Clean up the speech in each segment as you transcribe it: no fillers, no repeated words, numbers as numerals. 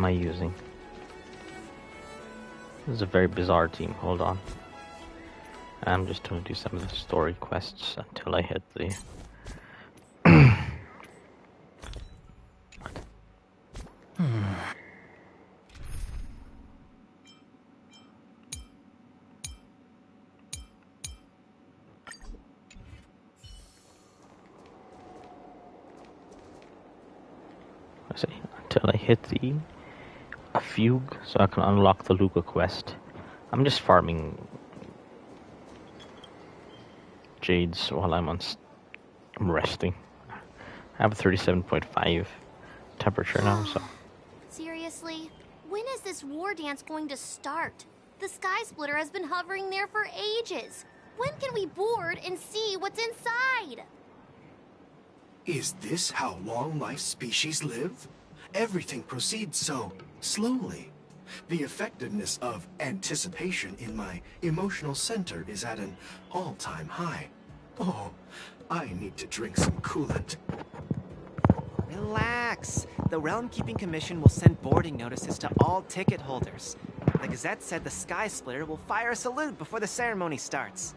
am I using? This is a very bizarre team. Hold on. I'm just going to do some of the story quests until I hit the... Let's see, until I hit a fugue, so I can unlock the Luca quest. I'm just farming jades while I'm resting. I have a 37.5 temperature now, so. Seriously? When is this war dance going to start? The Sky Splitter has been hovering there for ages. When can we board and see what's inside? Is this how long-life species live? Everything proceeds so slowly. The effectiveness of anticipation in my emotional center is at an all-time high. Oh, I need to drink some coolant. Relax. The Realm Keeping Commission will send boarding notices to all ticket holders. The Gazette said the Sky Splitter will fire a salute before the ceremony starts.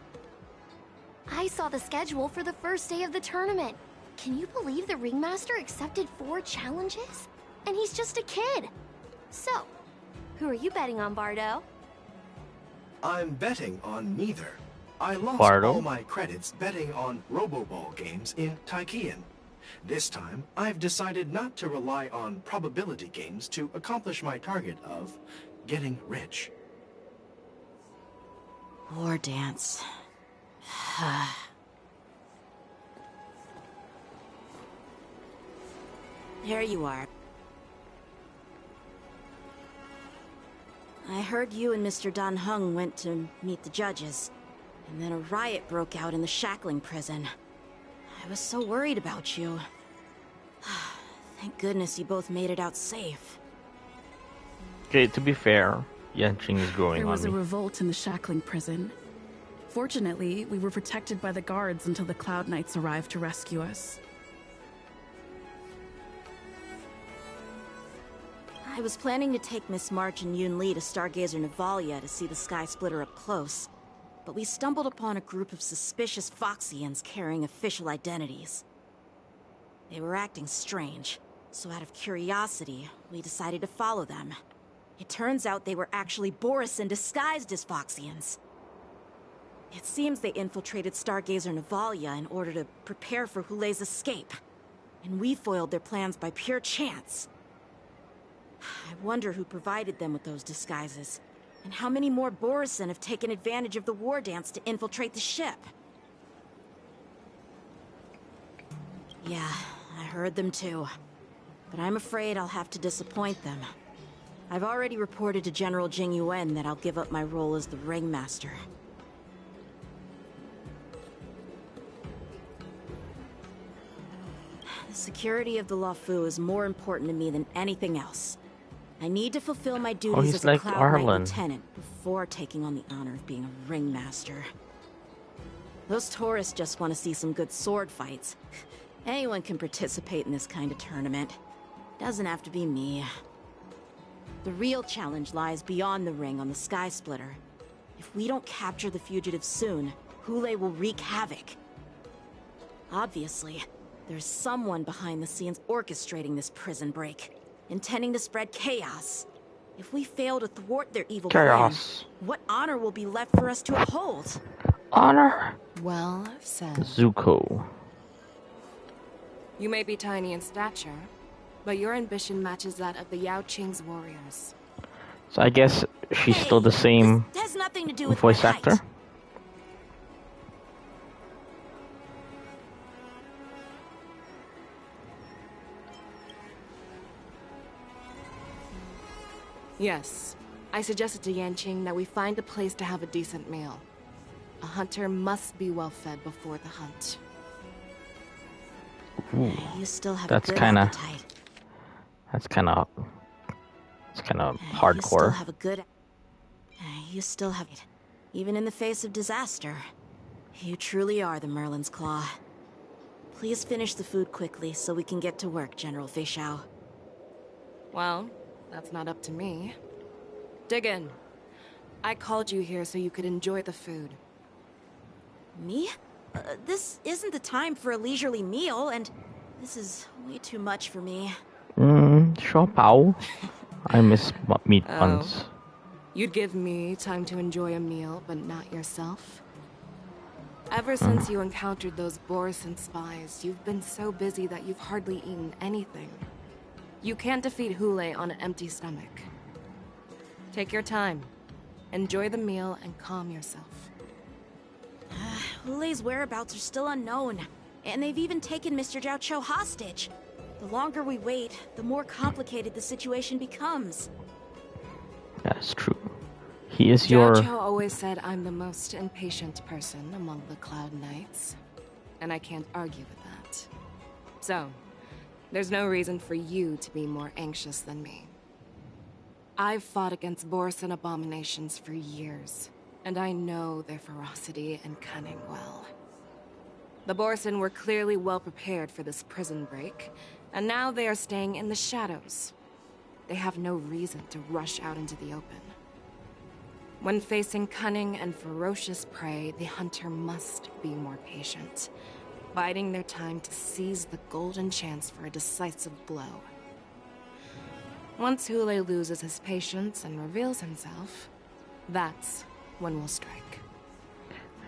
I saw the schedule for the first day of the tournament. Can you believe the Ringmaster accepted 4 challenges? And he's just a kid. So, who are you betting on, Bardo? I'm betting on neither. I lost Bardo? all my credits betting on Roboball games in Tychean. This time, I've decided not to rely on probability games to accomplish my target of getting rich. War dance. There you are. I heard you and Mr. Dan Heng went to meet the judges, and then a riot broke out in the shackling prison. I was so worried about you. Thank goodness you both made it out safe. Okay, to be fair, Yanqing is growing on me. There was a revolt in the shackling prison. Fortunately, we were protected by the guards until the Cloud Knights arrived to rescue us. I was planning to take Miss March and Yun Li to Stargazer Navalia to see the Sky Splitter up close, but we stumbled upon a group of suspicious Foxians carrying official identities. They were acting strange, so out of curiosity, we decided to follow them. It turns out they were actually Borisin disguised as Foxians. It seems they infiltrated Stargazer Navalia in order to prepare for Hulei's escape, and we foiled their plans by pure chance. I wonder who provided them with those disguises, and how many more Borisin have taken advantage of the war dance to infiltrate the ship. Yeah, I heard them too. But I'm afraid I'll have to disappoint them. I've already reported to General Jing Yuan that I'll give up my role as the Ringmaster. The security of the Luofu is more important to me than anything else. I need to fulfill my duties as a Cloud Knight Lieutenant before taking on the honor of being a Ringmaster. Those tourists just want to see some good sword fights. Anyone can participate in this kind of tournament. Doesn't have to be me. The real challenge lies beyond the ring on the Sky Splitter. If we don't capture the fugitives soon, Hulei will wreak havoc. Obviously, there's someone behind the scenes orchestrating this prison break, intending to spread chaos. If we fail to thwart their evil plan, what honor will be left for us to uphold? Honor? Well said. Zuko. You may be tiny in stature, but your ambition matches that of the Yao Qing's warriors. So I guess she's still the same has nothing to do with voice my actor? height. Yes, I suggested to Yanqing that we find a place to have a decent meal. A hunter must be well fed before the hunt. Ooh, You still have that's a good kinda, appetite. It's kind of You still hardcore. have a good... You still have it. Even in the face of disaster. You truly are the Merlin's Claw. Please finish the food quickly so we can get to work, General Feixiao. Well, That's not up to me. Dig in. I called you here so you could enjoy the food. Me? This isn't the time for a leisurely meal, and this is way too much for me. Sure, pal. I miss meat buns. You'd give me time to enjoy a meal, but not yourself? Ever since you encountered those Borison spies, you've been so busy that you've hardly eaten anything. You can't defeat Hule on an empty stomach. Take your time. Enjoy the meal and calm yourself. Hule's whereabouts are still unknown, and they've even taken Mr. Jiao Cho hostage. The longer we wait, the more complicated the situation becomes. That's true. He is your... Jiao Cho always said I'm the most impatient person among the Cloud Knights, and I can't argue with that. So, there's no reason for you to be more anxious than me. I've fought against Borison abominations for years, and I know their ferocity and cunning well. The Borison were clearly well prepared for this prison break, and now they are staying in the shadows. They have no reason to rush out into the open. When facing cunning and ferocious prey, the hunter must be more patient, biding their time to seize the golden chance for a decisive blow. Once Hule loses his patience and reveals himself, that's when we'll strike.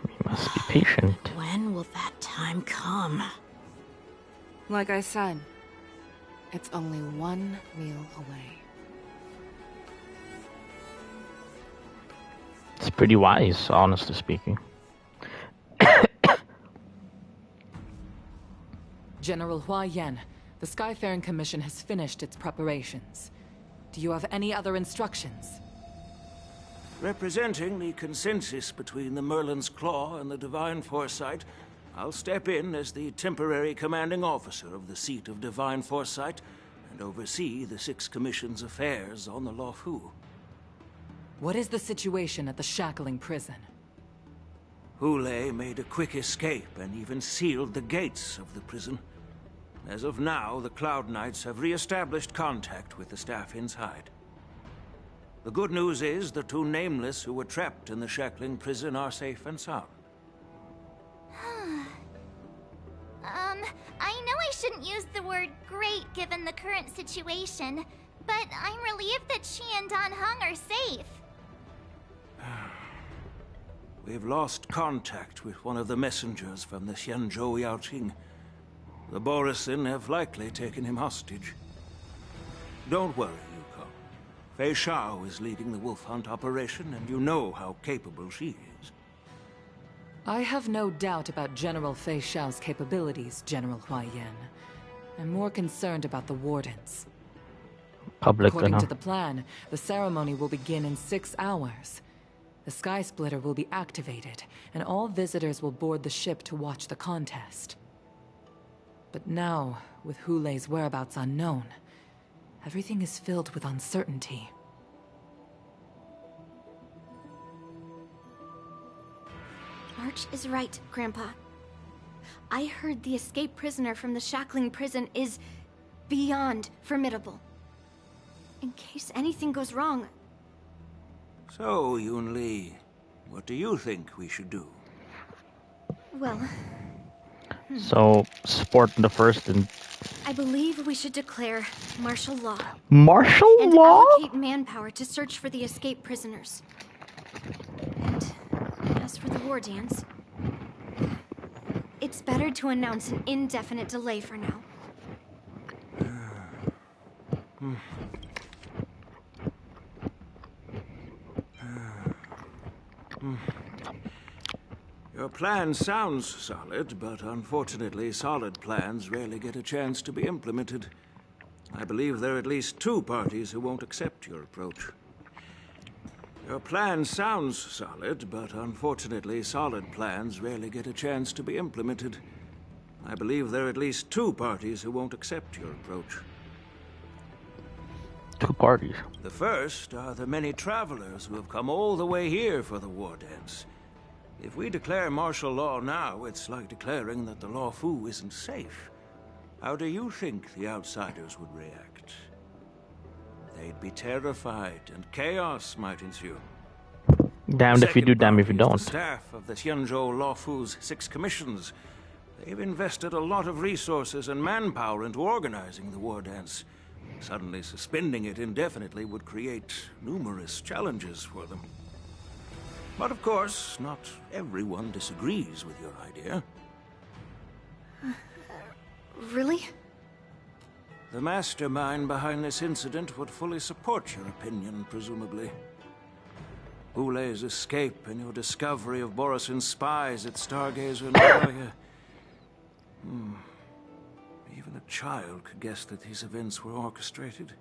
We must be patient. When will that time come? Like I said, it's only one meal away. It's pretty wise, honestly speaking. General Hua Yan, the Skyfaring Commission has finished its preparations. Do you have any other instructions? Representing the consensus between the Merlin's Claw and the Divine Foresight, I'll step in as the temporary commanding officer of the seat of Divine Foresight and oversee the 6 Commission's affairs on the Luofu. What is the situation at the Shackling prison? Hule made a quick escape and even sealed the gates of the prison. As of now, the Cloud Knights have re-established contact with the staff inside. The good news is the 2 Nameless who were trapped in the Shackling prison are safe and sound. I know I shouldn't use the word great given the current situation, but I'm relieved that she and Dan Heng are safe. We've lost contact with one of the messengers from the Xianzhou Yaoqing. The Borison have likely taken him hostage. Don't worry, Yuko. Fei Shao is leading the wolf hunt operation, and you know how capable she is. I have no doubt about General Fei Shao's capabilities, General Hua Yan. I'm more concerned about the Wardens. According to the plan, the ceremony will begin in 6 hours. The Sky Splitter will be activated, and all visitors will board the ship to watch the contest. But now, with Hule's whereabouts unknown, everything is filled with uncertainty. March is right, Grandpa. I heard the escaped prisoner from the Shackling prison is beyond formidable. In case anything goes wrong... So, Yun-Li, what do you think we should do? Well... So, support the first and... I believe we should declare martial law. Martial law? And allocate manpower to search for the escaped prisoners. And as for the war dance... It's better to announce an indefinite delay for now. Your plan sounds solid, but unfortunately solid plans rarely get a chance to be implemented. I believe there are at least 2 parties who won't accept your approach. Your plan sounds solid, but unfortunately solid plans rarely get a chance to be implemented. I believe there are at least 2 parties who won't accept your approach. 2 parties? The first are the many travelers who have come all the way here for the war dance. If we declare martial law now, it's like declaring that the Luofu isn't safe. How do you think the outsiders would react? they'd be terrified and chaos might ensue. Damned if you do, damned if you don't. The staff of the Xianzhou Luofu's 6 commissions. They've invested a lot of resources and manpower into organizing the war dance. Suddenly suspending it indefinitely would create numerous challenges for them. But of course, not everyone disagrees with your idea. Really? The mastermind behind this incident would fully support your opinion, presumably. Hulei's escape and your discovery of Borisin's spies at Stargazer Noya. Even a child could guess that these events were orchestrated.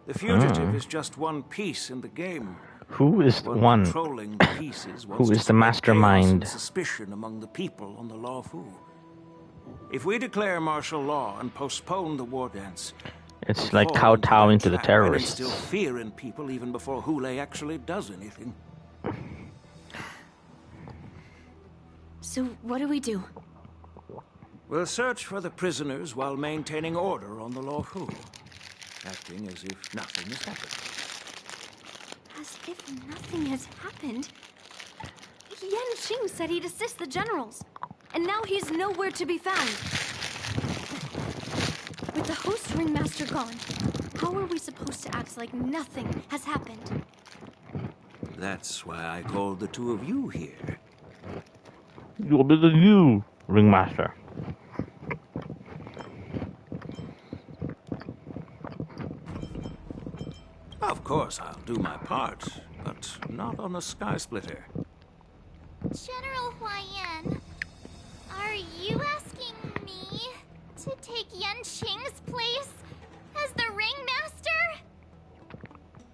The fugitive is just one piece in the game. Who is the one? Controlling the pieces Who is the mastermind? Suspicion among the people on the Luofu. If we declare martial law and postpone the war dance, it's like kowtowing to the terrorists. Still fear in people even before Hulei actually does anything. So what do we do? We'll search for the prisoners while maintaining order on the Luofu, acting as if nothing has happened. As if nothing has happened? Yanqing said he'd assist the generals, and now he's nowhere to be found. With the host ringmaster gone, how are we supposed to act like nothing has happened? That's why I called the two of you here. You'll be the new ringmaster. Of course, I'll do my part, but not on the Sky Splitter. General Huaiyan, are you asking me to take Yanqing's place as the ringmaster?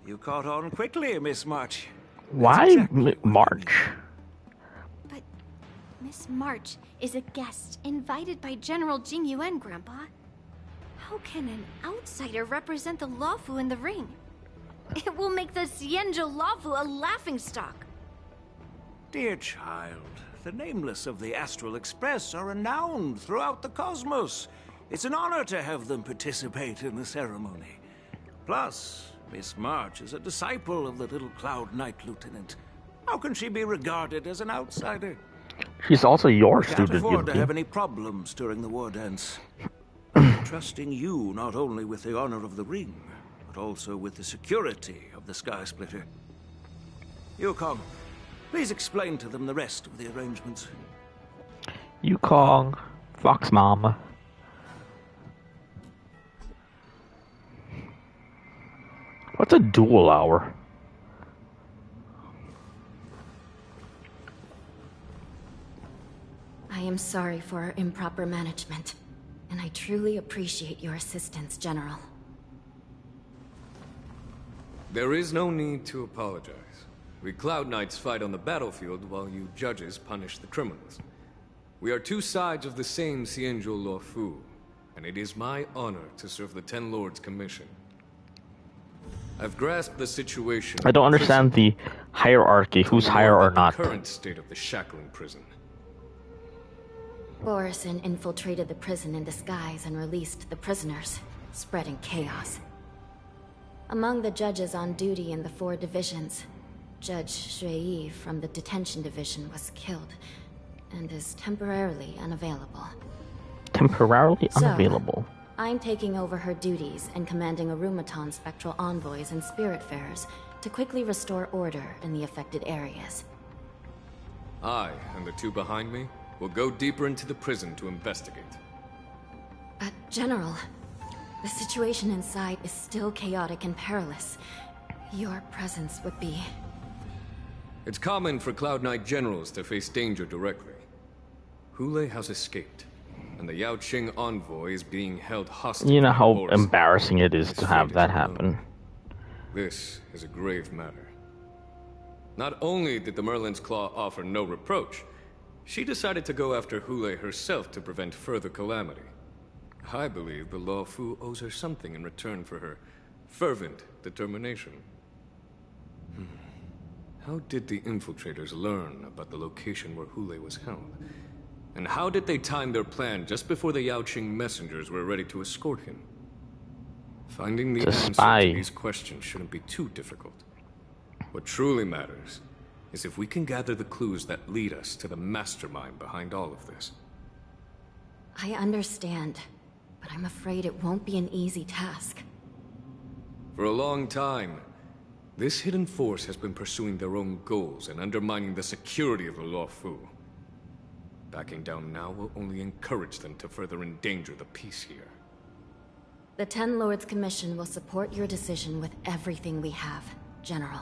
You caught on quickly, Miss March. Why exactly March? But Miss March is a guest invited by General Jing Yuan, Grandpa. How can an outsider represent the Luofu in the ring? It will make the Xianzhou Luofu a laughingstock. Dear child, the nameless of the Astral Express are renowned throughout the cosmos. It's an honor to have them participate in the ceremony. Plus, Miss March is a disciple of the little Cloud Knight Lieutenant. How can she be regarded as an outsider? She's also your we student. Can't afford to have any problems during the war dance. I'm trusting you not only with the honor of the ring, but also with the security of the Sky Splitter. Yukong, please explain to them the rest of the arrangements. Yukong, Fox Mama. What's a dual hour? I am sorry for our improper management, and I truly appreciate your assistance, General. There is no need to apologize. We Cloud Knights fight on the battlefield while you judges punish the criminals. We are two sides of the same Xianzhou Luofu, and it is my honor to serve the Ten Lords' commission. I've grasped the situation. I don't understand the hierarchy, who's higher or not. The current state of the shackling prison. Borisin infiltrated the prison in disguise and released the prisoners, spreading chaos. Among the judges on duty in the 4 divisions, Judge Shui from the detention division was killed and is temporarily unavailable. Temporarily unavailable? So, I'm taking over her duties and commanding Arumaton spectral envoys and spiritfarers to quickly restore order in the affected areas. I and the 2 behind me will go deeper into the prison to investigate. But, General, the situation inside is still chaotic and perilous. Your presence would be... It's common for Cloud Knight generals to face danger directly. Hulei has escaped, and the Yaoqing envoy is being held hostage. You know how embarrassing it is to have that happen. This is a grave matter. Not only did the Merlin's Claw offer no reproach, she decided to go after Hulei herself to prevent further calamity. I believe the Luofu owes her something in return for her fervent determination. How did the infiltrators learn about the location where Hulei was held? And how did they time their plan just before the Yaoqing messengers were ready to escort him? Finding the answer to these questions shouldn't be too difficult. What truly matters is if we can gather the clues that lead us to the mastermind behind all of this. I understand, but I'm afraid it won't be an easy task. For a long time, this hidden force has been pursuing their own goals and undermining the security of the Luofu. Backing down now will only encourage them to further endanger the peace here. The Ten Lords Commission will support your decision with everything we have, General.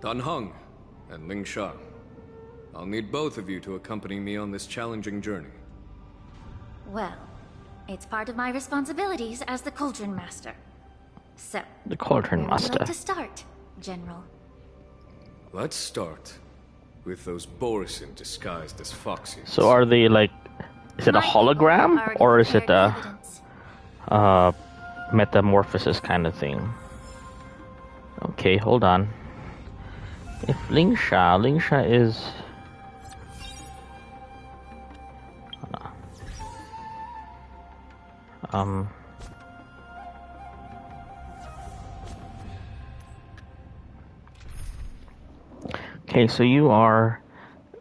Dan Heng and Ling Sha, I'll need both of you to accompany me on this challenging journey. Well, it's part of my responsibilities as the Cauldron Master. So, the Cauldron Master. Where would you like to start, General? Let's start with those Borisin disguised as Foxians. So are they like, is it a hologram or is it a metamorphosis kind of thing? Okay, hold on. If Ling Sha is okay, so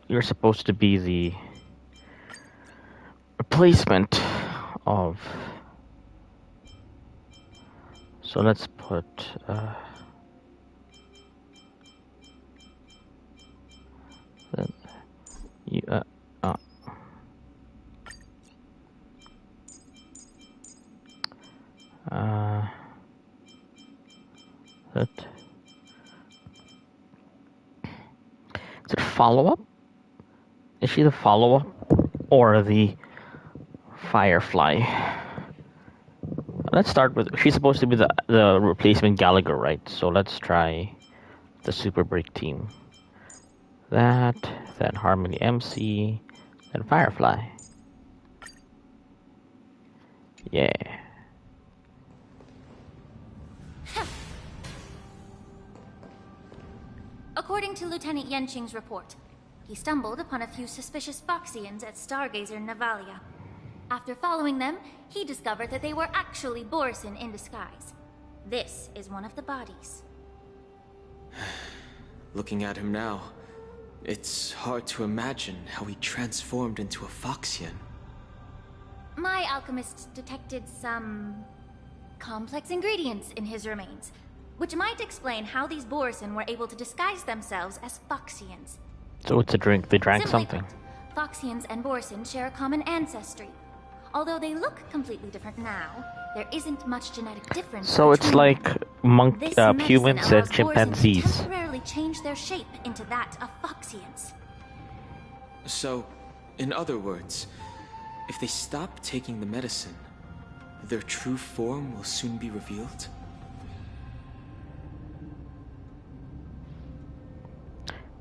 you're supposed to be the replacement of, so let's put is it follow-up? Is she the follow-up or the Firefly? Let's start with, she's supposed to be the replacement Gallagher, right? So let's try the Super Break team. Then Harmony MC, then Firefly. Yeah. According to Lieutenant Yenqing's report, he stumbled upon a few suspicious Foxians at Stargazer Navalia. After following them, he discovered that they were actually Borisin in disguise. This is one of the bodies. Looking at him now, it's hard to imagine how he transformed into a Foxian. My alchemist detected some complex ingredients in his remains, which might explain how these Borisin were able to disguise themselves as Foxians. So it's a drink. They drank something. Put, Foxians and Borisin share a common ancestry. Although they look completely different now, there isn't much genetic difference. So it's like humans and chimpanzees. To temporarily change their shape into that of Foxians. So, in other words, if they stop taking the medicine, their true form will soon be revealed?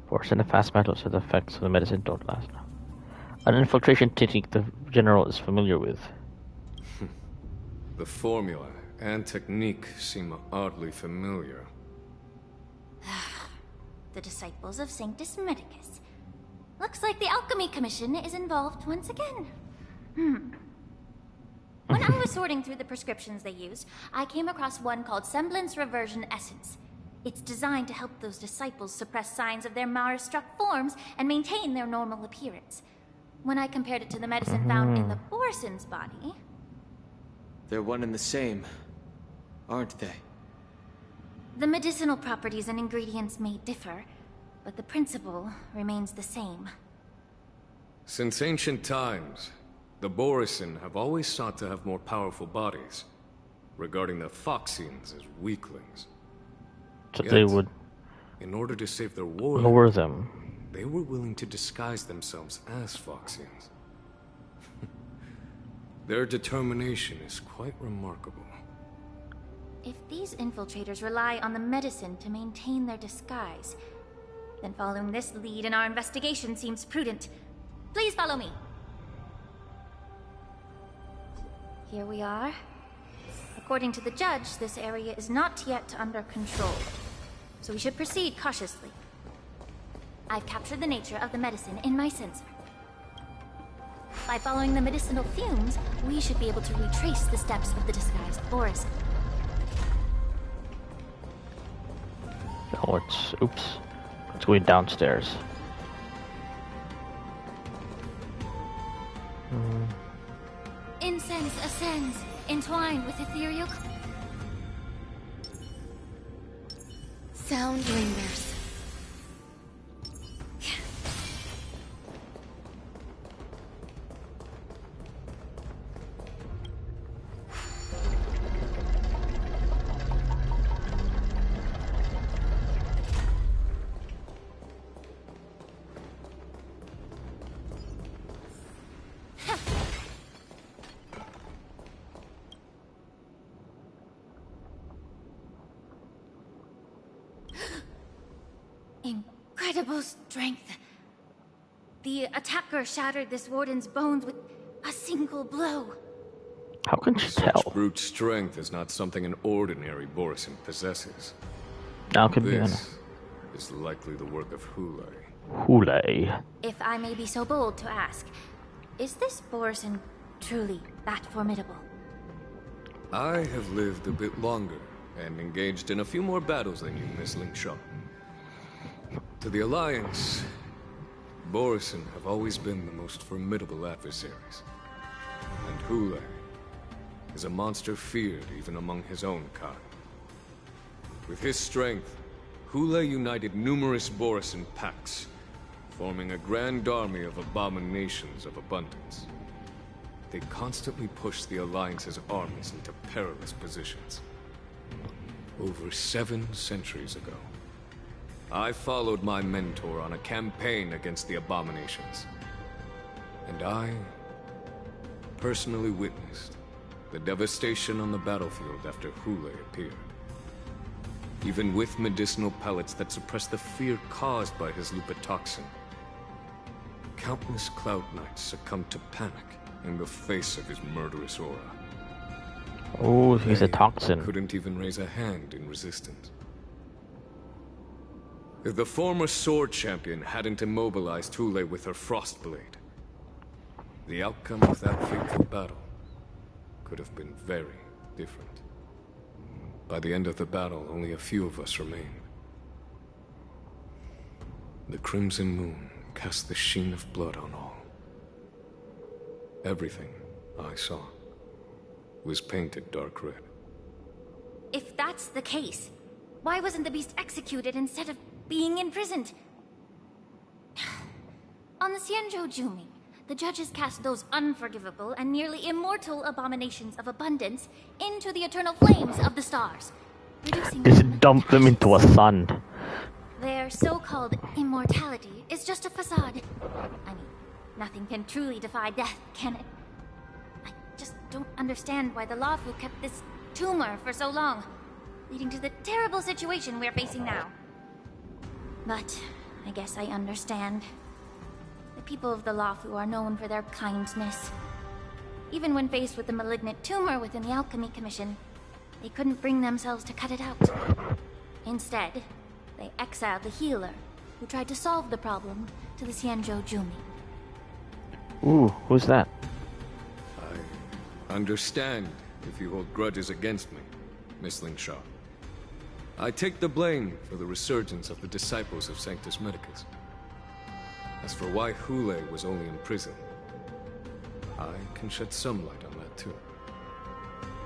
Force and the fast metal, so the effects of the medicine don't last. An infiltration technique the General is familiar with. The formula and technique seem oddly familiar. The disciples of Sanctus Medicus. Looks like the Alchemy Commission is involved once again. When I was sorting through the prescriptions they used, I came across one called Semblance Reversion Essence. It's designed to help those disciples suppress signs of their Mara-struck forms and maintain their normal appearance. When I compared it to the medicine found in the Borisin's body... They're one and the same, aren't they? The medicinal properties and ingredients may differ, but the principle remains the same. Since ancient times, the Borisin have always sought to have more powerful bodies, regarding the Foxians as weaklings. So they would, in order to save their warriors, lower them. They were willing to disguise themselves as Foxians. Their determination is quite remarkable. If these infiltrators rely on the medicine to maintain their disguise, then following this lead in our investigation seems prudent. Please follow me. Here we are. According to the judge, this area is not yet under control, so we should proceed cautiously. I've captured the nature of the medicine in my sensor. By following the medicinal fumes, we should be able to retrace the steps of the disguised Boris. Oh, oops. It's going downstairs. Incense ascends, entwined with ethereal... Sound lingers. Incredible strength. The attacker shattered this warden's bones with a single blow. How can she tell? Such brute strength is not something an ordinary Borisin possesses. Now could be This is likely the work of Hule. Hule. If I may be so bold to ask, is this Borisin truly that formidable? I have lived a bit longer and engaged in a few more battles than you, Miss Lingshaw. To the Alliance, Borisin have always been the most formidable adversaries. And Hule is a monster feared even among his own kind. With his strength, Hule united numerous Borisin packs, forming a grand army of abominations of abundance. They constantly push the Alliance's armies into perilous positions. Over 7 centuries ago, I followed my mentor on a campaign against the abominations. And I personally witnessed the devastation on the battlefield after Hule appeared. Even with medicinal pellets that suppress the fear caused by his lupitoxin, countless Cloud Knights succumbed to panic in the face of his murderous aura. Oh, he's a toxin. Couldn't even raise a hand in resistance. If the former sword champion hadn't immobilized Hule with her Frostblade, the outcome of that fateful battle could have been very different. By the end of the battle, only a few of us remained. The crimson moon cast the sheen of blood on all. Everything I saw was painted dark red. If that's the case, why wasn't the beast executed instead of being imprisoned? On the Xianzhou Jumi, the judges cast those unforgivable and nearly immortal abominations of abundance into the eternal flames of the stars, reducing Just them dump them into a sun. Their so-called immortality is just a facade. I mean, nothing can truly defy death, can it? I just don't understand why the Luofu kept this tumor for so long, leading to the terrible situation we're facing now. But I guess I understand. The people of the Luofu are known for their kindness. Even when faced with the malignant tumor within the Alchemy Commission, they couldn't bring themselves to cut it out. Instead, they exiled the healer, who tried to solve the problem, to the Xianzhou Jumi. Ooh, who's that? I understand if you hold grudges against me, Miss Lingshaw. I take the blame for the resurgence of the disciples of Sanctus Medicus. As for why Hule was only in prison, I can shed some light on that too.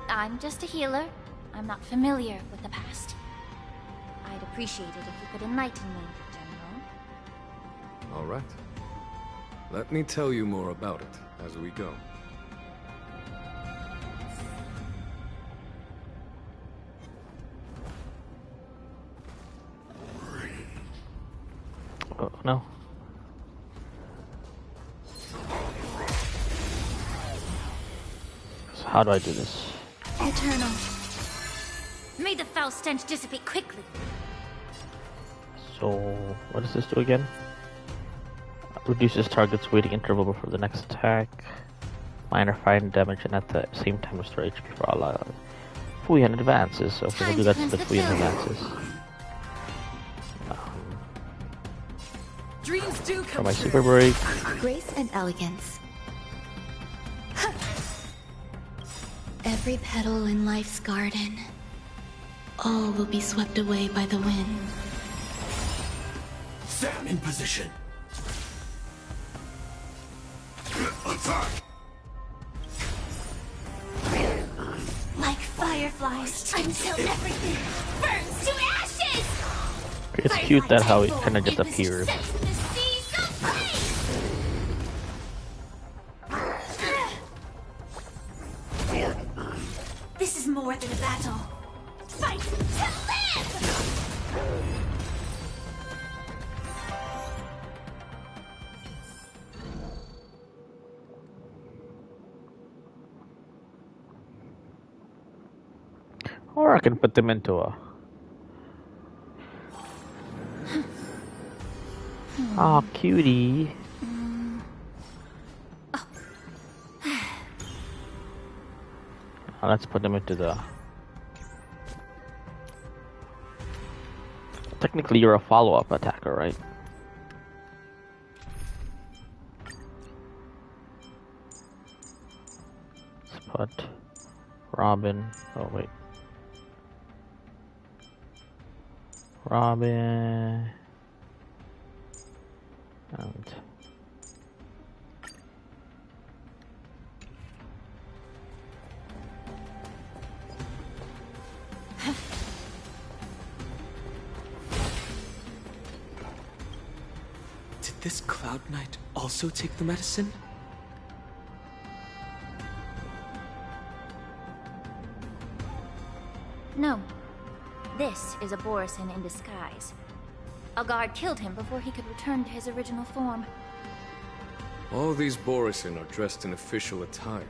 I'm just a healer. I'm not familiar with the past. I'd appreciate it if you could enlighten me, General. All right. Let me tell you more about it as we go. Oh, no. So how do I do this? Eternal. May the foul stench dissipate quickly. So, what does this do again? Reduces target's waiting interval before the next attack. Minor fine damage and at the same time restore HP for all Fuyan advances. So if we'll do that to the Fuyan advances. Dreams do For come my true. super break. Grace and elegance. every petal in life's garden, all will be swept away by the wind. Sam in position. Attack! Like fireflies, until everything burns to ashes! It's cute that how it kind of just appears. This is more than a battle. Fight to live! Or I can put them into a... Aw, cutie. Let's put them into the... Technically, you're a follow-up attacker, right? Let's put Robin. Oh, wait. Robin. And... Did this Cloud Knight also take the medicine? No. This is a Borisin in disguise. A guard killed him before he could return to his original form. All these Borisin are dressed in official attire.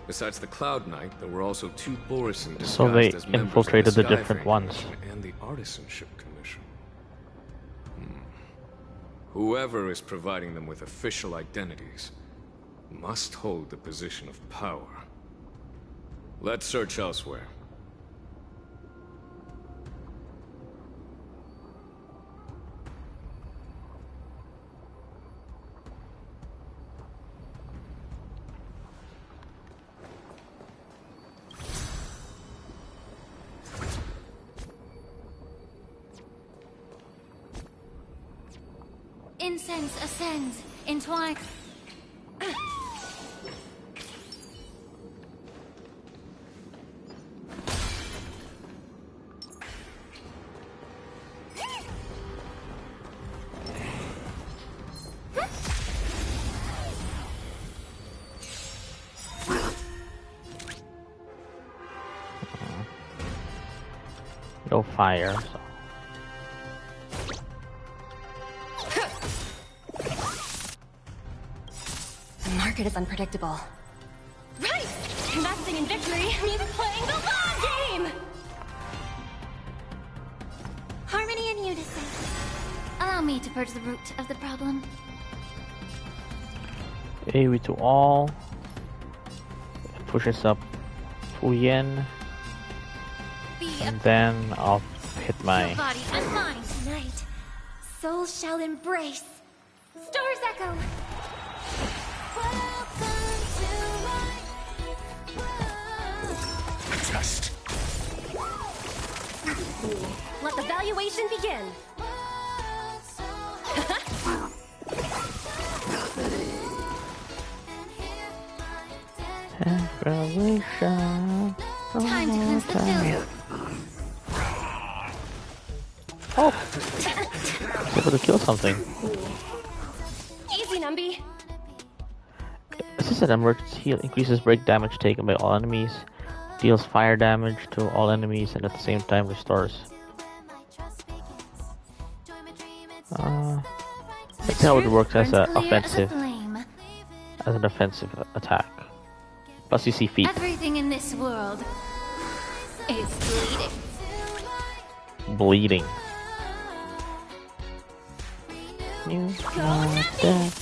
Besides the Cloud Knight, there were also 2 Borisin disguised So they as members infiltrated of the the different Skyfang ones. Commission and the Artisanship Commission. Whoever is providing them with official identities must hold the position of power. Let's search elsewhere. Incense ascends, entwined. No fire, so. The market is unpredictable. Right! Investing in victory means playing the long game! Harmony and unison. Allow me to purge the root of the problem. AoE to all. Pushes up Fuyin. And then I'll hit my... Your body and mind tonight. Souls shall embrace. Stars echo. Just. Let the valuation begin. Revelation. Time to cleanse the field. Oh! Able to kill something. Easy, Numby. Assisted emergency heal increases break damage taken by all enemies, deals fire damage to all enemies, and at the same time restores. That's how it works as an offensive, as an offensive attack. Plus you see feet. Everything in this world is bleeding. Bleeding. You are dead.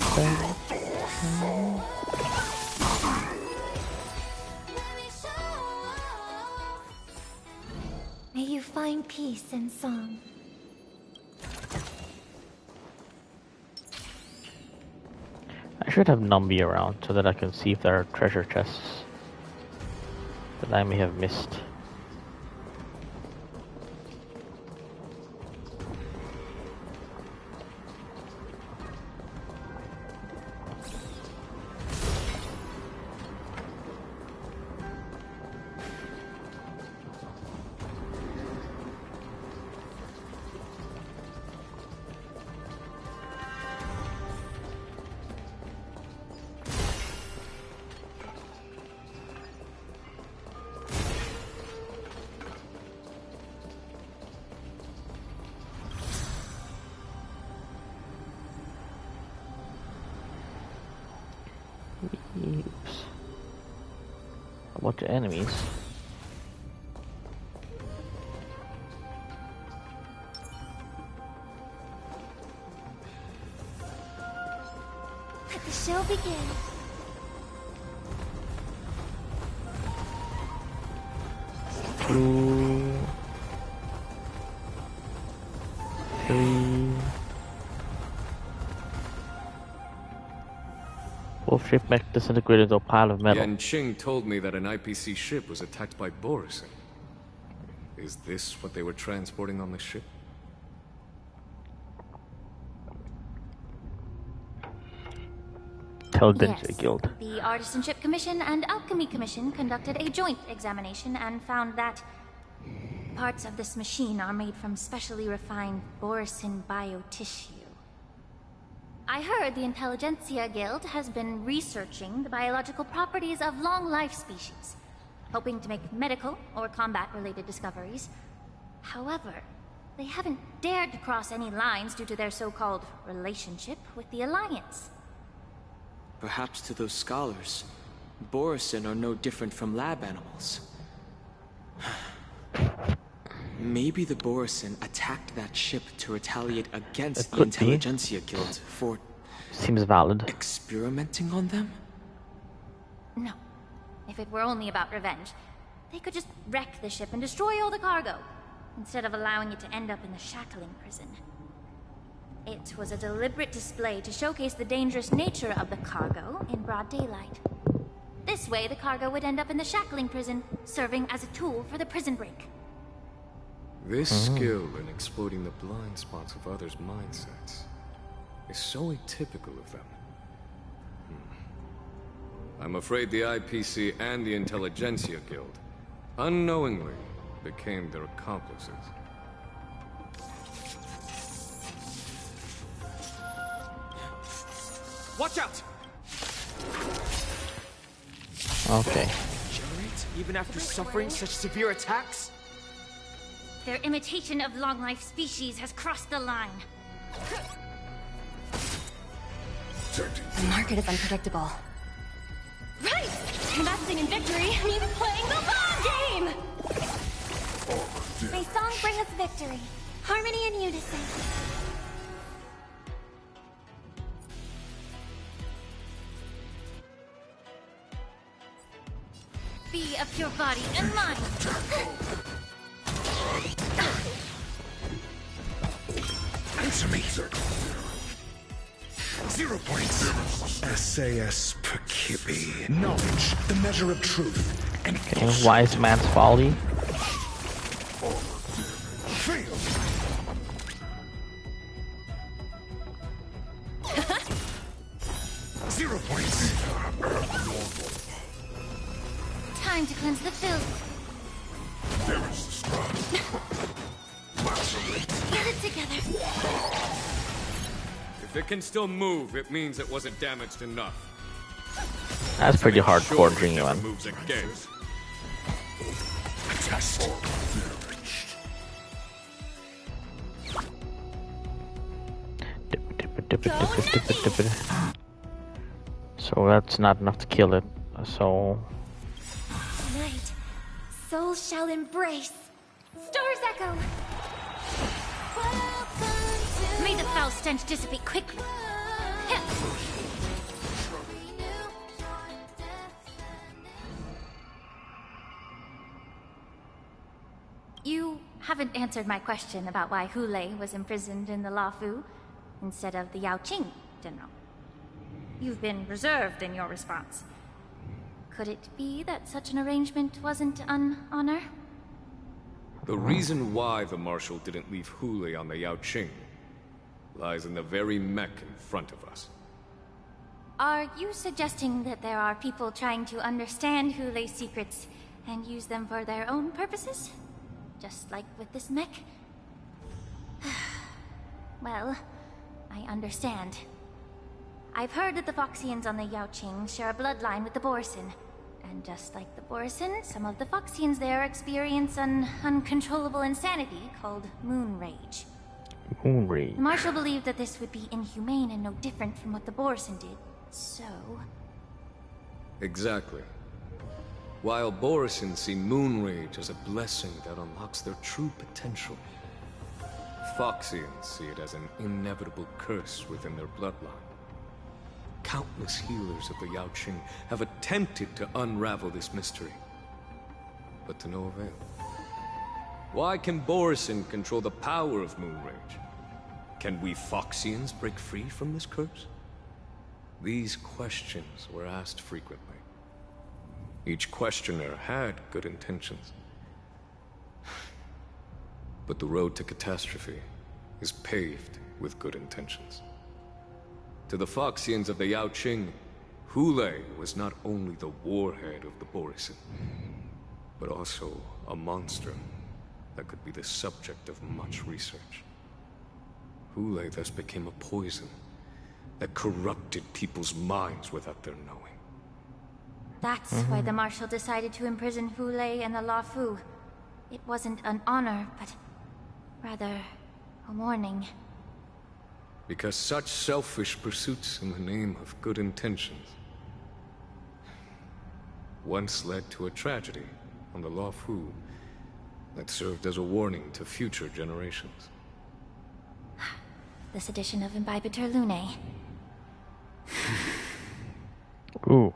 May you find peace in song. I should have Numby around so that I can see if there are treasure chests. that I may have missed. Oops. A bunch of enemies. Let the show begin. Two, three. Wolf ship mech disintegrated into a pile of metal. Yan Qing told me that an IPC ship was attacked by Borison. Is this what they were transporting on the ship? Intelligentsia Guild. The Artisanship Commission and Alchemy Commission conducted a joint examination and found that parts of this machine are made from specially refined Borison biotissue. I heard the Intelligentsia Guild has been researching the biological properties of long-life species, hoping to make medical or combat-related discoveries. However, they haven't dared to cross any lines due to their so-called relationship with the Alliance. Perhaps to those scholars, Borison are no different from lab animals. Maybe the Borison attacked that ship to retaliate against the Intelligentsia Guild for... Seems valid. Experimenting on them? No. If it were only about revenge, they could just wreck the ship and destroy all the cargo, instead of allowing it to end up in the shackling prison. It was a deliberate display to showcase the dangerous nature of the cargo in broad daylight. This way, the cargo would end up in the shackling prison, serving as a tool for the prison break. This skill in exploiting the blind spots of others' mindsets is so atypical of them. I'm afraid the IPC and the Intelligentsia Guild unknowingly became their accomplices. Watch out! Okay. Even after suffering such severe attacks? Their imitation of long-life species has crossed the line. The market is unpredictable. Right! Investing in victory means playing the long game! May song bring us victory. Harmony and unison. Be of pure body and mind. Answer me. 0 points. SAS Perkibi. Knowledge, the measure of truth. And wise man's folly. Fail. Zero points. Time to cleanse the filth. Get it together. If it can still move, it means it wasn't damaged enough. That's pretty hardcore, Dreamland. Moves again. Test. So that's not enough to kill it. So Tonight, souls shall embrace. Stars echo. May the foul stench dissipate quickly. You haven't answered my question about why Hulei was imprisoned in the Luofu instead of the Yaoqing General. You've been reserved in your response. Could it be that such an arrangement wasn't an honor? The reason why the Marshal didn't leave Hule on the Yaoqing lies in the very mech in front of us. Are you suggesting that there are people trying to understand Hule's secrets and use them for their own purposes? Just like with this mech? Well, I understand. I've heard that the Foxians on the Yaoqing share a bloodline with the Borisin. And just like the Borisin, some of the Foxians there experience an uncontrollable insanity called moon rage. Moon rage. The Marshal believed that this would be inhumane and no different from what the Borisin did, so... Exactly. While Borisin see moon rage as a blessing that unlocks their true potential, Foxians see it as an inevitable curse within their bloodline. Countless healers of the Yaoqing have attempted to unravel this mystery, but to no avail. Why can Borisin control the power of moon rage? Can we Foxians break free from this curse? These questions were asked frequently. Each questioner had good intentions. But the road to catastrophe is paved with good intentions. To the Foxians of the Yaoqing, Hule was not only the warhead of the Borisin, but also a monster that could be the subject of much research. Hule thus became a poison that corrupted people's minds without their knowing. That's why the Marshal decided to imprison Hule and the Luofu. It wasn't an honor, but rather a warning. Because such selfish pursuits in the name of good intentions once led to a tragedy on the Luofu that served as a warning to future generations. This edition of Imbibitor Lunae. Ooh.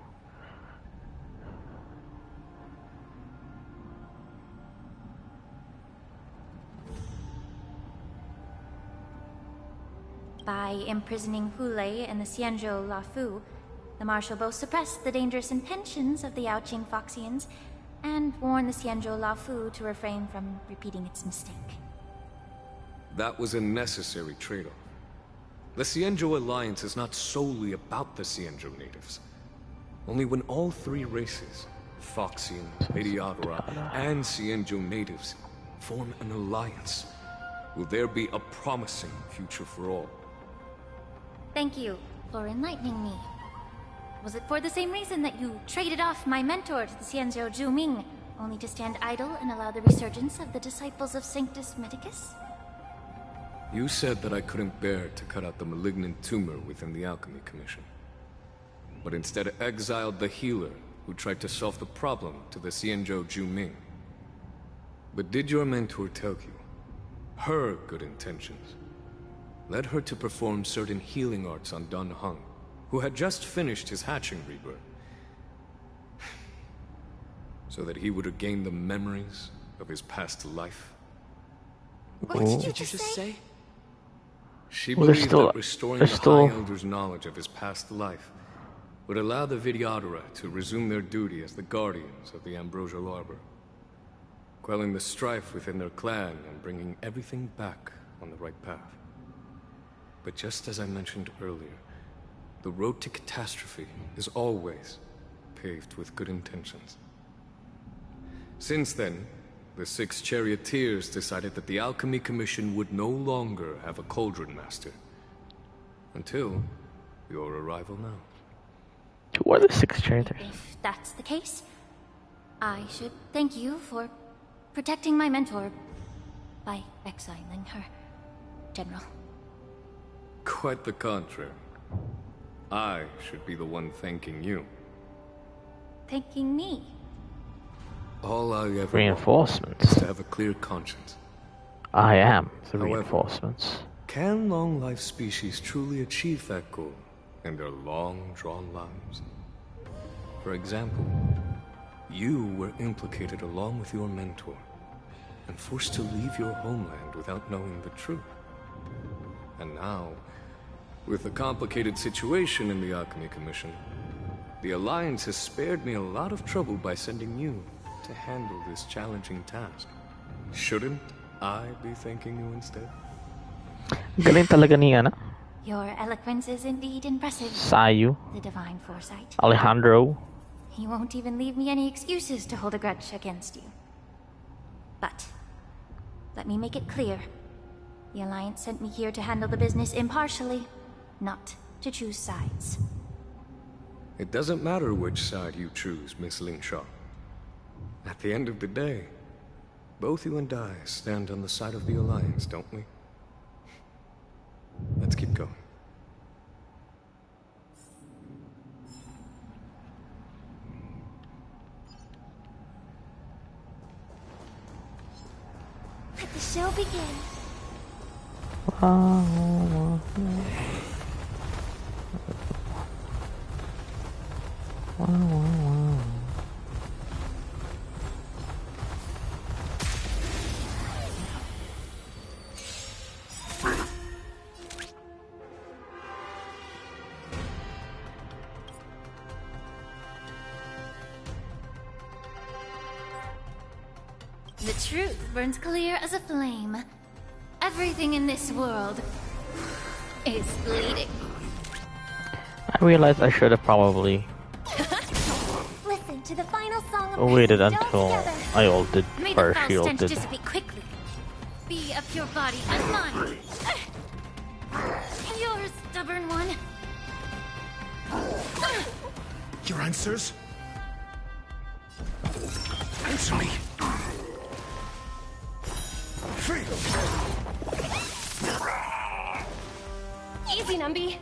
By imprisoning Hule and the Xianzhou Luofu, the Marshal both suppressed the dangerous intentions of the Yaoqing Foxians and warned the Xianzhou Luofu to refrain from repeating its mistake. That was a necessary trade-off. The Xianzhou alliance is not solely about the Xianzhou natives. Only when all three races, Foxian, Mediadora, and Xianzhou natives, form an alliance, will there be a promising future for all. Thank you for enlightening me. Was it for the same reason that you traded off my mentor to the Xianzhou Zhuming, only to stand idle and allow the resurgence of the disciples of Sanctus Medicus? You said that I couldn't bear to cut out the malignant tumor within the Alchemy Commission, but instead exiled the healer who tried to solve the problem to the Xianzhou Zhuming. But did your mentor tell you her good intentions led her to perform certain healing arts on Dan Heng, who had just finished his hatching rebirth, so that he would regain the memories of his past life? What did you just say? She believed that restoring the High Elder's knowledge of his past life would allow the Vidyadhara to resume their duty as the guardians of the Ambrosial Arbor, quelling the strife within their clan and bringing everything back on the right path. But just as I mentioned earlier, the road to catastrophe is always paved with good intentions. Since then, the 6 charioteers decided that the Alchemy Commission would no longer have a Cauldron Master. Until your arrival now. Who are the 6 charioteers? If that's the case, I should thank you for protecting my mentor by exiling her, General. Quite the contrary. I should be the one thanking you. Thanking me? All I ever Reinforcements. want is to have a clear conscience. I am the However, reinforcements. Can long-life species truly achieve that goal in their long-drawn lives? For example, you were implicated along with your mentor and forced to leave your homeland without knowing the truth. And now, with the complicated situation in the Alchemy Commission, The Alliance has spared me a lot of trouble by sending you to handle this challenging task. Shouldn't I be thanking you instead? Galing talaga ni ano? Your eloquence is indeed impressive. Sayu. The divine foresight. Alejandro. He won't even leave me any excuses to hold a grudge against you. But let me make it clear. The Alliance sent me here to handle the business impartially, not to choose sides. It doesn't matter which side you choose, Miss Lingshaw. At the end of the day, both you and I stand on the side of the Alliance, don't we? Let's keep going. Let the show begin. The truth burns clear as a flame. Everything in this world is bleeding. I realized I should have probably Listen to the final song of waited peace until together. I ulted May the or foul she stench ulted. dissipate quickly. Be a pure body and mind. You're a stubborn one. Your answers? Answer me. Easy, Numby.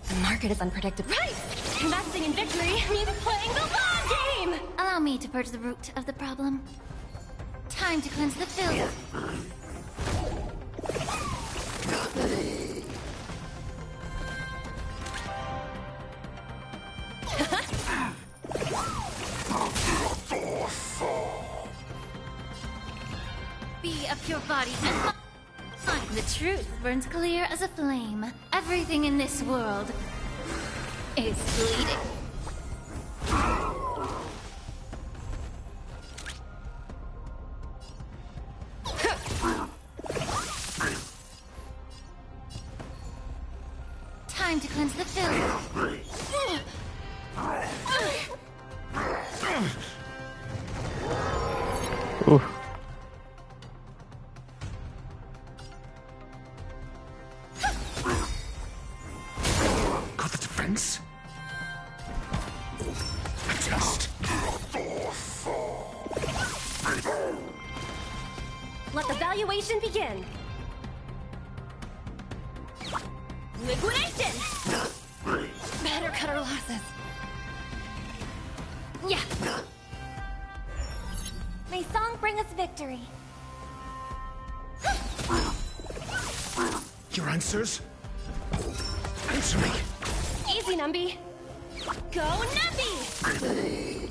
The market is unpredictable. Right! Investing in victory means playing the long game! Allow me to purge the root of the problem. Time to cleanse the filth. Be a pure body and mind. The truth burns clear as a flame. Everything in this world is bleeding. Time to cleanse the filth. Ooh. Got the defense? Adjust. Let the valuation begin. Liquidation! Better cut our losses. Yeah. May song bring us victory. Your answers? Answer me. Easy, Numby. Go, Numby!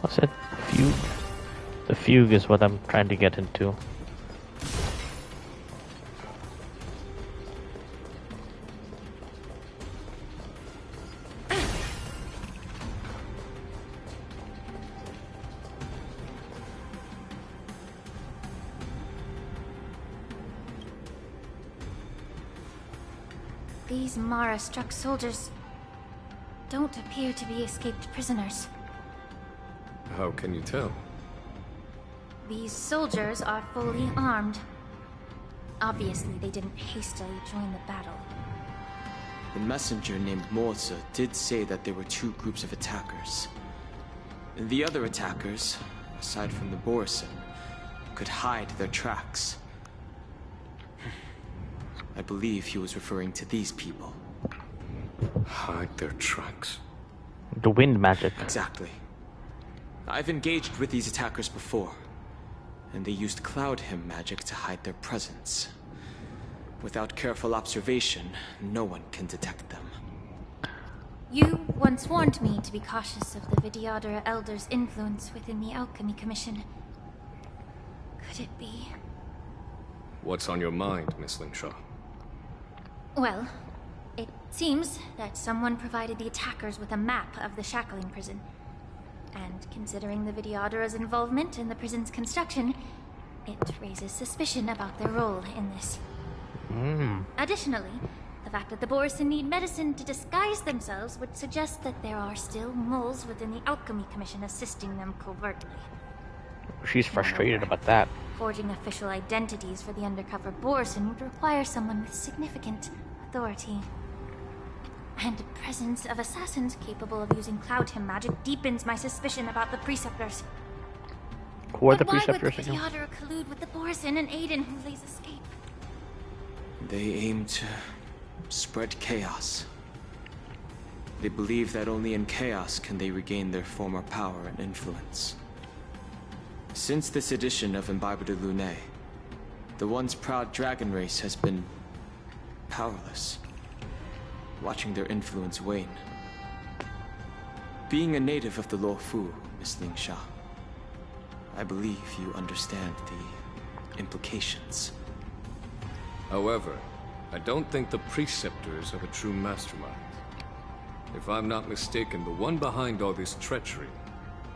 What's it? Fugue? The fugue is what I'm trying to get into. These Mara-struck soldiers don't appear to be escaped prisoners. How can you tell? These soldiers are fully armed. Obviously, they didn't hastily join the battle. The messenger named Morza did say that there were two groups of attackers. The other attackers, aside from the Borison, could hide their tracks. I believe he was referring to these people. Hide their tracks? The wind magic. Exactly. I've engaged with these attackers before, and they used Cloud Hymn magic to hide their presence. Without careful observation, no one can detect them. You once warned me to be cautious of the Vidyadhara Elder's influence within the Alchemy Commission. Could it be? What's on your mind, Miss Lingshaw? Well, it seems that someone provided the attackers with a map of the shackling prison. And considering the Vidyadhara's involvement in the prison's construction, it raises suspicion about their role in this. Additionally, the fact that the Borison need medicine to disguise themselves would suggest that there are still moles within the Alchemy Commission assisting them covertly. She's frustrated about that. Forging official identities for the undercover Borison would require someone with significant authority. And the presence of assassins capable of using Cloud Hymn magic deepens my suspicion about the Preceptors. Who are the Why Preceptors would the Vidyadhara collude with the Borison and aid in Hulei's escape? They aim to spread chaos. They believe that only in chaos can they regain their former power and influence. Since this edition of Imbibe de Lune, the once proud dragon race has been powerless, watching their influence wane. Being a native of the Luofu, Miss Lingsha, I believe you understand the implications. However, I don't think the Preceptors are the true masterminds. If I'm not mistaken, the one behind all this treachery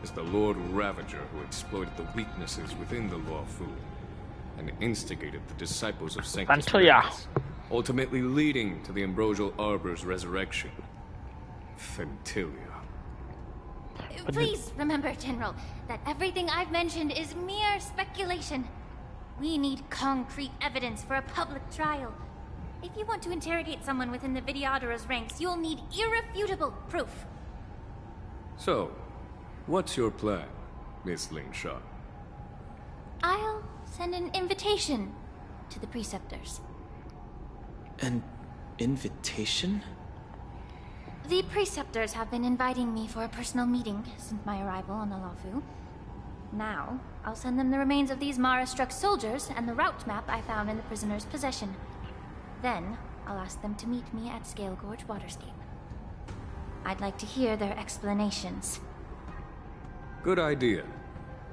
is the Lord Ravager who exploited the weaknesses within the Luofu and instigated the disciples of Sanctus Marinus, ultimately leading to the Ambrosial Arbor's resurrection. Fentilia. Please remember, General, that everything I've mentioned is mere speculation. We need concrete evidence for a public trial. If you want to interrogate someone within the Vidyadhara's ranks, you'll need irrefutable proof. So, what's your plan, Miss Lingshaw? I'll send an invitation to the Preceptors. An invitation? The Preceptors have been inviting me for a personal meeting since my arrival on the Luofu. Now, I'll send them the remains of these Mara-struck soldiers and the route map I found in the prisoner's possession. Then, I'll ask them to meet me at Scale Gorge Waterscape. I'd like to hear their explanations. Good idea.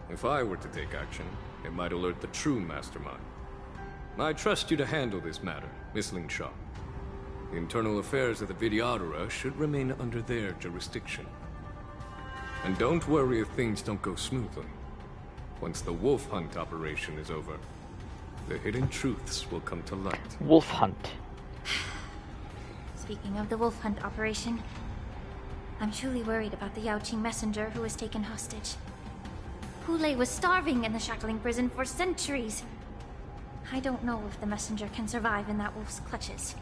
If I were to take action, it might alert the true mastermind. I trust you to handle this matter, Miss Lingshaw. The internal affairs of the Vidyadhara should remain under their jurisdiction. And don't worry if things don't go smoothly. Once the wolf hunt operation is over, the hidden truths will come to light. Wolf hunt. Speaking of the wolf hunt operation, I'm truly worried about the Yaoqing messenger who was taken hostage. Hulei was starving in the shackling prison for centuries. I don't know if the messenger can survive in that wolf's clutches.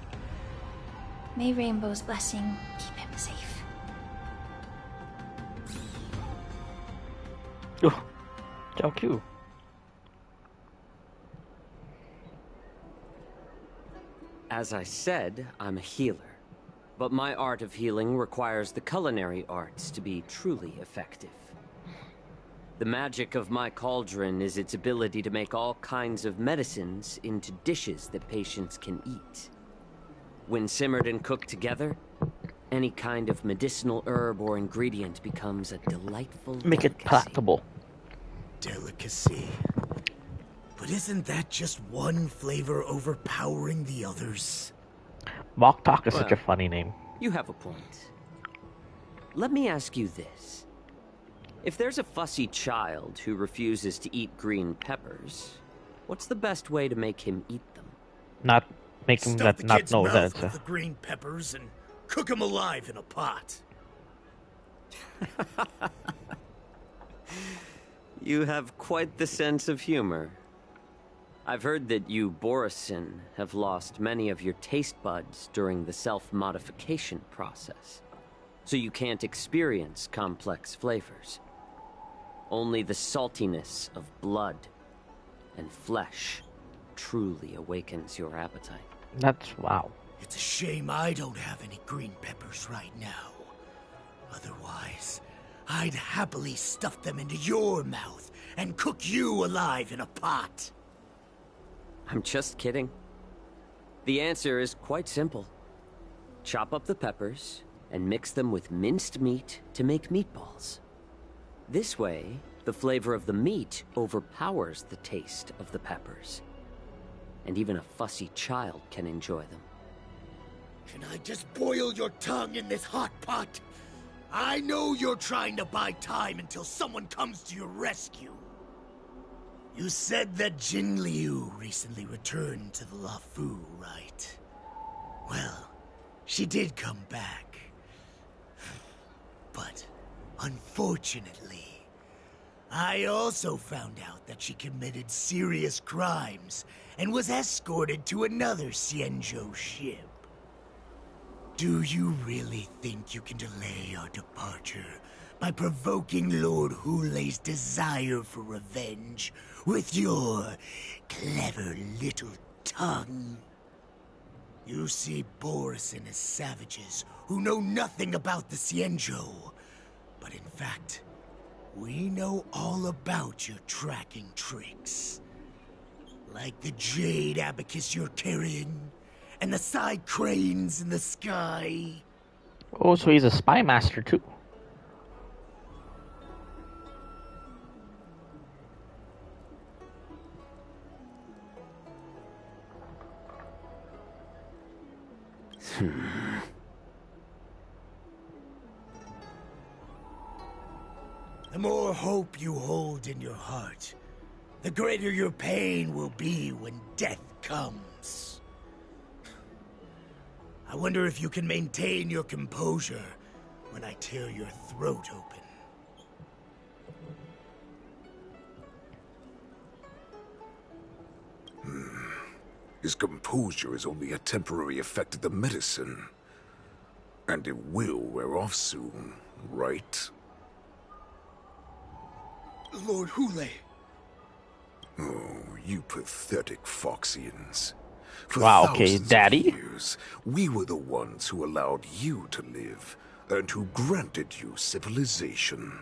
May Rainbow's blessing keep him safe. Oh, Zhao Q. As I said, I'm a healer. But my art of healing requires the culinary arts to be truly effective. The magic of my cauldron is its ability to make all kinds of medicines into dishes that patients can eat. When simmered and cooked together, any kind of medicinal herb or ingredient becomes a delightful Make delicacy. it palatable. Delicacy. But isn't that just one flavor overpowering the others? Mok Tok is such a funny name. You have a point. Let me ask you this. If there's a fussy child who refuses to eat green peppers, what's the best way to make him eat them? Not making Stuff that the not kid's know mouth that. with the green peppers and cook them alive in a pot. You have quite the sense of humor. I've heard that you, Borison, have lost many of your taste buds during the self-modification process, so you can't experience complex flavors. Only the saltiness of blood and flesh truly awakens your appetite. That's wow. It's a shame I don't have any green peppers right now. Otherwise, I'd happily stuff them into your mouth and cook you alive in a pot. I'm just kidding. The answer is quite simple. Chop up the peppers and mix them with minced meat to make meatballs. This way, the flavor of the meat overpowers the taste of the peppers. And even a fussy child can enjoy them. Can I just boil your tongue in this hot pot? I know you're trying to buy time until someone comes to your rescue. You said that Jin Liu recently returned to the Luofu, right? Well, she did come back. But, unfortunately, I also found out that she committed serious crimes and was escorted to another Xianzhou ship. Do you really think you can delay our departure by provoking Lord Hulei's desire for revenge with your clever little tongue? You see Borison as savages who know nothing about the Xianzhou, but in fact, we know all about your tracking tricks. Like the jade abacus you're carrying, and the side cranes in the sky. Oh, so he's a spy master too. The more hope you hold in your heart, the greater your pain will be when death comes. I wonder if you can maintain your composure when I tear your throat open. His composure is only a temporary effect of the medicine. And it will wear off soon, right? Lord Hulei. Oh, you pathetic Foxians. For wow, okay, thousands Daddy? of years, we were the ones who allowed you to live, and who granted you civilization.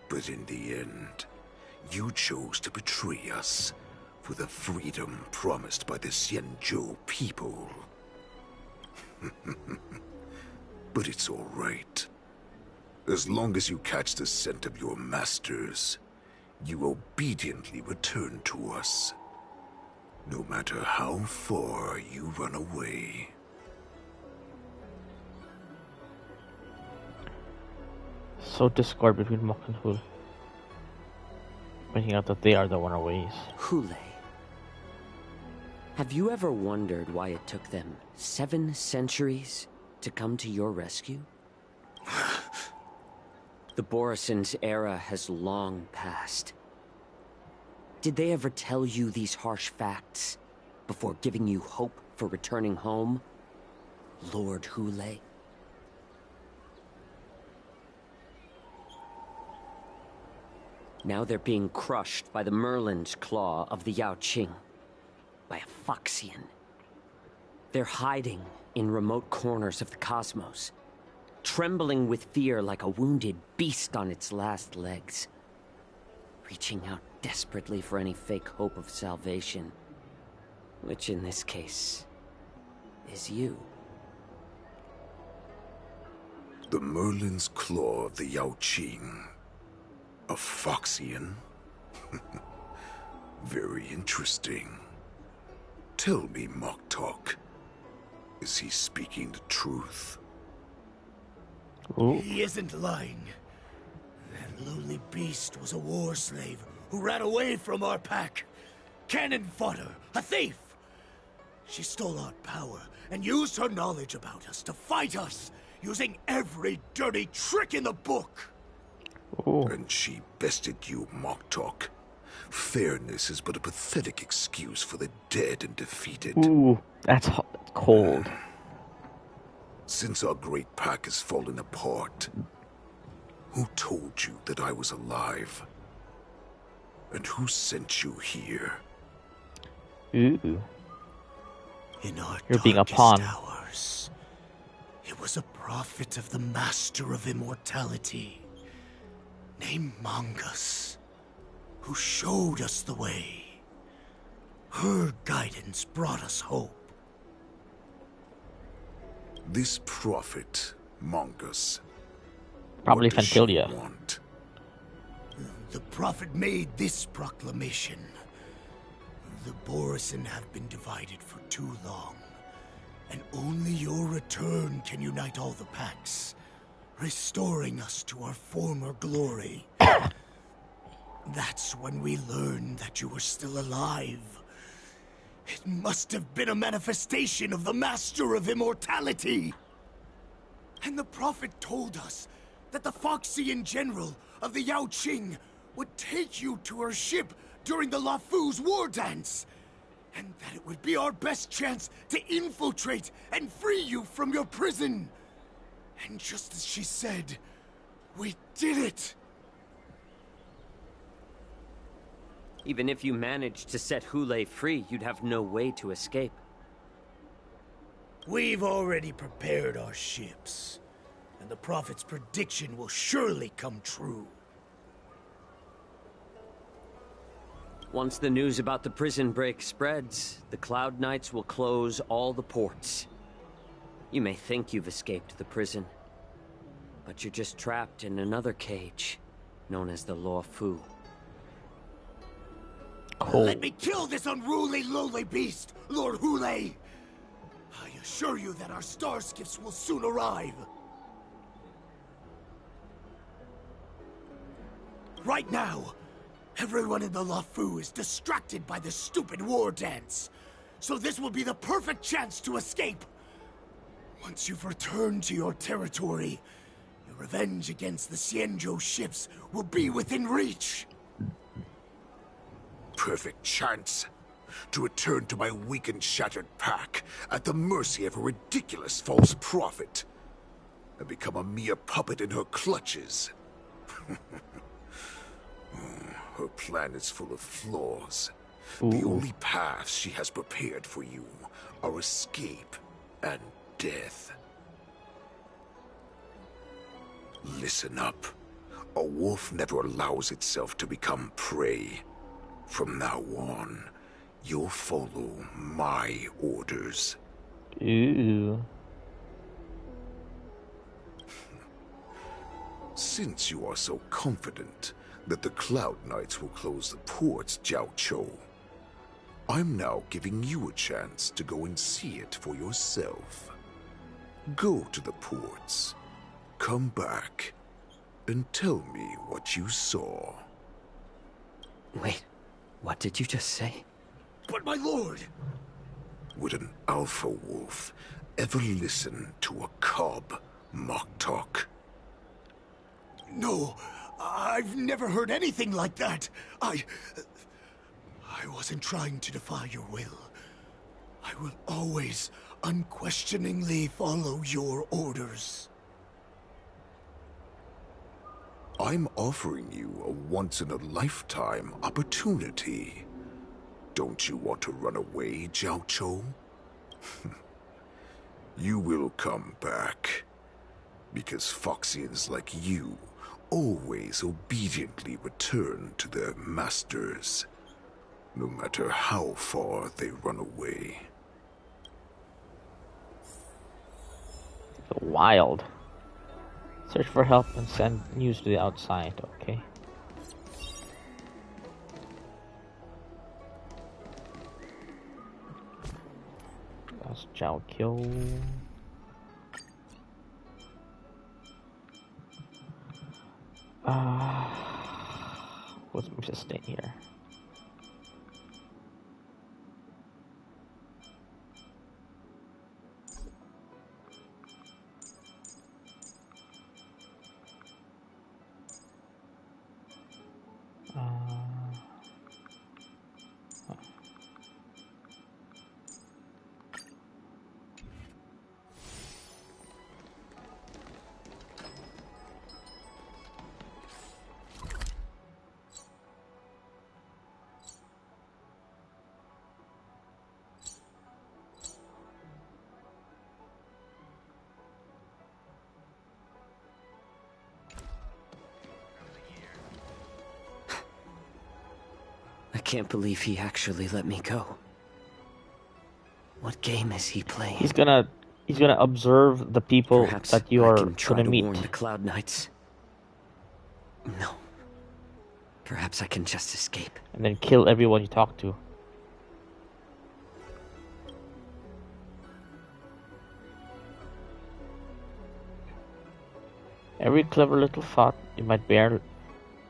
But in the end, you chose to betray us for the freedom promised by the Xianzhou people. But it's all right. As long as you catch the scent of your masters, you obediently return to us. No matter how far you run away. So discord between Mok and Hul, pointing out that they are the runaways. Hulei. Have you ever wondered why it took them 7 centuries to come to your rescue? The Borison's era has long passed. Did they ever tell you these harsh facts before giving you hope for returning home, Lord Hulei? Now they're being crushed by the Merlin's claw of the Yaoqing, by a Foxian. They're hiding in remote corners of the cosmos, trembling with fear like a wounded beast on its last legs, reaching out desperately for any fake hope of salvation, which in this case is you. The Merlin's claw of the Yaoqing. A Foxian? Very interesting. Tell me, Moktok, is he speaking the truth? Ooh. He isn't lying. That lowly beast was a war slave who ran away from our pack. Cannon fodder, a thief. She stole our power and used her knowledge about us to fight us, using every dirty trick in the book. Ooh. And she bested you, Moktok. Fairness is but a pathetic excuse for the dead and defeated. Ooh, that's cold. Since our great pack has fallen apart, Who told you that I was alive? And who sent you here? Ooh. In our You're being a darkest pawn. hours, it was a prophet of the Master of Immortality, named Mongus, who showed us the way. Her guidance brought us hope. This prophet, Mongus. Probably what does she Fantilia. want? The prophet made this proclamation. The Borisin have been divided for too long, and only your return can unite all the packs, restoring us to our former glory. That's when we learned that you were still alive. It must have been a manifestation of the Master of Immortality. And the prophet told us that the Foxian general of the Yao Qing would take you to her ship during the LaFu's war dance, and that it would be our best chance to infiltrate and free you from your prison. And just as she said, we did it! Even if you managed to set Hule free, you'd have no way to escape. We've already prepared our ships, and the prophet's prediction will surely come true. Once the news about the prison break spreads, the Cloud Knights will close all the ports. You may think you've escaped the prison, but you're just trapped in another cage, known as the LaFu. Oh. Let me kill this unruly, lowly beast, Lord Hule! I assure you that our star skiffs will soon arrive. Right now, everyone in the LaFu is distracted by this stupid war dance. So this will be the perfect chance to escape. Once you've returned to your territory, your revenge against the Xianzhou ships will be within reach. Perfect chance to return to my weak and shattered pack at the mercy of a ridiculous false prophet and become a mere puppet in her clutches. Her plan is full of flaws. Ooh. The only paths she has prepared for you are escape and death. Listen up. A wolf never allows itself to become prey. From now on, you'll follow my orders. Ooh. Since you are so confident that the Cloud Knights will close the ports, Jiao Chou, I'm now giving you a chance to go and see it for yourself. Go to the ports, come back, and tell me what you saw. Wait, what did you just say? But my lord! Would an alpha wolf ever listen to a cub, Moktok? No, I've never heard anything like that. I wasn't trying to defy your will. I will always unquestioningly follow your orders. I'm offering you a once-in-a-lifetime opportunity. Don't you want to run away, Jiao Chou? You will come back. Because Foxians like you always obediently return to their masters, no matter how far they run away. Wild. Search for help and send news to the outside, okay. That's Jiao Qiu. What's my assistant here? can't believe he actually let me go. What game is he playing? He's gonna observe the people that you are gonna meet. Warn the Cloud Knights. No. Perhaps I can just escape. And then kill everyone you talk to. Every clever little thought you might bear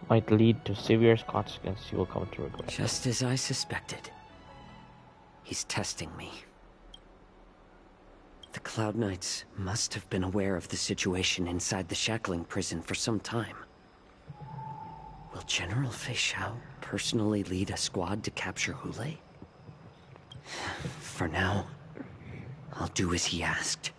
might lead to severe consequences you will come to regret. Just as I suspected. He's testing me. The Cloud Knights must have been aware of the situation inside the shackling prison for some time. Will General Fei Xiao personally lead a squad to capture Hule? For now, I'll do as he asked.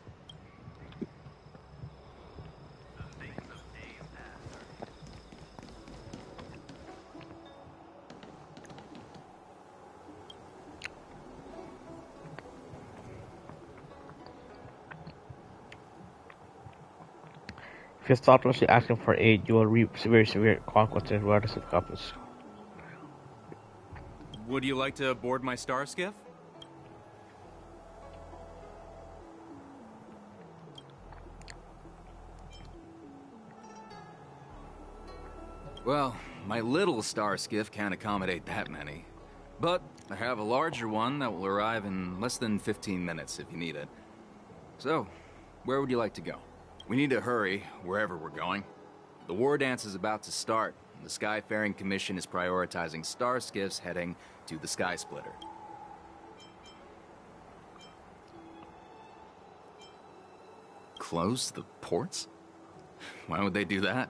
If you thoughtlessly asking for aid, you will reap severe consequences regardless of couples. Would you like to board my star skiff? Well, my little star skiff can't accommodate that many. But I have a larger one that will arrive in less than 15 minutes if you need it. So, where would you like to go? We need to hurry, wherever we're going. The war dance is about to start, and the Skyfaring Commission is prioritizing star skiffs heading to the Sky Splitter. Close the ports? Why would they do that?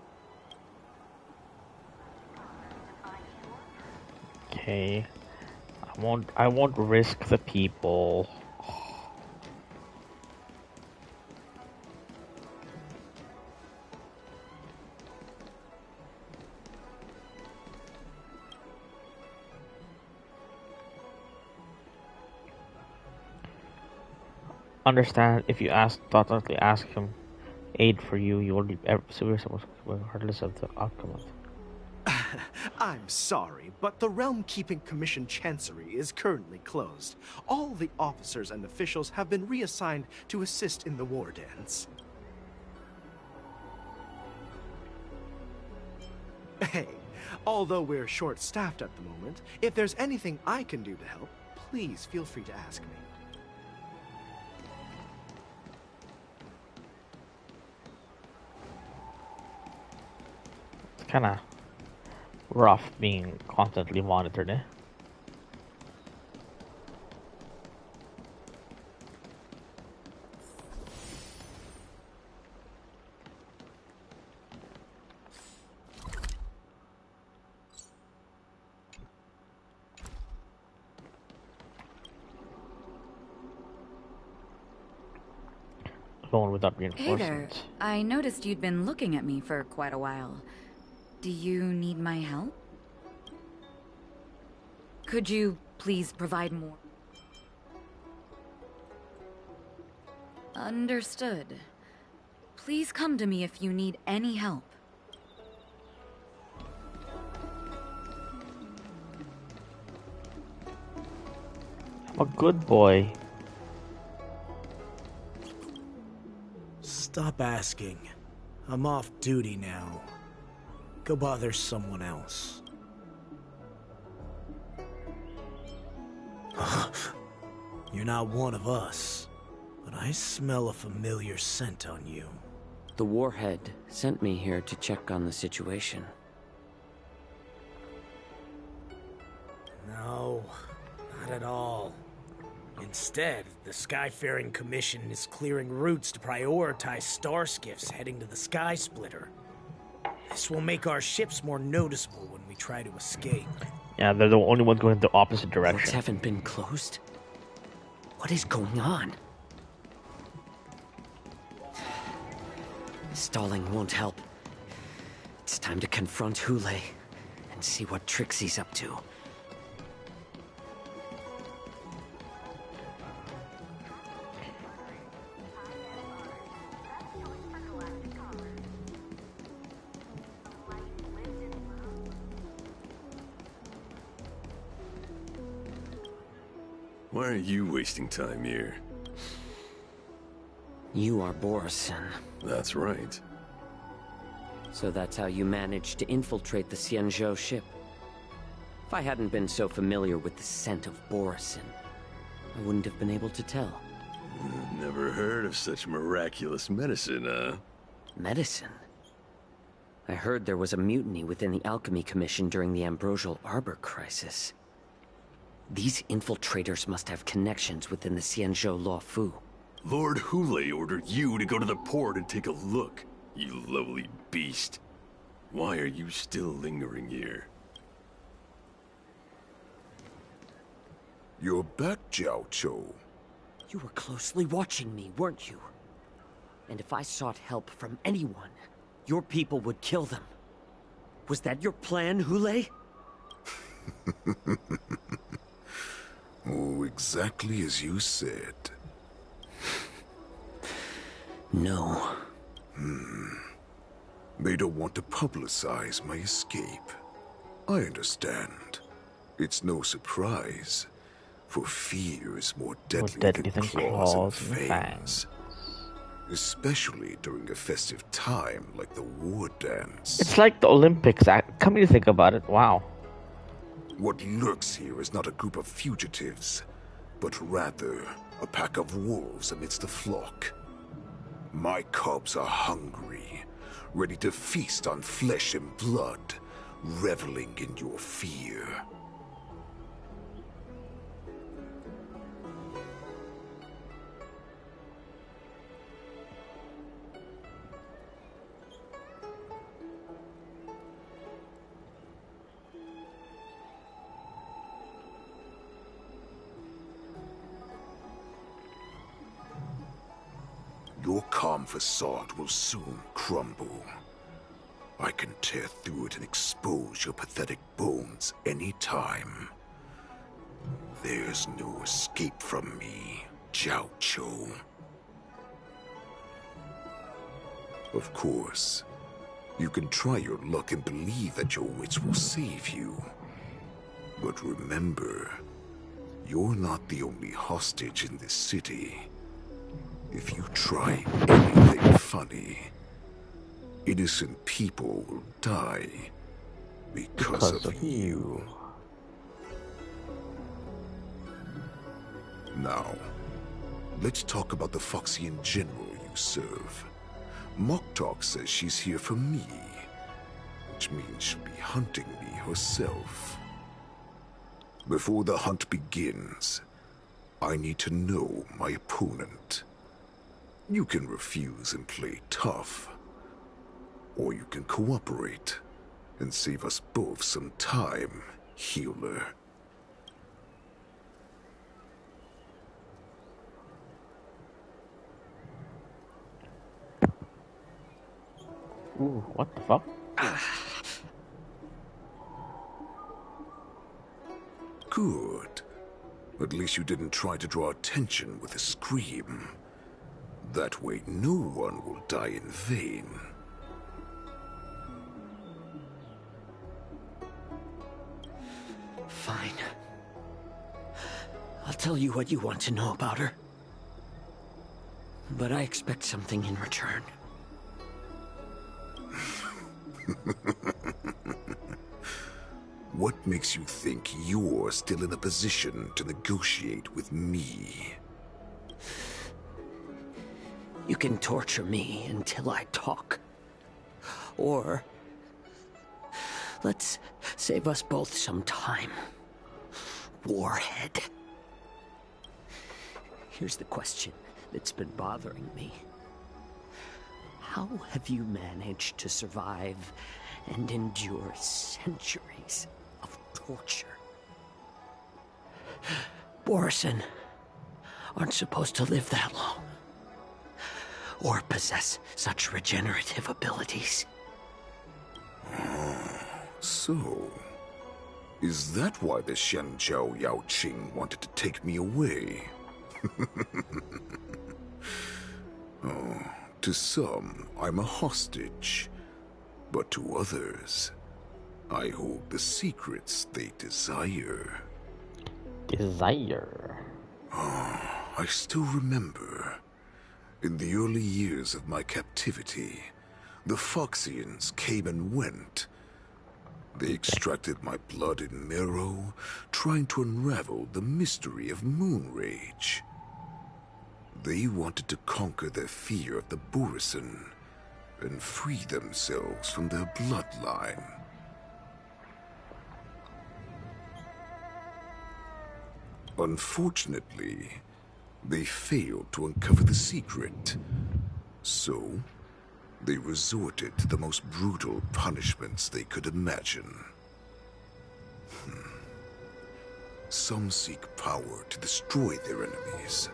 Okay. I won't risk the people. Understand, if you thoughtfully ask him aid for you, you will be severe regardless of the outcome of it. I'm sorry, but the Realm Keeping Commission Chancery is currently closed. All the officers and officials have been reassigned to assist in the war dance. Hey, although we're short-staffed at the moment, if there's anything I can do to help, please feel free to ask me. Kind of rough being constantly monitored, eh? Alone without reinforcements. Hey there. I noticed you'd been looking at me for quite a while. Do you need my help? Could you please provide more? Understood. Please come to me if you need any help. I'm a good boy. Stop asking. I'm off duty now. Go bother someone else. You're not one of us, but I smell a familiar scent on you. The Warhead sent me here to check on the situation. No, not at all. Instead, the Skyfaring Commission is clearing routes to prioritize star skiffs heading to the Sky Splitter. This will make our ships more noticeable when we try to escape. Yeah, they're the only ones going in the opposite direction. Ports haven't been closed? What is going on? Stalling won't help. It's time to confront Hule and see what tricks he's up to. Why are you wasting time here? You are Borison. That's right. So that's how you managed to infiltrate the Xianzhou ship. If I hadn't been so familiar with the scent of Borison, I wouldn't have been able to tell. Never heard of such miraculous medicine, huh? Medicine? I heard there was a mutiny within the Alchemy Commission during the Ambrosial Arbor crisis. These infiltrators must have connections within the Xianzhou Luofu. Lord Hule ordered you to go to the port and take a look, you lovely beast. Why are you still lingering here? You're back, Jiao Chou. You were closely watching me, weren't you? And if I sought help from anyone, your people would kill them. Was that your plan, Hule? Oh, exactly as you said. No. They don't want to publicize my escape. I understand. It's no surprise, for fear is more deadly than claws and fangs. Especially during a festive time like the war dance. It's like the Olympics. Come to think about it, wow. What lurks here is not a group of fugitives, but rather a pack of wolves amidst a flock. My cubs are hungry, ready to feast on flesh and blood, reveling in your fear. Your calm facade will soon crumble. I can tear through it and expose your pathetic bones any time. There's no escape from me, Jiao Chou. Of course, you can try your luck and believe that your wits will save you. But remember, you're not the only hostage in this city. If you try anything funny, innocent people will die because of you. Now, let's talk about the Foxian general you serve. Moktok says she's here for me, which means she'll be hunting me herself. Before the hunt begins, I need to know my opponent. You can refuse and play tough, or you can cooperate and save us both some time, healer. Ooh, what the fuck? Good. At least you didn't try to draw attention with a scream. That way no one will die in vain. Fine. I'll tell you what you want to know about her. But I expect something in return. What makes you think you're still in a position to negotiate with me? You can torture me until I talk. Or let's save us both some time. Warhead. Here's the question that's been bothering me. How have you managed to survive and endure centuries of torture? Borison aren't supposed to live that long, or possess such regenerative abilities. So, is that why the Xianzhou Yaoqing wanted to take me away? Oh, to some, I'm a hostage. But to others, I hold the secrets they desire. Desire? I still remember. In the early years of my captivity, the Foxians came and went. They extracted my blood and marrow, trying to unravel the mystery of moon rage. They wanted to conquer their fear of the Borisin and free themselves from their bloodline. Unfortunately, they failed to uncover the secret. So, they resorted to the most brutal punishments they could imagine. Some seek power to destroy their enemies,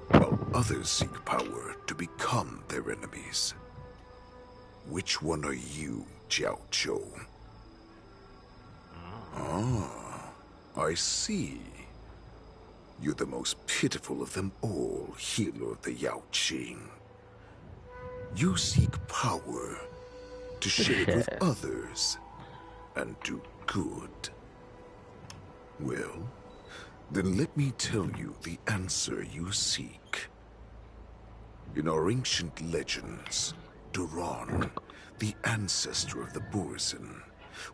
while others seek power to become their enemies. Which one are you, Jiao Zhou? Ah, I see. You're the most pitiful of them all, healer of the Yao Qing. You seek power to share it with others and do good. Well, then let me tell you the answer you seek. In our ancient legends, Duran, the ancestor of the Borisin,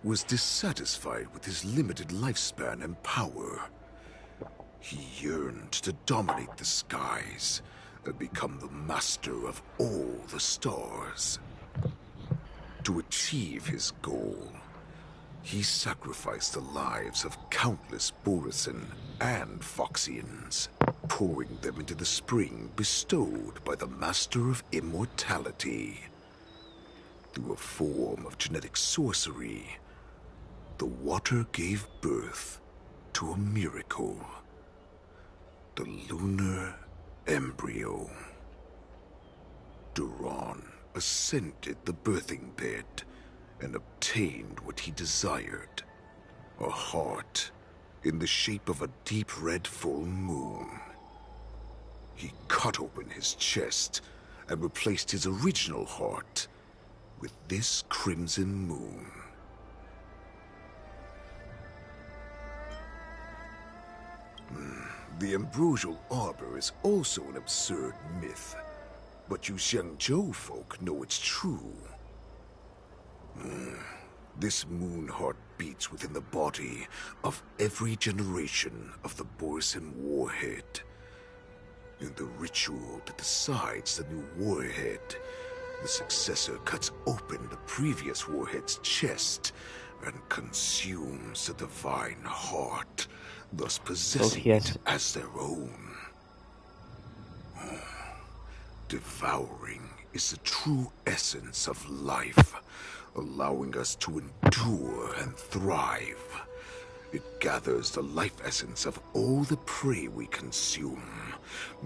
was dissatisfied with his limited lifespan and power. He yearned to dominate the skies and become the master of all the stars. To achieve his goal, he sacrificed the lives of countless Borisin and Foxians, pouring them into the spring bestowed by the Master of Immortality. Through a form of genetic sorcery, the water gave birth to a miracle. The lunar embryo. Duran ascended the birthing bed and obtained what he desired. A heart in the shape of a deep red full moon. He cut open his chest and replaced his original heart with this crimson moon. The ambrosial arbor is also an absurd myth, but you Xiangzhou folk know it's true. This moon heart beats within the body of every generation of the Borisin warhead. In the ritual that decides the new warhead, the successor cuts open the previous warhead's chest and consumes the divine heart, thus possessing it as their own. Devouring is the true essence of life, allowing us to endure and thrive. It gathers the life essence of all the prey we consume,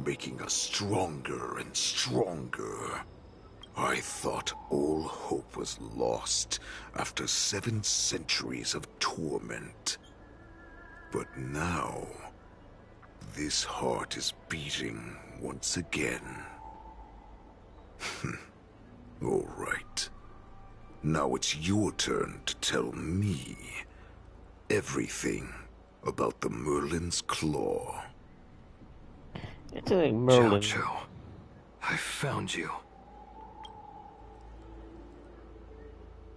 making us stronger and stronger. I thought all hope was lost after 7 centuries of torment. But now, this heart is beating once again. All right. Now it's your turn to tell me everything about the Merlin's Claw. It's a Merlin. Jiao Zhou, I found you.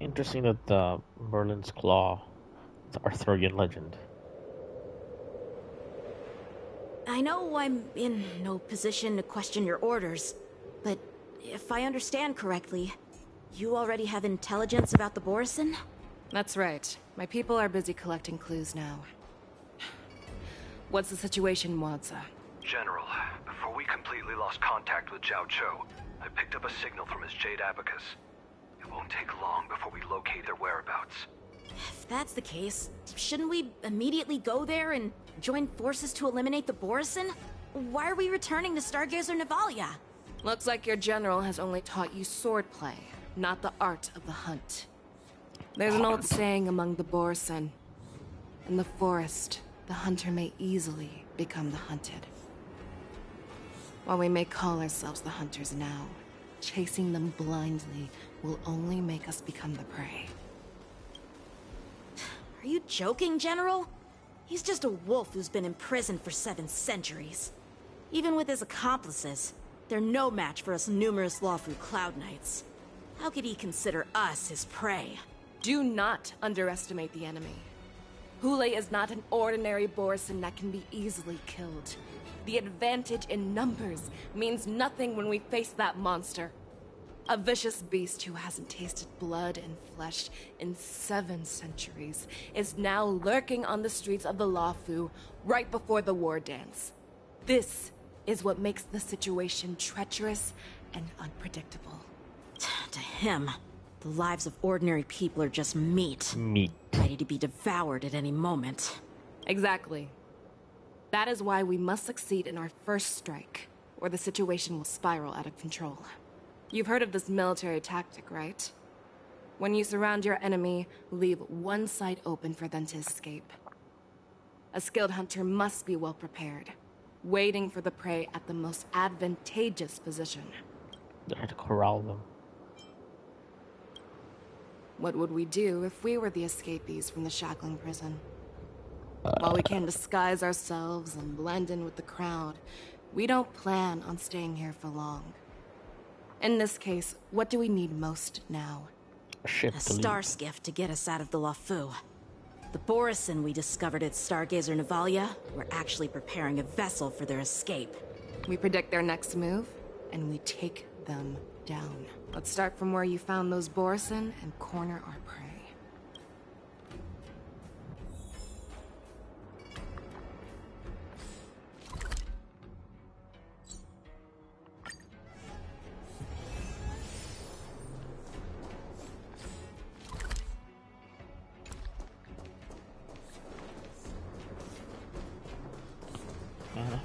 Interesting that the Merlin's Claw, it's Arthurian legend. I know I'm in no position to question your orders, but if I understand correctly, you already have intelligence about the Borisin? That's right. My people are busy collecting clues now. What's the situation, Wadza? General, before we completely lost contact with Jiao Zhou, I picked up a signal from his jade abacus. It won't take long before we locate their whereabouts. If that's the case, shouldn't we immediately go there and join forces to eliminate the Borisin? Why are we returning to Stargazer Navalia? Looks like your general has only taught you swordplay, not the art of the hunt. There's an old saying among the Borisin. In the forest, the hunter may easily become the hunted. While we may call ourselves the hunters now, chasing them blindly will only make us become the prey. Are you joking, General? He's just a wolf who's been imprisoned for 7 centuries. Even with his accomplices, they're no match for us numerous lawful Cloud Knights. How could he consider us his prey? Do not underestimate the enemy. Hule is not an ordinary Borison that can be easily killed. The advantage in numbers means nothing when we face that monster. A vicious beast who hasn't tasted blood and flesh in 7 centuries is now lurking on the streets of the Luofu right before the war dance. This is what makes the situation treacherous and unpredictable. To him, the lives of ordinary people are just meat. Ready to be devoured at any moment. Exactly. That is why we must succeed in our first strike, or the situation will spiral out of control. You've heard of this military tactic, right? When you surround your enemy, leave one side open for them to escape. A skilled hunter must be well prepared, waiting for the prey at the most advantageous position. They had to corral them. What would we do if we were the escapees from the shackling prison? While we can disguise ourselves and blend in with the crowd, we don't plan on staying here for long. In this case, what do we need most now? A star skiff to get us out of the Luofu. The Borison we discovered at Stargazer Navalia were actually preparing a vessel for their escape. We predict their next move, and we take them down. Let's start from where you found those Borison and corner our prey.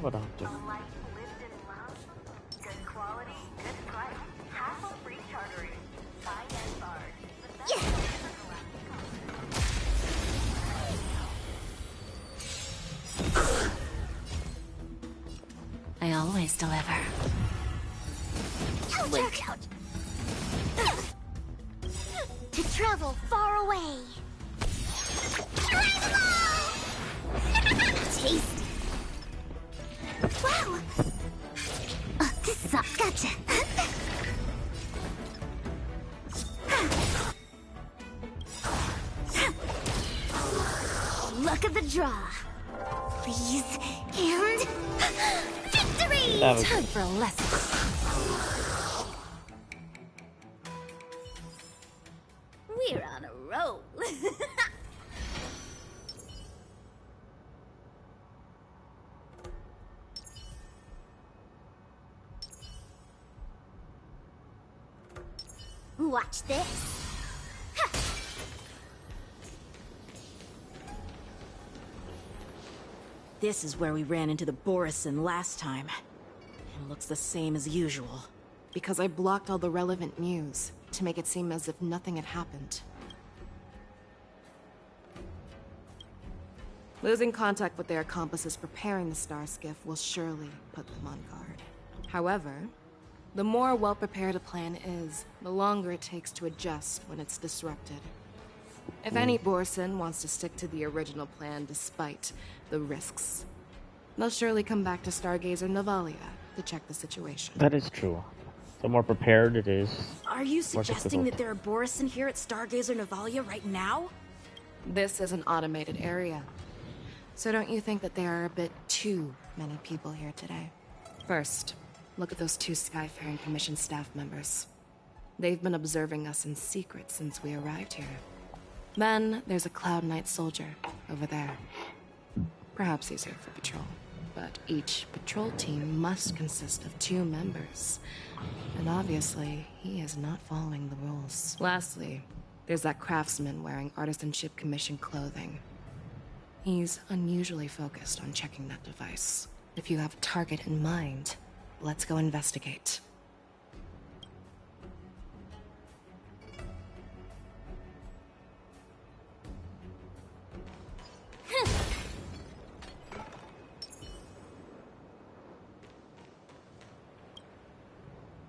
What I'll do. I always deliver. Look out! To travel far away. Tasty. Wow! This is up. Gotcha. Look at the draw. Please, and victory! Time for a lesson. We're on a roll. Watch this. This is where we ran into the Borison last time. It looks the same as usual. Because I blocked all the relevant news to make it seem as if nothing had happened. Losing contact with their accomplices preparing the star skiff will surely put them on guard. However, the more well-prepared a plan is, the longer it takes to adjust when it's disrupted. If any Borison wants to stick to the original plan despite the risks, they'll surely come back to Stargazer Navalia to check the situation. That is true. The more prepared it is. Are you suggesting that there are Borison here at Stargazer Navalia right now? This is an automated area. So don't you think that there are a bit too many people here today? First, look at those 2 Skyfaring Commission staff members. They've been observing us in secret since we arrived here. Then, there's a Cloud Knight soldier over there. Perhaps he's here for patrol, but each patrol team must consist of 2 members. And obviously, he is not following the rules. Lastly, there's that craftsman wearing Artisanship Commission clothing. He's unusually focused on checking that device. If you have a target in mind, let's go investigate.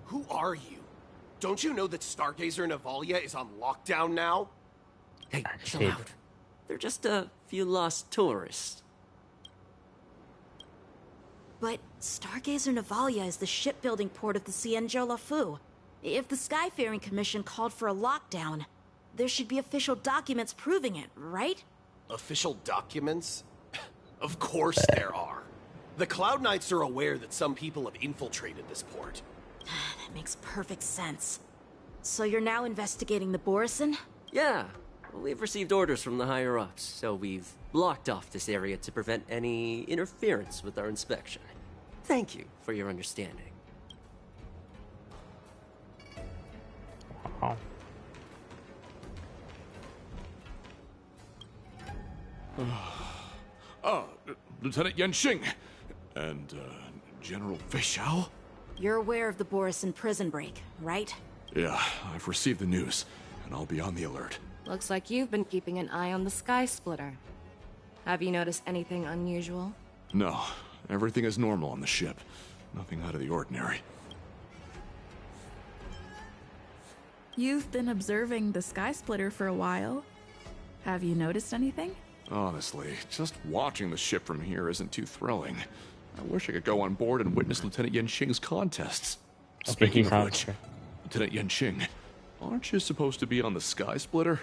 Who are you? Don't you know that Stargazer Navalia is on lockdown now? Hey, chill out. They're just a few lost tourists. But Stargazer Navalia is the shipbuilding port of the Cienjo Lafu. If the Skyfaring Commission called for a lockdown, there should be official documents proving it, right? Official documents? Of course there are. The Cloud Knights are aware that some people have infiltrated this port. That makes perfect sense. So you're now investigating the Borison? Yeah. We've received orders from the higher-ups, so we've blocked off this area to prevent any interference with our inspection. Thank you for your understanding. Wow. Lieutenant Yenxing and General Feixiao? You're aware of the Borison prison break, right? Yeah, I've received the news, and I'll be on the alert. Looks like you've been keeping an eye on the Sky Splitter. Have you noticed anything unusual? No, everything is normal on the ship. Nothing out of the ordinary. You've been observing the Sky Splitter for a while. Have you noticed anything? Honestly, just watching the ship from here isn't too thrilling. I wish I could go on board and witness Lieutenant Yenxing's contests. Speaking of which, Lieutenant Yenxing, aren't you supposed to be on the Sky Splitter?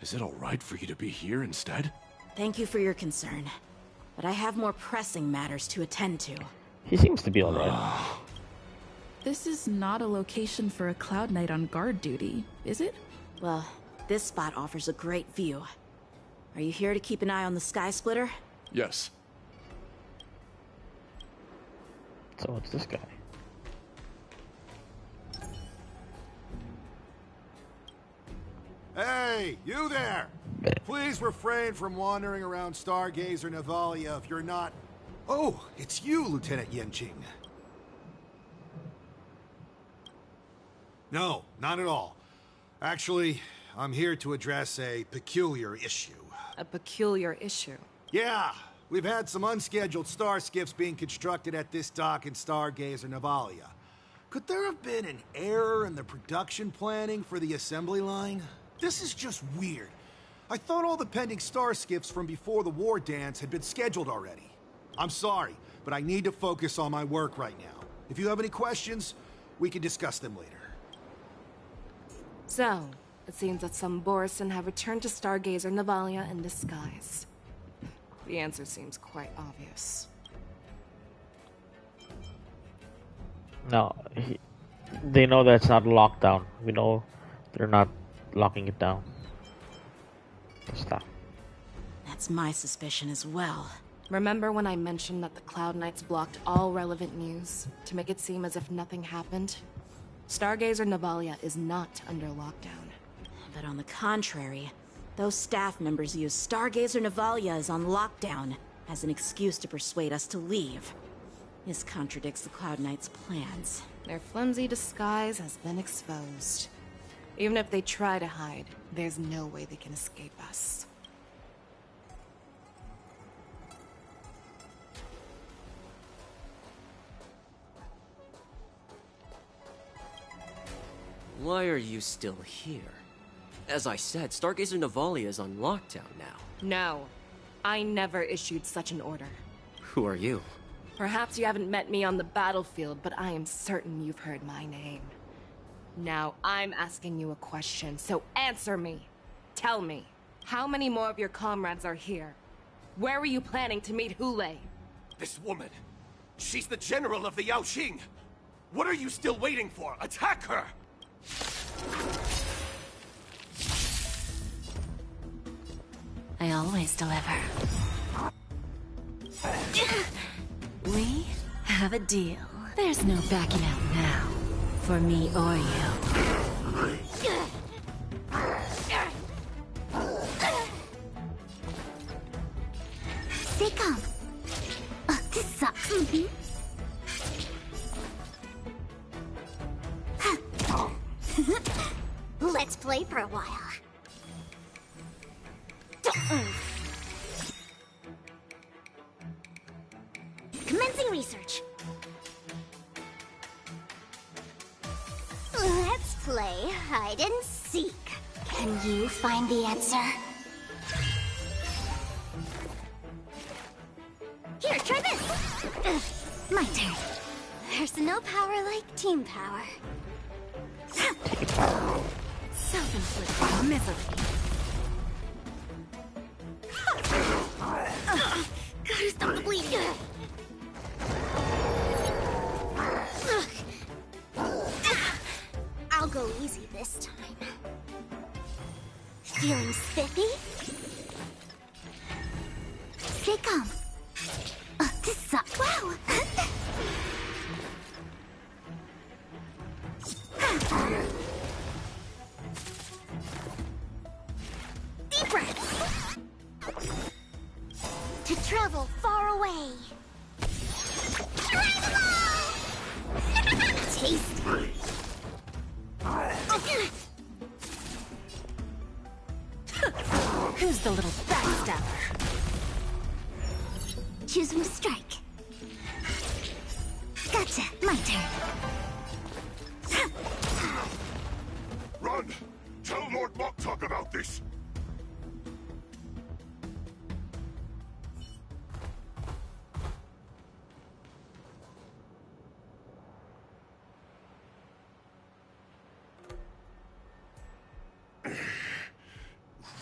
Is it alright for you to be here instead? Thank you for your concern, but I have more pressing matters to attend to. He seems to be alright. This is not a location for a Cloud Knight on guard duty, is it? Well, this spot offers a great view. Are you here to keep an eye on the Sky Splitter? Yes. So it's this guy. Hey, you there! Please refrain from wandering around Stargazer Navalia if you're not... Oh, it's you, Lieutenant Yenxing. No, not at all. Actually, I'm here to address a peculiar issue. A peculiar issue? Yeah, we've had some unscheduled star skiffs being constructed at this dock in Stargazer Navalia. Could there have been an error in the production planning for the assembly line? This is just weird. I thought all the pending star skiffs from before the war dance had been scheduled already. I'm sorry, but I need to focus on my work right now. If you have any questions, we can discuss them later. So, it seems that some Borison have returned to Stargazer Navalia in disguise. The answer seems quite obvious. No, they know that it's not locked down. We know they're not locking it down. Stop. That's my suspicion as well. Remember when I mentioned that the Cloud Knights blocked all relevant news to make it seem as if nothing happened? Stargazer Navalia is not under lockdown. But on the contrary, those staff members use Stargazer Navalia is on lockdown as an excuse to persuade us to leave. This contradicts the Cloud Knights' plans. Their flimsy disguise has been exposed. Even if they try to hide, there's no way they can escape us. Why are you still here? As I said, Stargazer Navalia is on lockdown now. No, I never issued such an order. Who are you? Perhaps you haven't met me on the battlefield, but I am certain you've heard my name. Now, I'm asking you a question, so answer me. Tell me, how many more of your comrades are here? Where were you planning to meet Hule? This woman, she's the general of the Yaoxing. What are you still waiting for? Attack her! I always deliver. We have a deal. There's no backing out now, for me or you. Second. This sucks. Let's play for a while. Commencing research. Let's play hide and seek. Can you find the answer? Here, try this. my turn. There's no power like team power. Self-inflicted misery. Gotta stop the bleeding. I'll go easy this time. Feeling spiffy? Stay calm. This sucks. Wow! Deep breath. To travel far away. Taste. Who's the little backstabber? Choosing strike. Gotcha. My turn. Run! Tell Lord Moktok about this!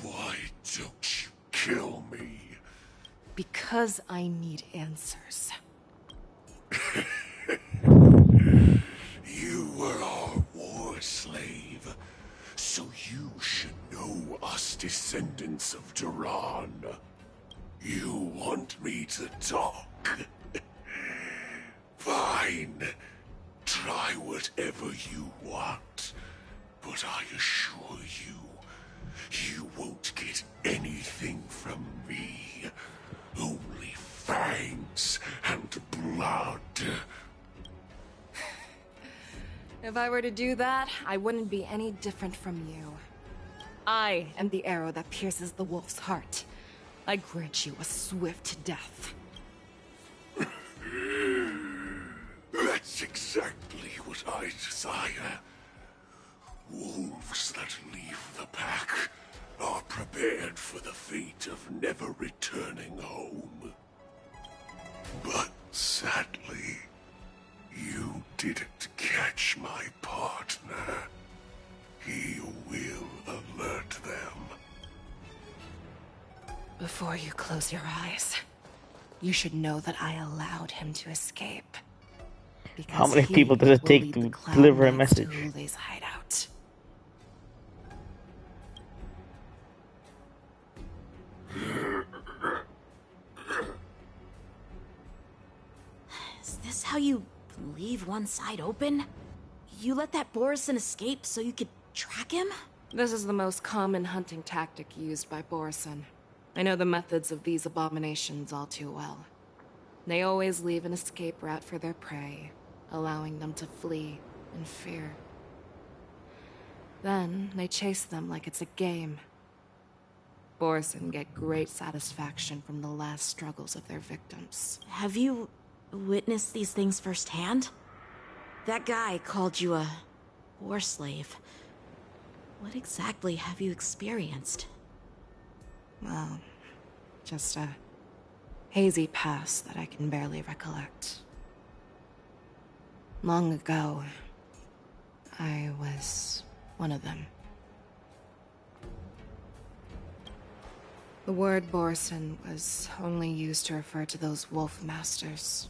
Why don't you kill me? Because I need answers. You were our war slave, so you should know us descendants of Duran. You want me to talk? Fine. Try whatever you want, but I assure you, you won't get anything from me. Only fangs and blood. If I were to do that, I wouldn't be any different from you. I am the arrow that pierces the wolf's heart. I grant you a swift death. That's exactly what I desire. Wolves that leave the pack are prepared for the fate of never returning home. But sadly, you didn't catch my partner. He will alert them. Before you close your eyes, you should know that I allowed him to escape. How many people does it take to deliver a message? Hule's hideout. Is this how you leave one side open? You let that Borison escape so you could track him? This is the most common hunting tactic used by Borison. I know the methods of these abominations all too well. They always leave an escape route for their prey, allowing them to flee in fear. Then they chase them like it's a game. Borison get great satisfaction from the last struggles of their victims. Have you witnessed these things firsthand? That guy called you a war slave. What exactly have you experienced? Well, just a hazy past that I can barely recollect. Long ago, I was one of them. The word Borison was only used to refer to those wolf masters.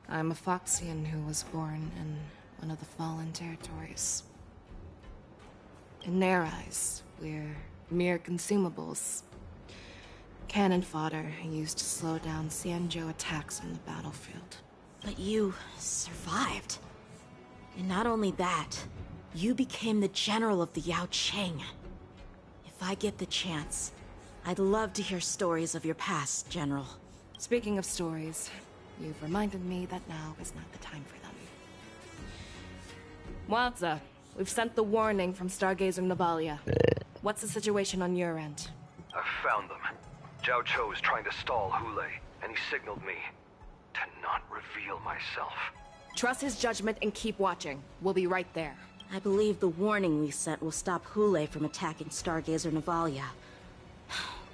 I'm a Foxian who was born in one of the fallen territories. In their eyes, we're mere consumables. Cannon fodder used to slow down Xianzhou attacks on the battlefield. But you survived. And not only that, you became the general of the Yao Cheng. If I get the chance, I'd love to hear stories of your past, General. Speaking of stories, you've reminded me that now is not the time for them. Wadza, we've sent the warning from Stargazer Navalia. What's the situation on your end? I've found them. Zhao Cho is trying to stall Hule, and he signaled me to not reveal myself. Trust his judgment and keep watching. We'll be right there. I believe the warning we sent will stop Hule from attacking Stargazer Navalia.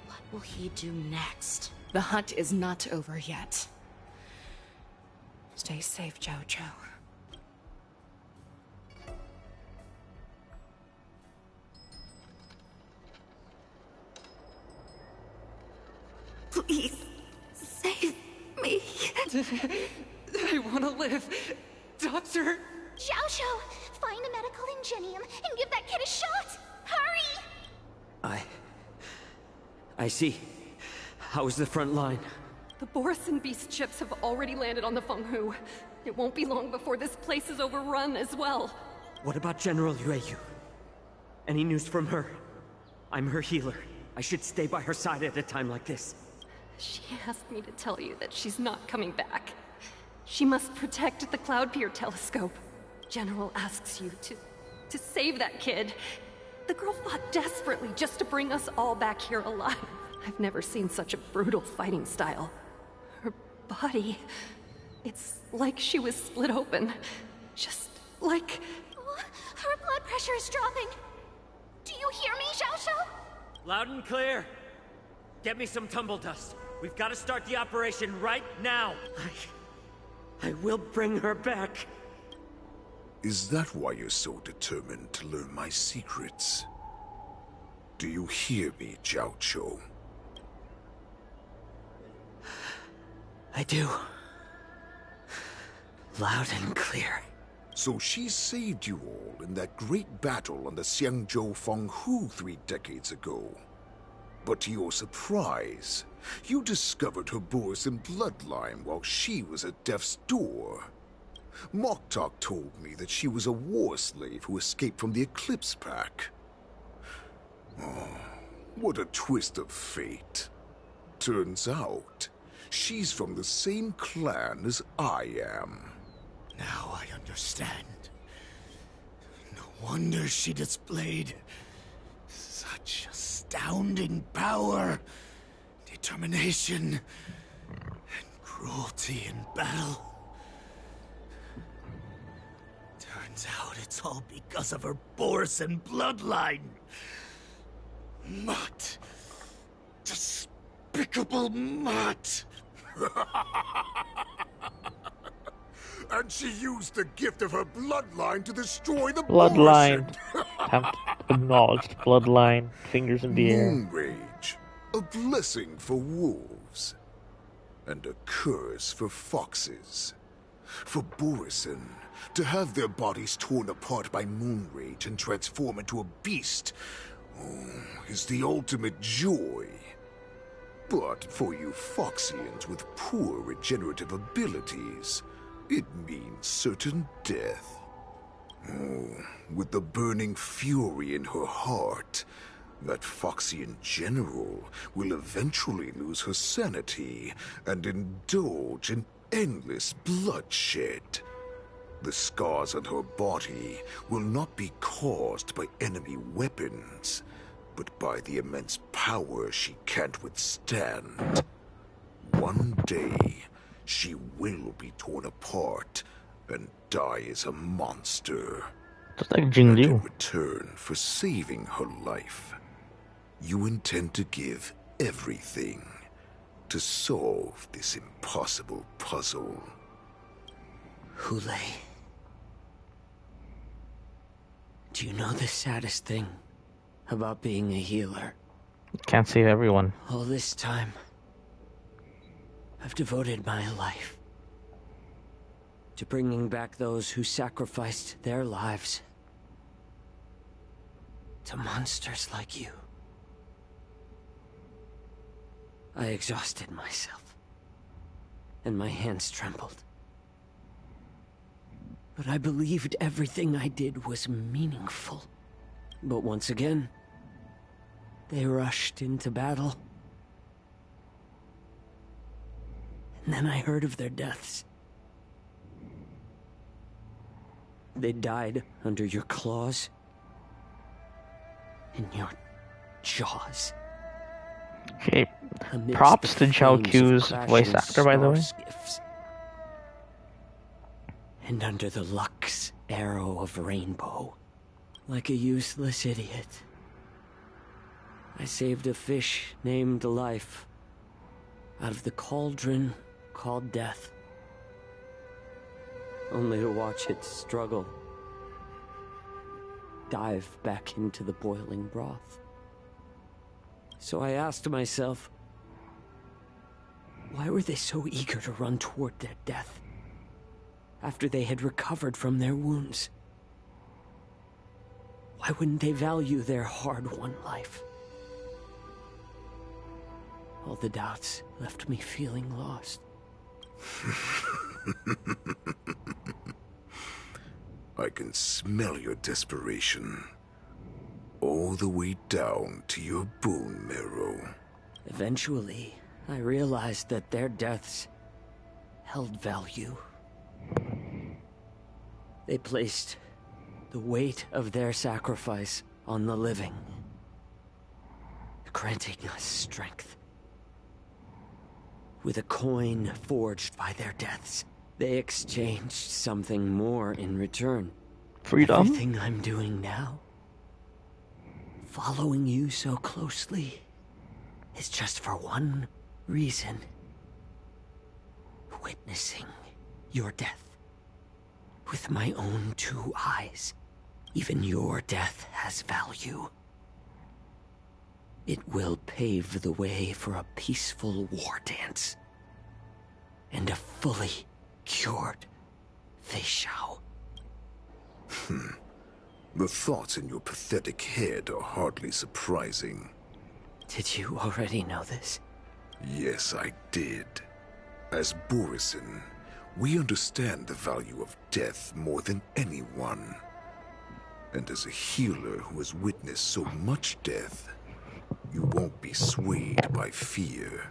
What will he do next? The hunt is not over yet. Stay safe, Zhao Cho. Please, save me. I want to live. Doctor! Xiaoshu, find a medical ingenium and give that kid a shot! Hurry! I see. How's the front line? The Boris and Beast ships have already landed on the Fenghu. It won't be long before this place is overrun as well. What about General Yueyu? Any news from her? I'm her healer. I should stay by her side at a time like this. She asked me to tell you that she's not coming back. She must protect the Cloud Pier telescope. General asks you to save that kid. The girl fought desperately just to bring us all back here alive. I've never seen such a brutal fighting style. Her body... it's like she was split open. Just like... Her blood pressure is dropping. Do you hear me, Xiaoshu? Loud and clear. Get me some tumble dust. We've got to start the operation right now. I will bring her back. Is that why you're so determined to learn my secrets? Do you hear me, Zhao Cho? I do. Loud and clear. So she saved you all in that great battle on the Xiangzhou Fenghu 3 decades ago. But to your surprise, you discovered her Borisin bloodline while she was at death's door. Moktok told me that she was a war slave who escaped from the Eclipse Pack. Oh, what a twist of fate. Turns out, she's from the same clan as I am. Now I understand. No wonder she displayed such astounding power, determination, and cruelty in battle. Turns out it's all because of her Borisin bloodline. Mutt. Despicable Mutt. And she used the gift of her bloodline to destroy the bloodline. Borisin. Have acknowledged bloodline. Fingers in the air. Moonrage, a blessing for wolves, and a curse for foxes. For Borisin, to have their bodies torn apart by Moonrage and transform into a beast, is the ultimate joy. But for you Foxians with poor regenerative abilities, it means certain death. Oh, with the burning fury in her heart, that Foxian general will eventually lose her sanity and indulge in endless bloodshed. The scars on her body will not be caused by enemy weapons, but by the immense power she can't withstand. One day, she will be torn apart and die as a monster. Just like Jingyu. In return for saving her life, you intend to give everything to solve this impossible puzzle. Hule. Do you know the saddest thing about being a healer? Can't save everyone. All this time, I've devoted my life to bringing back those who sacrificed their lives to monsters like you. I exhausted myself, and my hands trembled. But I believed everything I did was meaningful. But once again, they rushed into battle. And then I heard of their deaths. They died under your claws, in your jaws. Okay, props to Zhao Q's voice actor, by the way. And under the Lux arrow of Rainbow, like a useless idiot, I saved a fish named Life out of the cauldron called Death. only to watch it struggle. Dive back into the boiling broth. So I asked myself, why were they so eager to run toward their death after they had recovered from their wounds? Why wouldn't they value their hard-won life? All the doubts left me feeling lost. I can smell your desperation. All the way down to your bone marrow. Eventually, I realized that their deaths held value. They placed the weight of their sacrifice on the living, granting us strength. With a coin forged by their deaths, they exchanged something more in return. Freedom? Everything I'm doing now, following you so closely, is just for one reason. Witnessing your death with my own 2 eyes. Even your death has value. It will pave the way for a peaceful war dance. And a fully cured Fei Xiao. The thoughts in your pathetic head are hardly surprising. Did you already know this? Yes, I did. As Borisin, we understand the value of death more than anyone. And as a healer who has witnessed so much death, you won't be swayed by fear.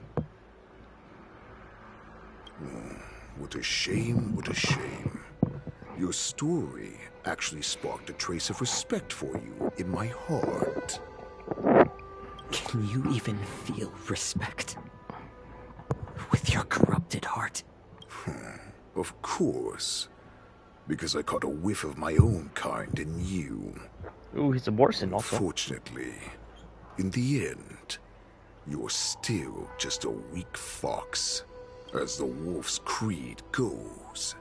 What a shame, what a shame. Your story actually sparked a trace of respect for you in my heart. Can you even feel respect with your corrupted heart? Of course. Because I caught a whiff of my own kind in you. Ooh, he's a Borson also. Unfortunately, in the end, you're still just a weak fox, as the wolf's creed goes.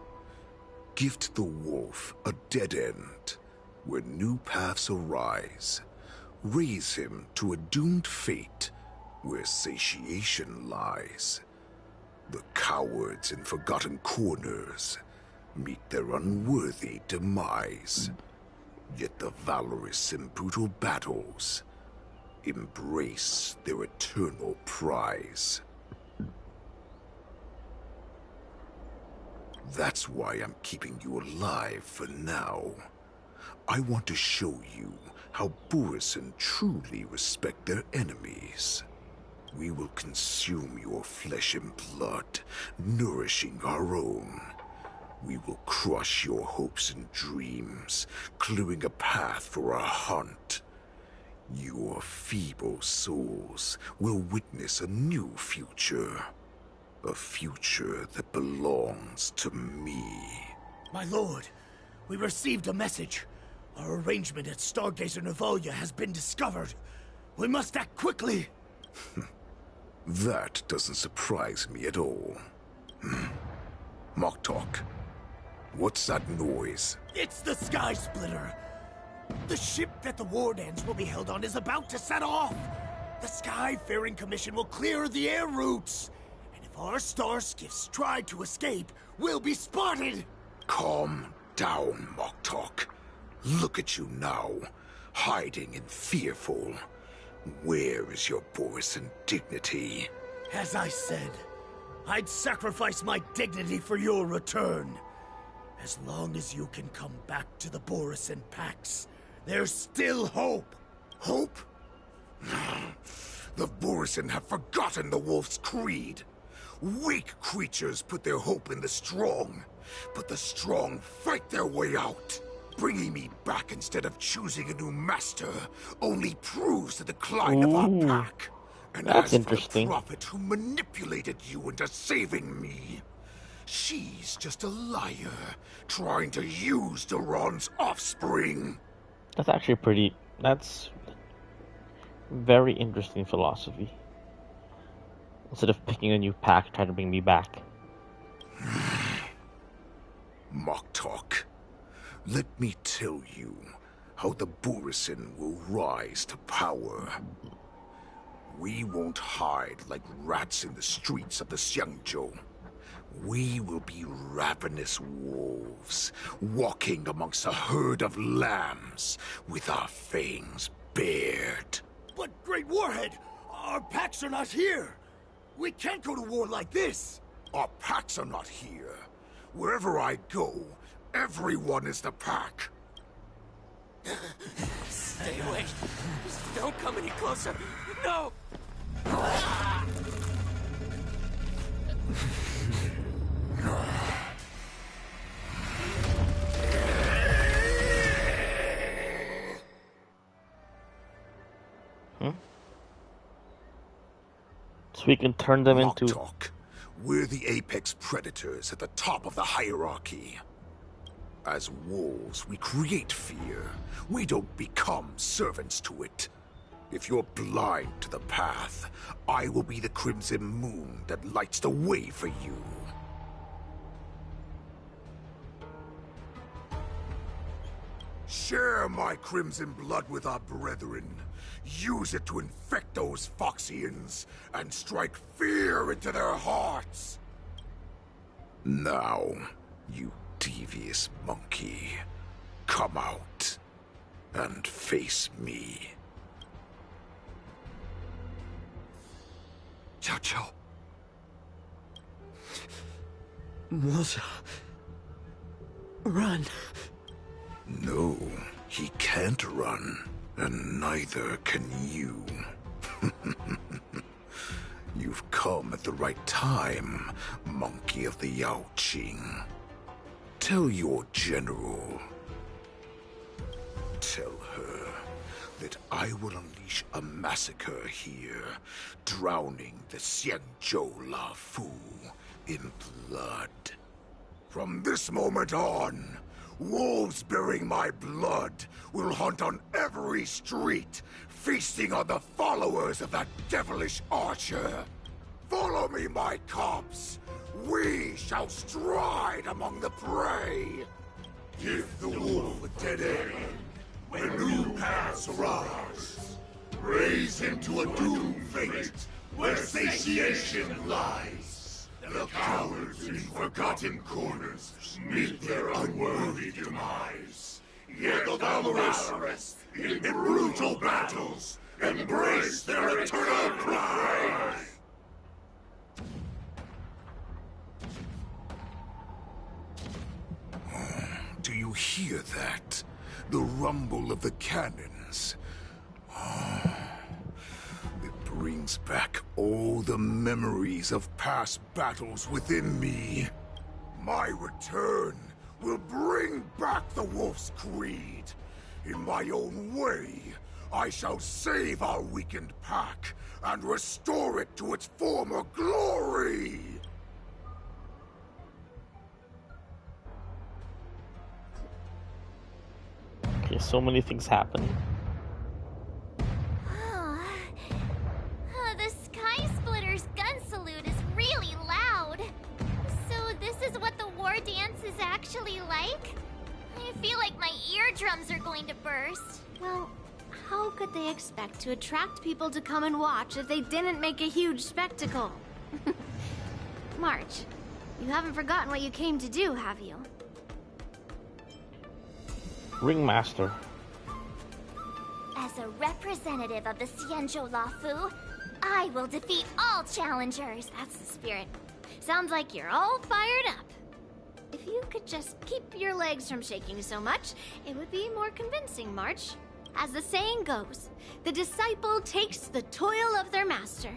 Gift the wolf a dead end, where new paths arise. Raise him to a doomed fate, where satiation lies. The cowards in forgotten corners meet their unworthy demise. Yet the valorous in brutal battles embrace their eternal prize. That's why I'm keeping you alive for now. I want to show you how Borisin truly respect their enemies. We will consume your flesh and blood, nourishing our own. We will crush your hopes and dreams, clearing a path for our hunt. Your feeble souls will witness a new future. A future that belongs to me. My lord, we received a message. Our arrangement at Stargazer Navalia has been discovered. We must act quickly. That doesn't surprise me at all. Moktok, what's that noise? It's the Sky Splitter. The ship that the war dance will be held on is about to set off. The Skyfaring Commission will clear the air routes. And if our star skiffs try to escape, we'll be spotted. Calm down, Moktok. Look at you now, hiding and fearful. Where is your Borisin dignity? As I said, I'd sacrifice my dignity for your return. As long as you can come back to the Borisin Pax, there's still hope. Hope? The Borisin have forgotten the wolf's creed. Weak creatures put their hope in the strong, but the strong fight their way out. Bringing me back instead of choosing a new master only proves the decline of our pack. And that's as interesting. For the prophet who manipulated you into saving me, she's just a liar trying to use Duran's offspring. That's actually that's very interesting philosophy. Instead of picking a new pack, try to bring me back. Mock Talk. Let me tell you how the Burisin will rise to power. We won't hide like rats in the streets of the Xiangzhou. We will be ravenous wolves, walking amongst a herd of lambs, with our fangs bared. But, Great Warhead, our packs are not here. We can't go to war like this. Our packs are not here. Wherever I go, everyone is the pack. Stay away. Just don't come any closer. No! So we can turn them into... Talk. We're the apex predators at the top of the hierarchy. As wolves, we create fear. We don't become servants to it. If you're blind to the path, I will be the crimson moon that lights the way for you. Share my crimson blood with our brethren. Use it to infect those Foxians and strike fear into their hearts. Now, you devious monkey, come out and face me. Zhao Zhou. Moza. Run. No, he can't run, and neither can you. You've come at the right time, monkey of the Yaoqing. Tell your general. Tell her that I will unleash a massacre here, drowning the Xiangzhou Lafu in blood. From this moment on, wolves bearing my blood will hunt on every street, feasting on the followers of that devilish archer. Follow me, my cops. We shall stride among the prey. Give the wolf a dead end when new paths arise. Raise him to a doomed fate where satiation lies. The cowards in forgotten corners meet their unworthy demise. Yet the valorous in brutal battles embrace their eternal pride. Do you hear that? The rumble of the cannons. It brings back all the memories of past battles within me. My return will bring back the Wolf's Creed. In my own way, I shall save our weakened pack and restore it to its former glory! Okay, so many things happen. The Sky Splitter's gun salute is really loud. So this is what the war dance is actually like? I feel like my eardrums are going to burst. Well, how could they expect to attract people to come and watch if they didn't make a huge spectacle? March, you haven't forgotten what you came to do, have you? Ringmaster. As a representative of the Xianzhou Lafu, I will defeat all challengers. That's the spirit. Sounds like you're all fired up. If you could just keep your legs from shaking so much, it would be more convincing, March. As the saying goes, the disciple takes the toil of their master.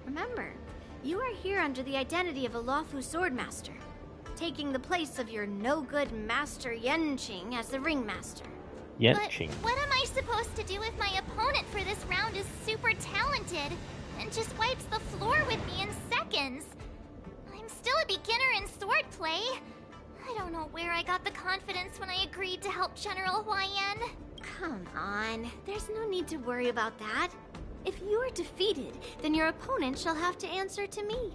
Remember, you are here under the identity of a Lafu swordmaster, taking the place of your no-good master Yanqing as the ringmaster. Yanqing. But what am I supposed to do if my opponent for this round is super talented and just wipes the floor with me in seconds? I'm still a beginner in swordplay. I don't know where I got the confidence when I agreed to help General Huaiyan. Come on, there's no need to worry about that. If you are defeated, then your opponent shall have to answer to me.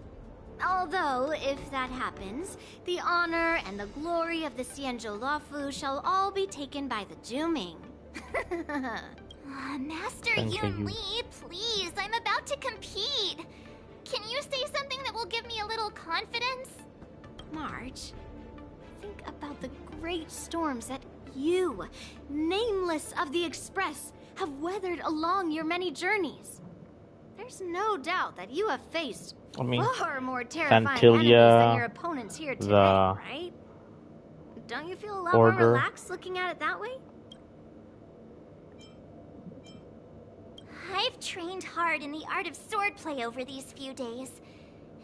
Although, if that happens, the honor and the glory of the Xianzhou Luofu shall all be taken by the Zhuming. Master Yun Li, please, I'm about to compete. Can you say something that will give me a little confidence? March, think about the great storms that you, nameless of the Express, have weathered along your many journeys. There's no doubt that you have faced far more terrifying enemies than your opponents here today, right? Don't you feel a lot more relaxed looking at it that way? I've trained hard in the art of swordplay over these few days.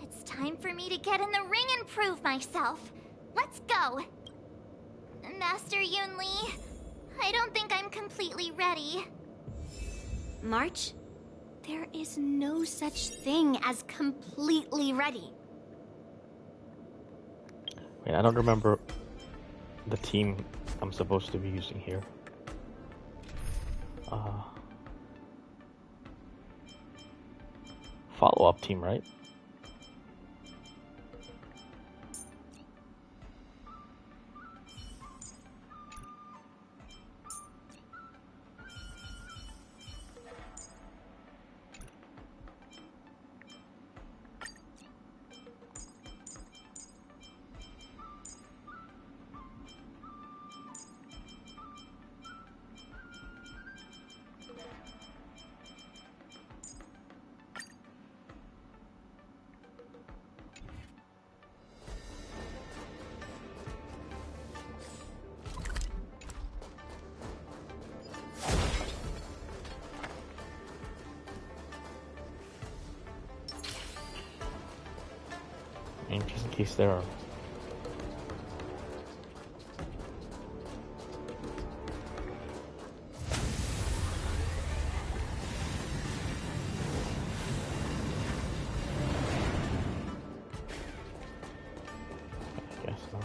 It's time for me to get in the ring and prove myself. Let's go! Master Yun Li, I don't think I'm completely ready. March, there is no such thing as completely ready. Wait, I don't remember the team I'm supposed to be using here. Follow-up team, right? Just in case there are. I guess not.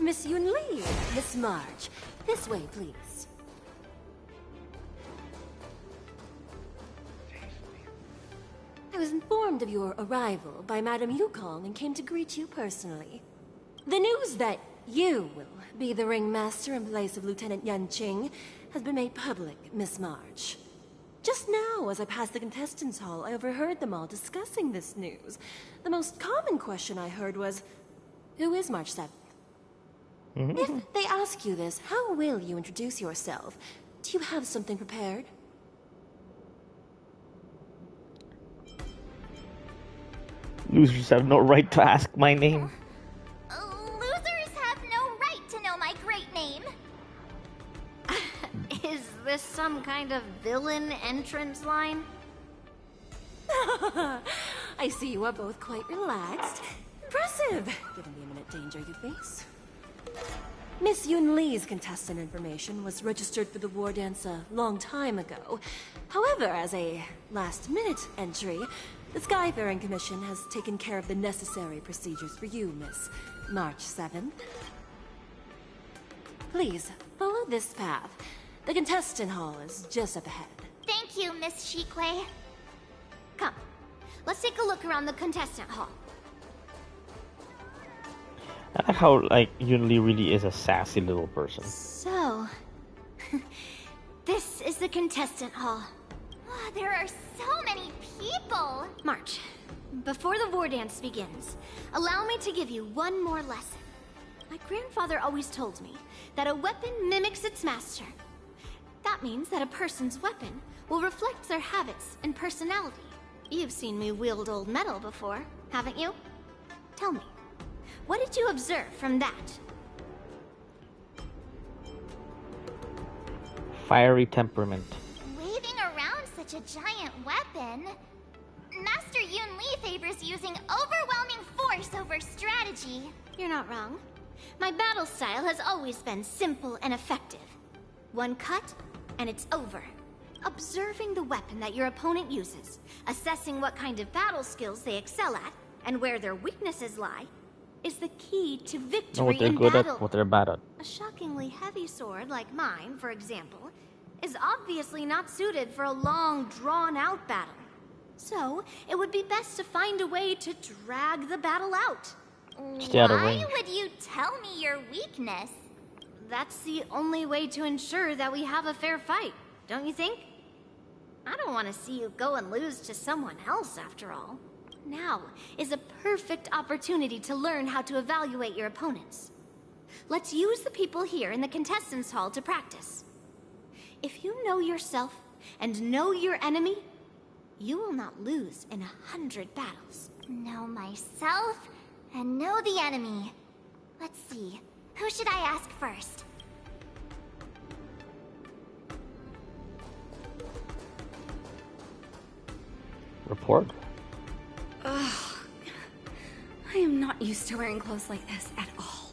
Miss Yun Li, Miss March, this way, please. I was informed of your arrival by Madame Yukong and came to greet you personally. The news that you will be the ringmaster in place of Lieutenant Yanqing has been made public, Miss March. Just now, as I passed the contestants' hall, I overheard them all discussing this news. The most common question I heard was, who is March 7th? If they ask you this, how will you introduce yourself? Do you have something prepared? Losers have no right to ask my name. Losers have no right to know my great name. Is this some kind of villain entrance line? I see you are both quite relaxed. Impressive, given the imminent danger you face. Miss Yun Li's contestant information was registered for the war dance a long time ago. However, as a last-minute entry, the Skyfaring Commission has taken care of the necessary procedures for you, Miss March 7th. Please, follow this path. The contestant hall is just up ahead. Thank you, Miss Shikwe. Come, let's take a look around the contestant hall. I like how, like, Yun Li really is a sassy little person. So, this is the contestant hall. There are so many people. March, before the war dance begins, allow me to give you one more lesson. My grandfather always told me that a weapon mimics its master. That means that a person's weapon will reflect their habits and personality. You've seen me wield old metal before, haven't you? Tell me, what did you observe from that? Fiery temperament. Waving around such a giant weapon. Master Yun Li favors using overwhelming force over strategy. You're not wrong. My battle style has always been simple and effective. One cut, and it's over. Observing the weapon that your opponent uses, assessing what kind of battle skills they excel at, and where their weaknesses lie, is the key to victory Know what they're in good battle. at, what they're bad at. A shockingly heavy sword like mine, for example, is obviously not suited for a long, drawn-out battle. So, it would be best to find a way to drag the battle out. Stay out of range. Why would you tell me your weakness? That's the only way to ensure that we have a fair fight, don't you think? I don't want to see you go and lose to someone else, after all. Now is a perfect opportunity to learn how to evaluate your opponents. Let's use the people here in the contestants hall to practice. If you know yourself and know your enemy, you will not lose in 100 battles. Know myself and know the enemy. Let's see, who should I ask first? Report. Ugh. I am not used to wearing clothes like this at all.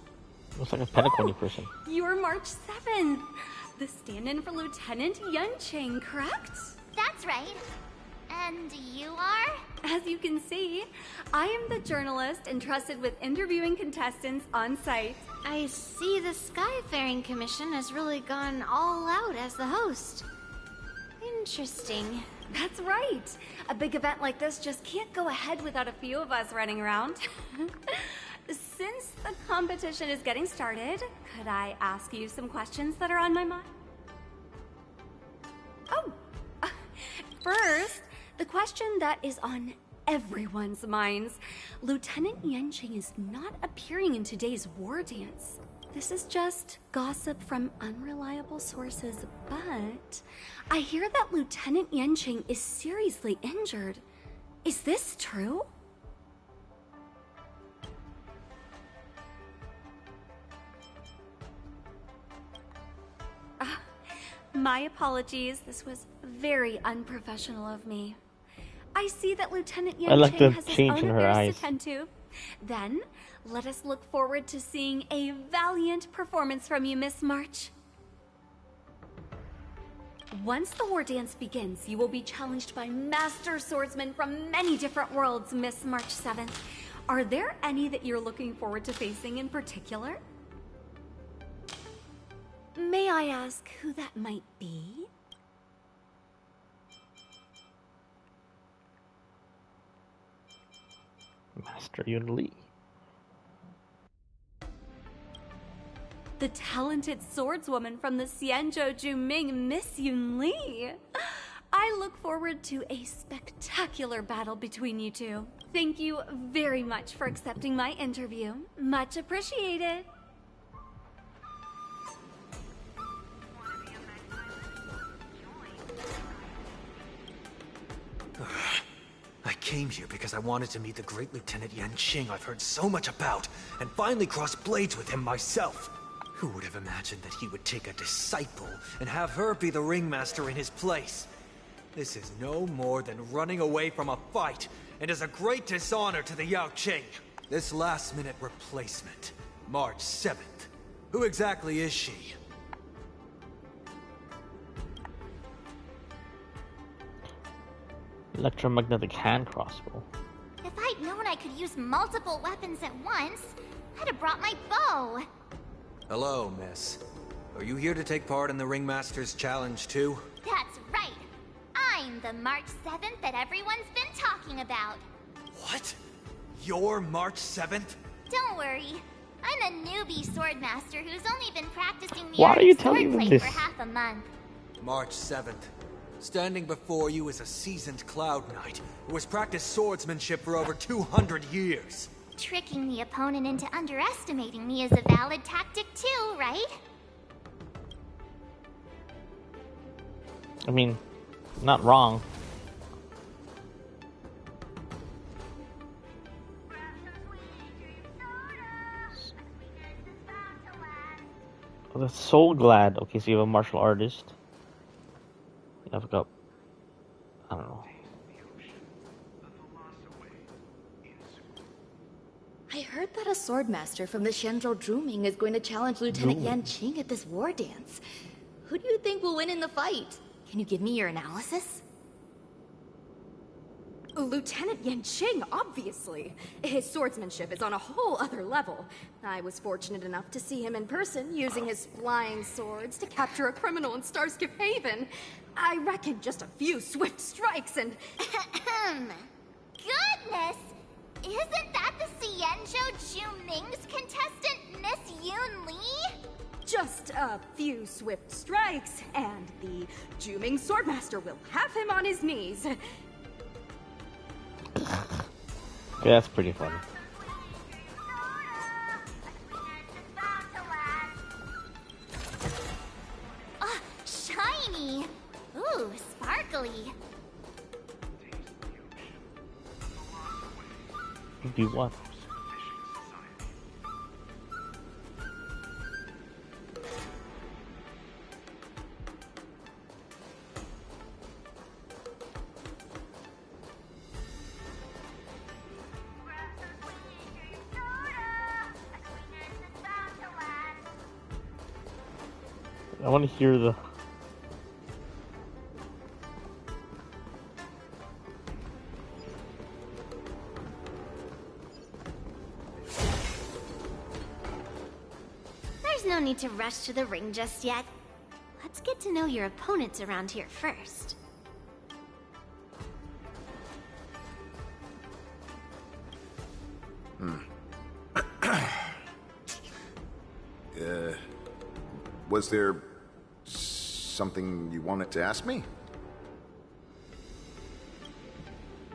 Looks like a Patagonia person. You're March 7th. The stand-in for Lieutenant Yunqing, correct? That's right. And you are? As you can see, I am the journalist entrusted with interviewing contestants on site. I see the Skyfaring Commission has really gone all out as the host. Interesting. That's right. A big event like this just can't go ahead without a few of us running around. Since the competition is getting started, could I ask you some questions that are on my mind? Oh, first, the question that is on everyone's minds. Lieutenant Yunqing is not appearing in today's war dance. This is just gossip from unreliable sources, but I hear that Lieutenant Yunqing is seriously injured. Is this true? My apologies. This was very unprofessional of me. I see that Lieutenant Yunqing has his own affairs to tend to. Then, let us look forward to seeing a valiant performance from you, Miss March. Once the war dance begins, you will be challenged by master swordsmen from many different worlds, Miss March 7th. Are there any that you're looking forward to facing in particular? May I ask who that might be? Master Yun Li. The talented swordswoman from the Xianzhou Juming, Miss Yun Li. I look forward to a spectacular battle between you two. Thank you very much for accepting my interview. Much appreciated. I came here because I wanted to meet the great Lieutenant Yunqing I've heard so much about, and finally cross blades with him myself. Who would have imagined that he would take a disciple and have her be the ringmaster in his place? This is no more than running away from a fight, and is a great dishonor to the Yaoqing. This last-minute replacement, March 7th. Who exactly is she? Electromagnetic hand crossbow. If I'd known I could use multiple weapons at once, I'd have brought my bow. Hello, miss. Are you here to take part in the Ringmaster's Challenge too? That's right. I'm the March 7th that everyone's been talking about. What? You're March 7th? Don't worry. I'm a newbie swordmaster who's only been practicing the Why art are you of telling swordplay me this? for half a month. March 7th. Standing before you is a seasoned Cloud Knight who has practiced swordsmanship for over 200 years. Tricking the opponent into underestimating me is a valid tactic too, right? I mean, not wrong. Oh, that's so glad. Okay, so you have a martial artist. You have got, I don't know. I heard that a swordmaster from the Xianzhou Juming is going to challenge Lieutenant Yunqing at this war dance. Who do you think will win in the fight? Can you give me your analysis? Lieutenant Yanqing, obviously. His swordsmanship is on a whole other level. I was fortunate enough to see him in person, using his flying swords to capture a criminal in Starskip Haven. I reckon just a few swift strikes and... Goodness! Isn't that the Xianzhou Juming's contestant, Miss Yoon Lee? Just a few swift strikes, and the Juming Swordmaster will have him on his knees. Yeah, that's pretty funny. Ah, shiny! Ooh, sparkly. Do what? I want to hear the... There's no need to rush to the ring just yet. Let's get to know your opponents around here first. Was there something you wanted to ask me?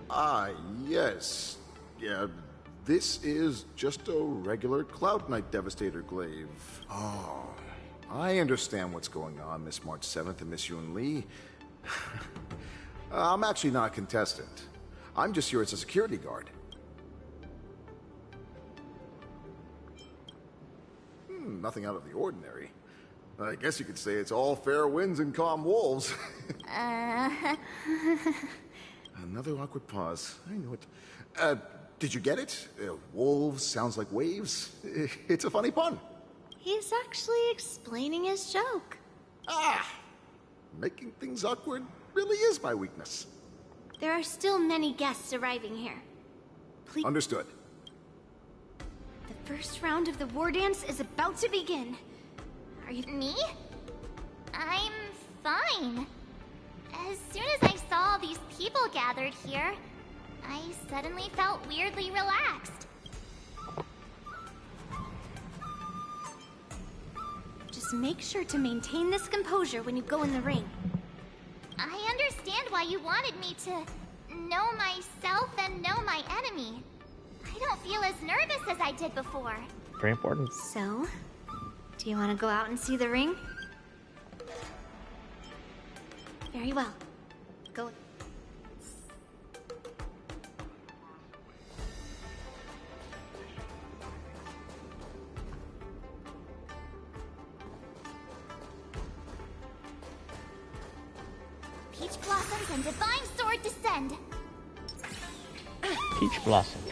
Ah, yes. Yeah, this is just a regular Cloud Knight Devastator glaive. Oh, I understand what's going on, Miss March 7th and Miss Yoon Lee. I'm actually not a contestant. I'm just here as a security guard. Nothing out of the ordinary. I guess you could say it's all fair winds and calm wolves. Another awkward pause. I knew it. Did you get it? Wolves sounds like waves. It's a funny pun. He's actually explaining his joke. Ah! Making things awkward really is my weakness. There are still many guests arriving here. Please. Understood. The first round of the war dance is about to begin. Are you... Me? I'm fine. As soon as I saw all these people gathered here, I suddenly felt weirdly relaxed. Just make sure to maintain this composure when you go in the ring. I understand why you wanted me to know myself and know my enemy. I don't feel as nervous as I did before. Very important. So, do you want to go out and see the ring? Very well. Go. Peach blossoms and divine sword descend. Peach blossoms.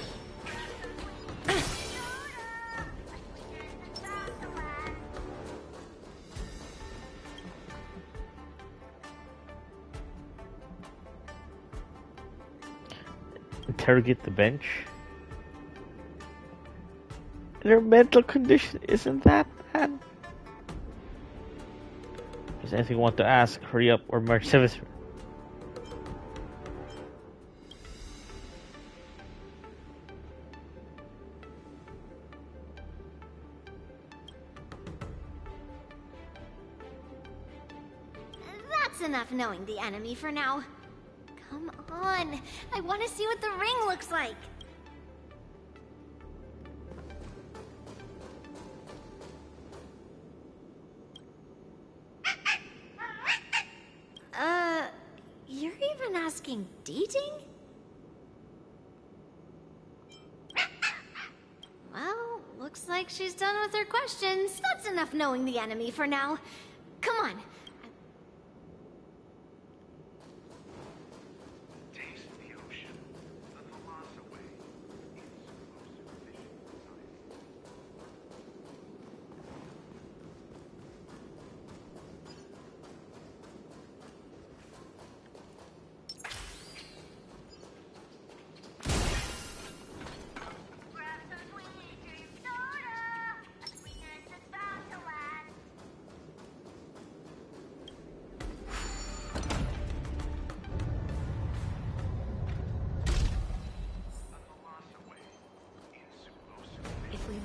Interrogate the bench. Their mental condition isn't that bad. If there's anything you want to ask, hurry up or March 7th. That's enough knowing the enemy for now. Come on, I want to see what the ring looks like. You're even asking dating? Well, looks like she's done with her questions. That's enough knowing the enemy for now. Come on.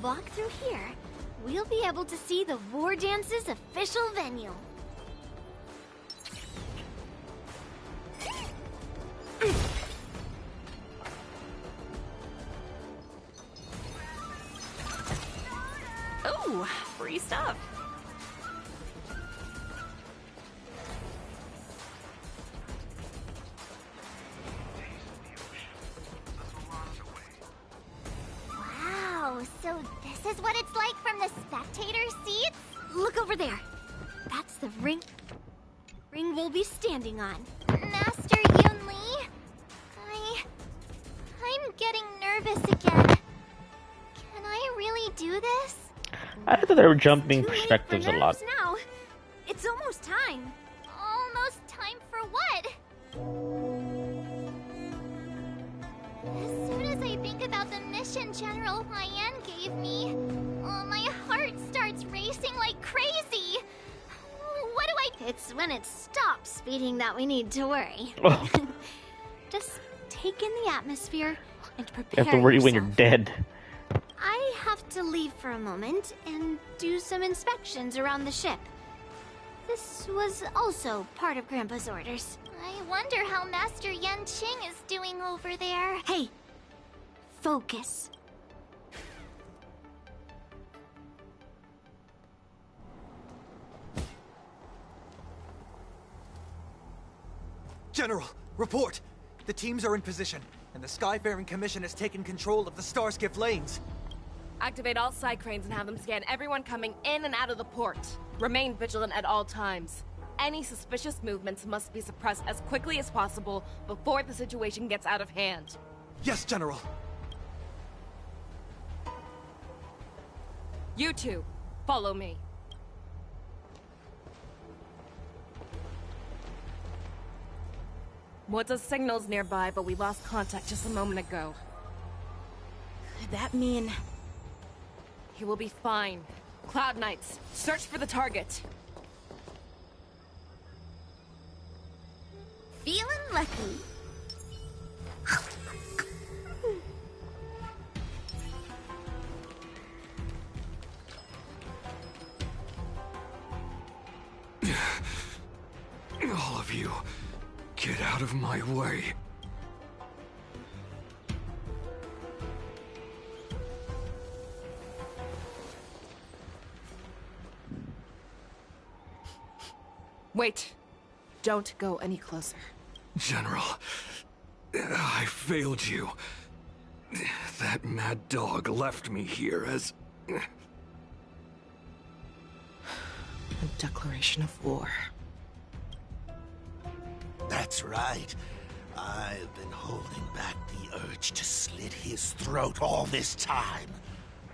walk through here, we'll be able to see the War Dance's official venue. Ooh, free stuff. Wow, so this is what it's like from the spectator seats? Look over there. That's the ring we'll be standing on. Master Yun Li? I'm getting nervous again. Can I really do this? I thought they were jumping perspectives a lot. Now, it's almost time. Almost time for what? As soon as I think about the mission General Hyen gave me, my heart starts racing like crazy. What do I... It's when it stops beating that we need to worry. Just take in the atmosphere and prepare You have to worry when yourself. you're dead. I have to leave for a moment and do some inspections around the ship. This was also part of Grandpa's orders. I wonder how Master Yanqing is doing over there. Hey, focus. General, report! The teams are in position, and the Skyfaring Commission has taken control of the Starskiff lanes. Activate all side cranes and have them scan everyone coming in and out of the port. Remain vigilant at all times. Any suspicious movements must be suppressed as quickly as possible before the situation gets out of hand. Yes, General. You two, follow me. What's signals nearby, but we lost contact just a moment ago. Could that mean... He will be fine. Cloud Knights, search for the target. Feeling lucky. All of you, get out of my way. Wait. Don't go any closer. General, I failed you. That mad dog left me here as... A declaration of war. That's right. I've been holding back the urge to slit his throat all this time.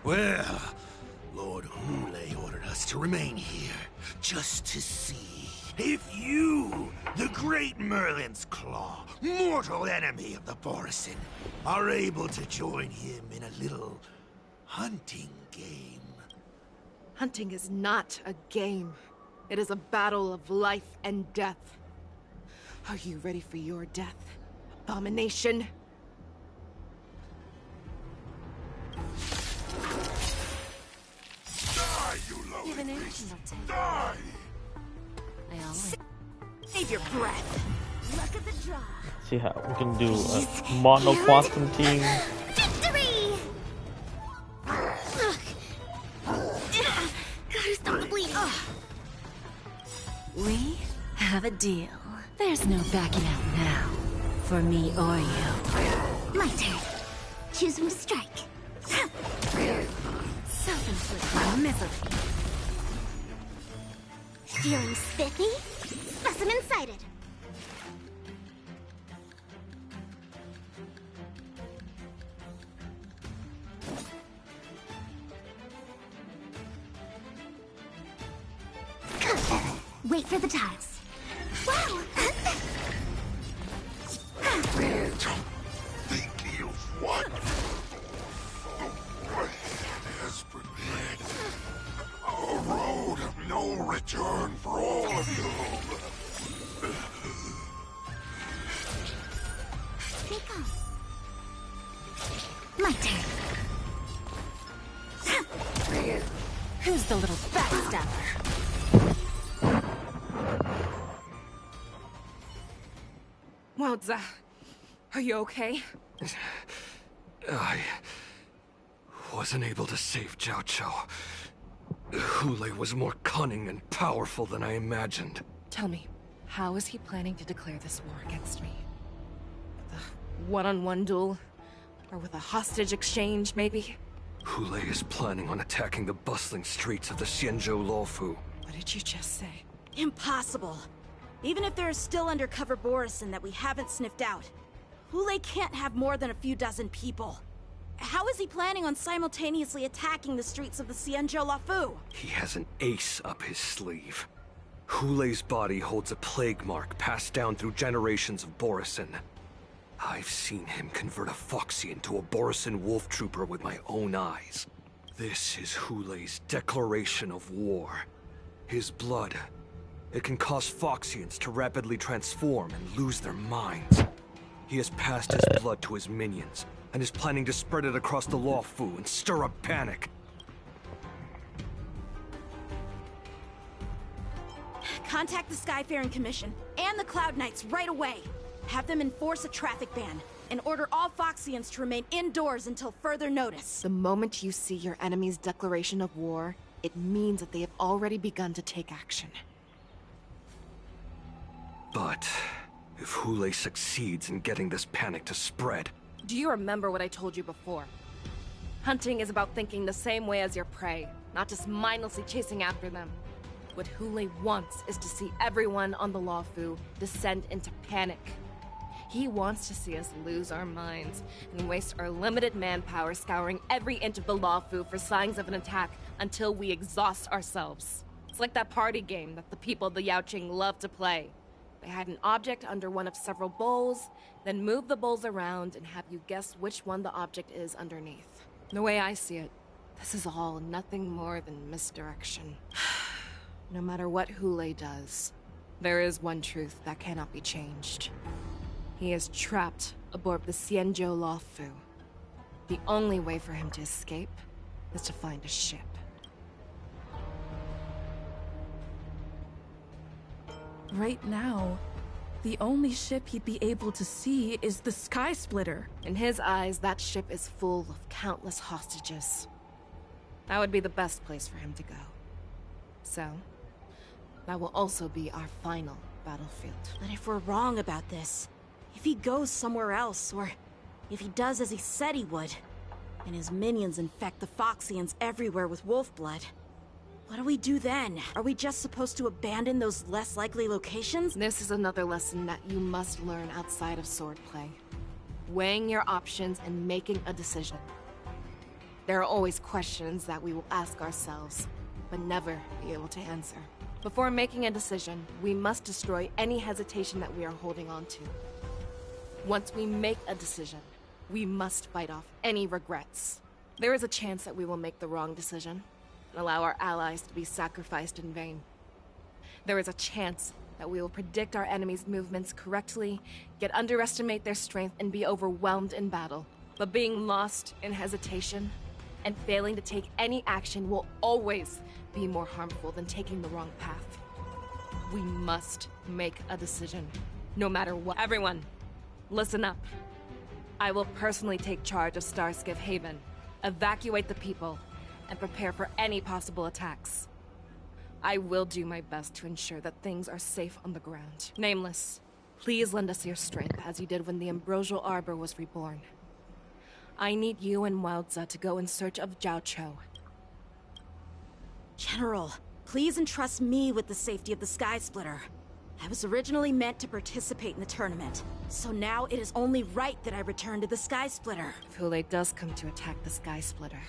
Well, Lord Hule ordered us to remain here, just to see if you, the great Merlin's Claw, mortal enemy of the Borisin, are able to join him in a little hunting game. Hunting is not a game. It is a battle of life and death. Are you ready for your death, abomination? Die, you low Even in Die! I always save your breath. Look at the draw. See how we can do a mono quantum team. Victory! Gotta stop the bleeding. We have a deal. There's no backing out now. For me or you. My turn. Choose when to strike. Self-inflicted misery. Feeling spiffy? Specimen sighted. Wait for the tiles. Wow! Thinking of what? The way has prepared a road of no return for all of you. Stay calm. My turn. Just a little backstabber. Wowza, are you okay? I wasn't able to save Jiao Cho. Hule was more cunning and powerful than I imagined. Tell me, how is he planning to declare this war against me? With a one-on-one duel? Or with a hostage exchange, maybe? Hule is planning on attacking the bustling streets of the Xianzhou Luofu. What did you just say? Impossible. Even if there is still undercover Borison that we haven't sniffed out, Hule can't have more than a few dozen people. How is he planning on simultaneously attacking the streets of the Xianzhou Luofu? He has an ace up his sleeve. Hule's body holds a plague mark passed down through generations of Borison. I've seen him convert a Foxy into a Borison wolf trooper with my own eyes. This is Hule's declaration of war. His blood. It can cause Foxians to rapidly transform and lose their minds. He has passed his blood to his minions, and is planning to spread it across the Luofu and stir up panic. Contact the Skyfaring Commission and the Cloud Knights right away. Have them enforce a traffic ban and order all Foxians to remain indoors until further notice. The moment you see your enemy's declaration of war, it means that they have already begun to take action. But if Hule succeeds in getting this panic to spread... Do you remember what I told you before? Hunting is about thinking the same way as your prey, not just mindlessly chasing after them. What Hule wants is to see everyone on the Luofu descend into panic. He wants to see us lose our minds and waste our limited manpower scouring every inch of the Luofu for signs of an attack until we exhaust ourselves. It's like that party game that the people of the Yaoqing love to play. They hide an object under one of several bowls, then move the bowls around and have you guess which one the object is underneath. The way I see it, this is all nothing more than misdirection. No matter what Hule does, there is one truth that cannot be changed. He is trapped aboard the Xianzhou Luofu. The only way for him to escape is to find a ship. Right now, the only ship he'd be able to see is the Sky Splitter. In his eyes, that ship is full of countless hostages. That would be the best place for him to go. So, that will also be our final battlefield. But if we're wrong about this, if he goes somewhere else, or if he does as he said he would, and his minions infect the Foxians everywhere with wolf blood, what do we do then? Are we just supposed to abandon those less likely locations? This is another lesson that you must learn outside of swordplay. Weighing your options and making a decision. There are always questions that we will ask ourselves, but never be able to answer. Before making a decision, we must destroy any hesitation that we are holding on to. Once we make a decision, we must fight off any regrets. There is a chance that we will make the wrong decision and allow our allies to be sacrificed in vain. There is a chance that we will predict our enemy's movements correctly, yet underestimate their strength and be overwhelmed in battle. But being lost in hesitation and failing to take any action will always be more harmful than taking the wrong path. We must make a decision, no matter what. Everyone, listen up. I will personally take charge of Starskiff Haven, evacuate the people, and prepare for any possible attacks. I will do my best to ensure that things are safe on the ground. Nameless, please lend us your strength as you did when the Ambrosial Arbor was reborn. I need you and Wildza to go in search of Jiao Cho. General, please entrust me with the safety of the Sky Splitter. I was originally meant to participate in the tournament, so now it is only right that I return to the Sky Splitter. If Hule does come to attack the Sky Splitter,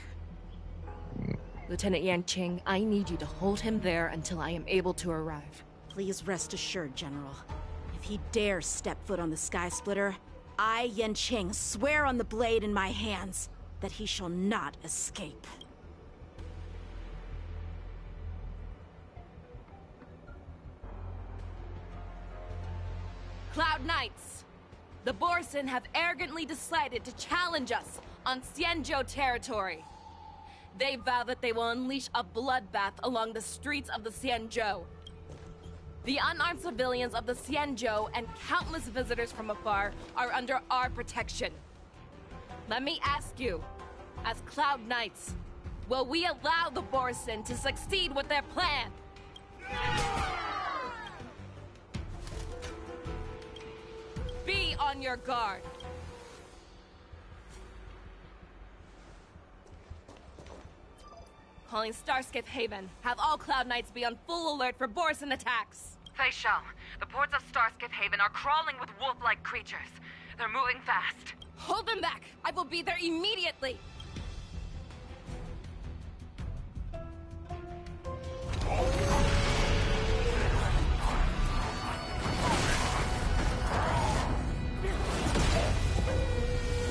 Lieutenant Yanqing, I need you to hold him there until I am able to arrive. Please rest assured, General. If he dares step foot on the Sky Splitter, I, Yanqing, swear on the blade in my hands that he shall not escape. Cloud Knights! The Borison have arrogantly decided to challenge us on Xianzhou territory. They vow that they will unleash a bloodbath along the streets of the Xianzhou. The unarmed civilians of the Xianzhou and countless visitors from afar are under our protection. Let me ask you, as Cloud Knights, will we allow the Borisin to succeed with their plan? Be on your guard. Calling Starskip Haven. Have all Cloud Knights be on full alert for Borisin attacks. Facial, the ports of Starskip Haven are crawling with wolf-like creatures. They're moving fast. Hold them back! I will be there immediately!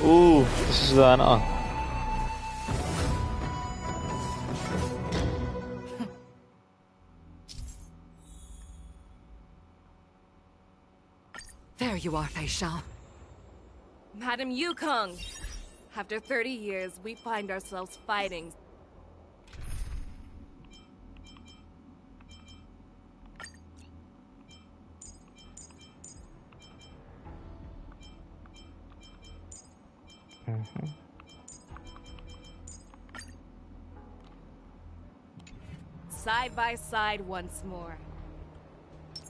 Ooh, this is There you are, Facial. Madam Yukong! After 30 years, we find ourselves fighting. Side by side once more.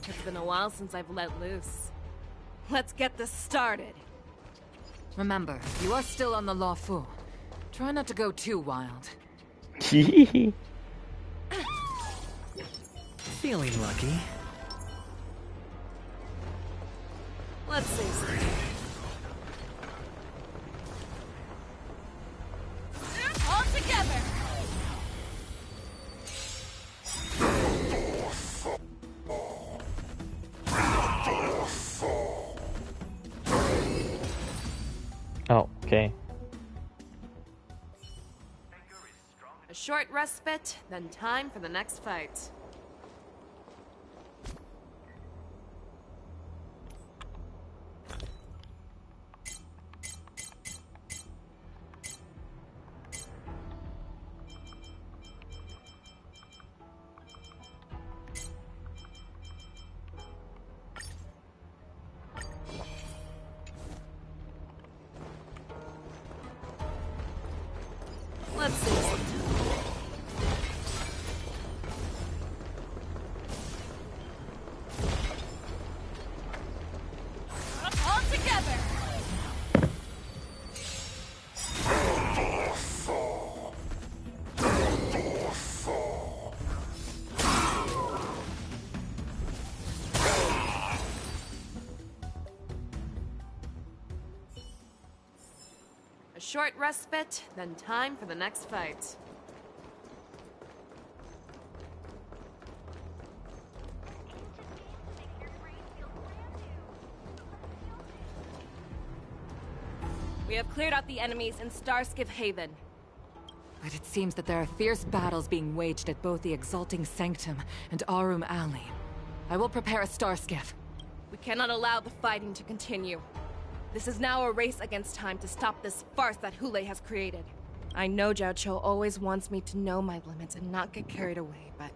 It's been a while since I've let loose. Let's get this started. Remember, you are still on the Lawfu. Try not to go too wild. Feeling lucky. Let's see something. All together! Oh, okay. A short respite, then time for the next fight. Let's see something. All together! A short respite, then time for the next fight. We have cleared out the enemies in Starskip Haven. But it seems that there are fierce battles being waged at both the Exalting Sanctum and Arum Alley. I will prepare a Starskiff. We cannot allow the fighting to continue. This is now a race against time to stop this farce that Hule has created. I know Zhao Cho always wants me to know my limits and not get carried away, but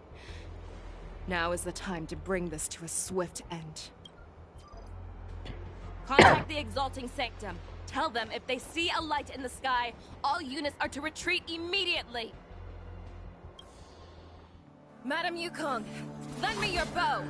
now is the time to bring this to a swift end. Contact the Exalting Sanctum. Tell them if they see a light in the sky, all units are to retreat immediately. Madam Yukong, lend me your bow.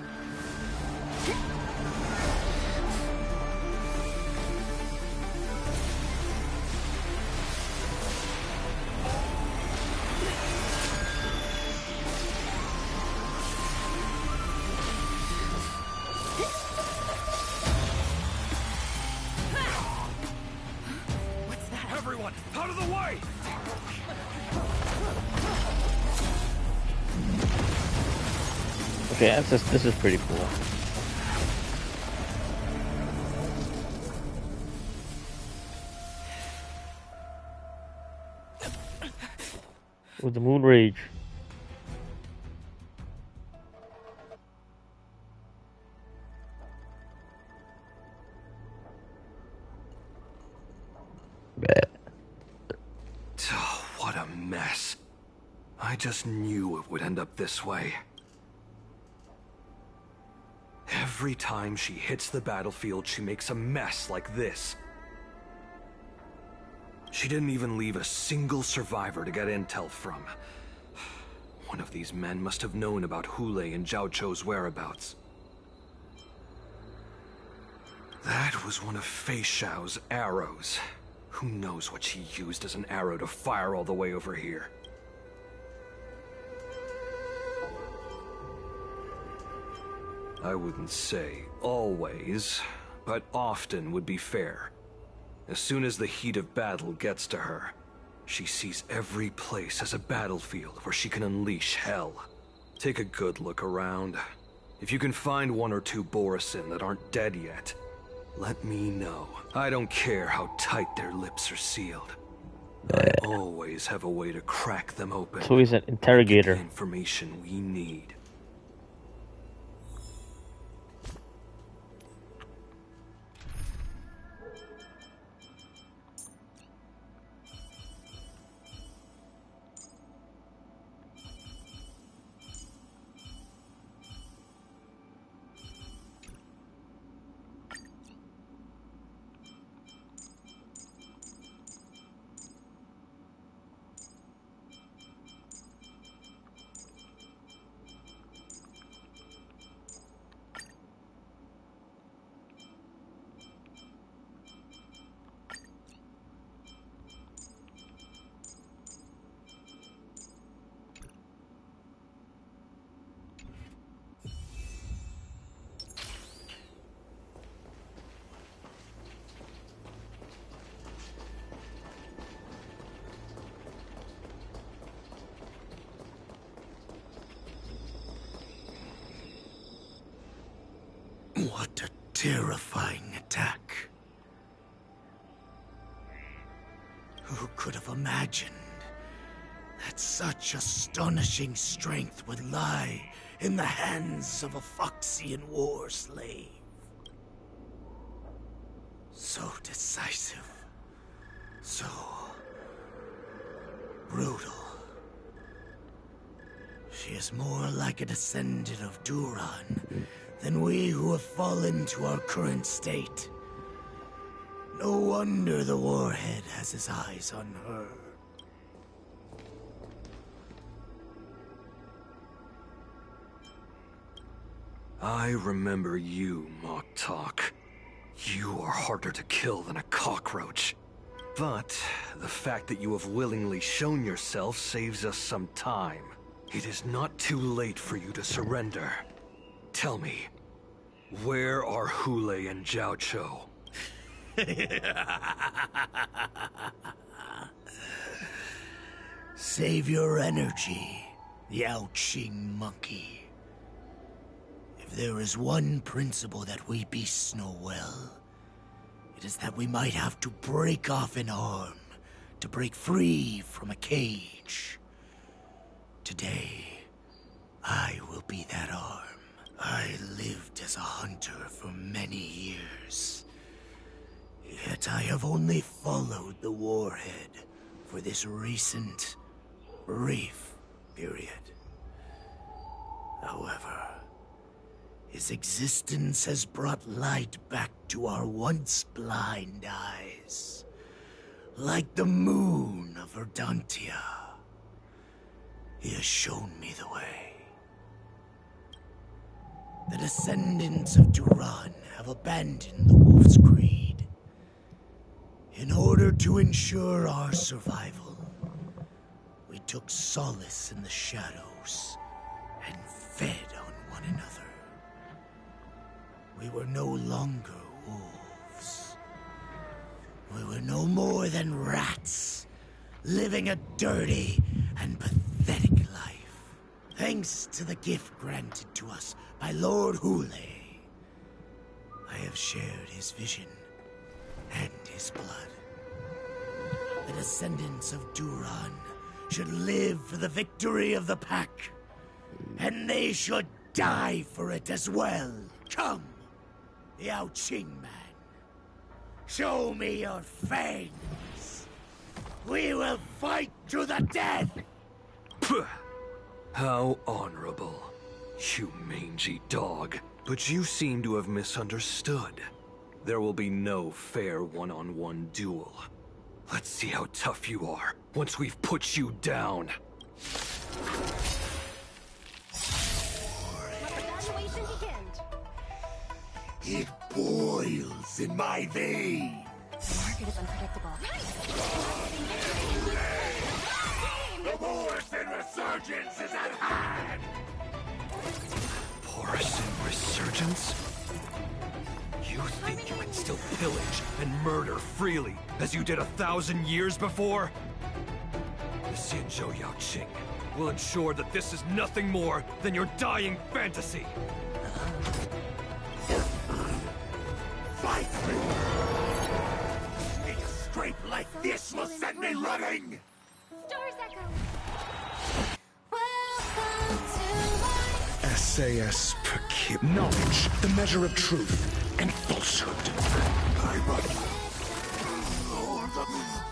Everyone, out of the way! Okay, this is pretty cool. With the moon rage. Oh, what a mess. I just knew it would end up this way. Every time she hits the battlefield, she makes a mess like this. She didn't even leave a single survivor to get intel from. One of these men must have known about Hule and Zhao Chou's whereabouts. That was one of Fei Xiao's arrows. Who knows what she used as an arrow to fire all the way over here? I wouldn't say always, but often would be fair. As soon as the heat of battle gets to her, she sees every place as a battlefield where she can unleash hell. Take a good look around. If you can find one or two Borisin that aren't dead yet, let me know. I don't care how tight their lips are sealed. I always have a way to crack them open. So he's an interrogator. Get the information we need. What a terrifying attack. Who could have imagined that such astonishing strength would lie in the hands of a Foxian war slave? So decisive. So brutal. She is more like a descendant of Duran than we who have fallen to our current state. No wonder the warhead has his eyes on her. I remember you, Mock Talk. You are harder to kill than a cockroach. But the fact that you have willingly shown yourself saves us some time. It is not too late for you to surrender. Tell me, where are Hule and Zhao Chou? Save your energy, Yao Qing monkey. If there is one principle that we beasts know well, it is that we might have to break off an arm to break free from a cage. Today, I will be that arm. I lived as a hunter for many years. Yet I have only followed the warhead for this recent, brief period. However, his existence has brought light back to our once blind eyes. Like the moon of Verdantia. He has shown me the way. The descendants of Duran have abandoned the Wolf's Creed. In order to ensure our survival, we took solace in the shadows and fed on one another. We were no longer wolves. We were no more than rats, living a dirty and pathetic life. Thanks to the gift granted to us by Lord Hule, I have shared his vision and his blood. The descendants of Duran should live for the victory of the pack, and they should die for it as well. Come, Yao Qing man. Show me your fangs. We will fight to the death! How honorable. You mangy dog. But you seem to have misunderstood. There will be no fair one-on-one duel. Let's see how tough you are once we've put you down. Evaluation begins. It boils in my veins. Market is unpredictable. The Morrison resurgence is at hand! Borison resurgence? You think you can still pillage and murder freely, as you did 1,000 years before? The Xianzhou Yaoqing will ensure that this is nothing more than your dying fantasy! Fight me! A scrape like this will send me running! Stars Echo! SAS per kip. Knowledge, the measure of truth and falsehood.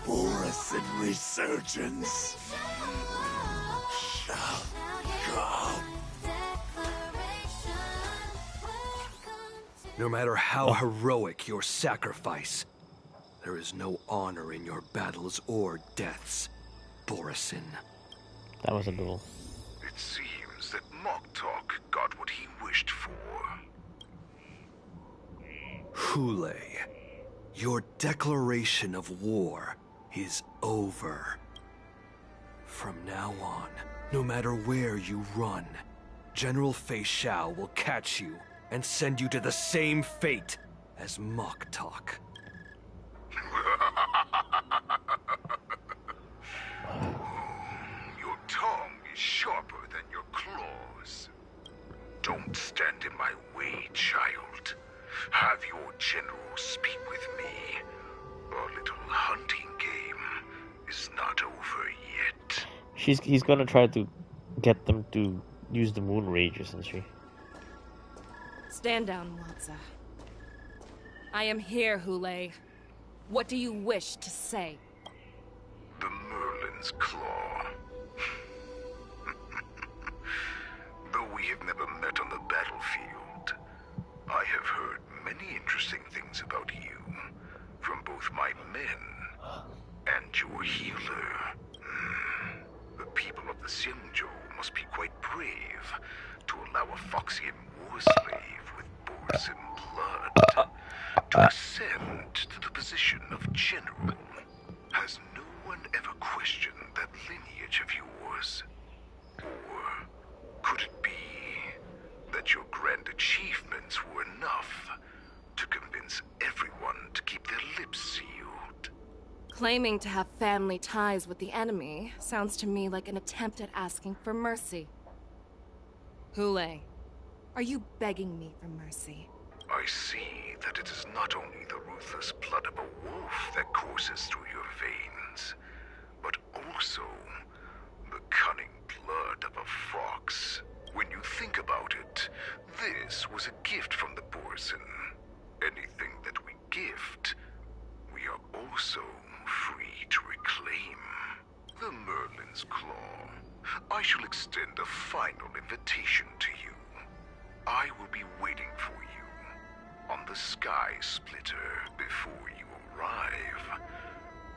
Borison resurgence shall come. No matter how heroic your sacrifice, there is no honor in your battles or deaths, Borison. That was a duel. It seems that Moktok got what he wished for. Hule, your declaration of war is over. From now on, no matter where you run, General Fei Xiao will catch you and send you to the same fate as Moktok. Your tongue is sharper than your claws. Don't stand in my way, child. Have your general speak with me. Our little hunting game is not over yet. He's gonna try to get them to use the moon rage, isn't she? Stand down, Watsa. I am here, Hule. What do you wish to say? The Merlin's Claw. Though we have never met on the battlefield, I have heard many interesting things about you from both my men and your healer. The people of the Xianzhou must be quite brave to allow a Foxian war slave with Borison blood to ascend to the position of general. Has no one ever questioned that lineage of yours? Or could it be that your grand achievements were enough to convince everyone to keep their lips sealed? Claiming to have family ties with the enemy sounds to me like an attempt at asking for mercy. Hule, are you begging me for mercy? I see that it is not only the ruthless blood of a wolf that courses through your veins, but also the cunning blood of a fox. When you think about it, this was a gift from the Borison. Anything that we gift, we are also free to reclaim. The Merlin's Claw. I shall extend a final invitation to you. I will be waiting for you on the Sky Splitter before you arrive.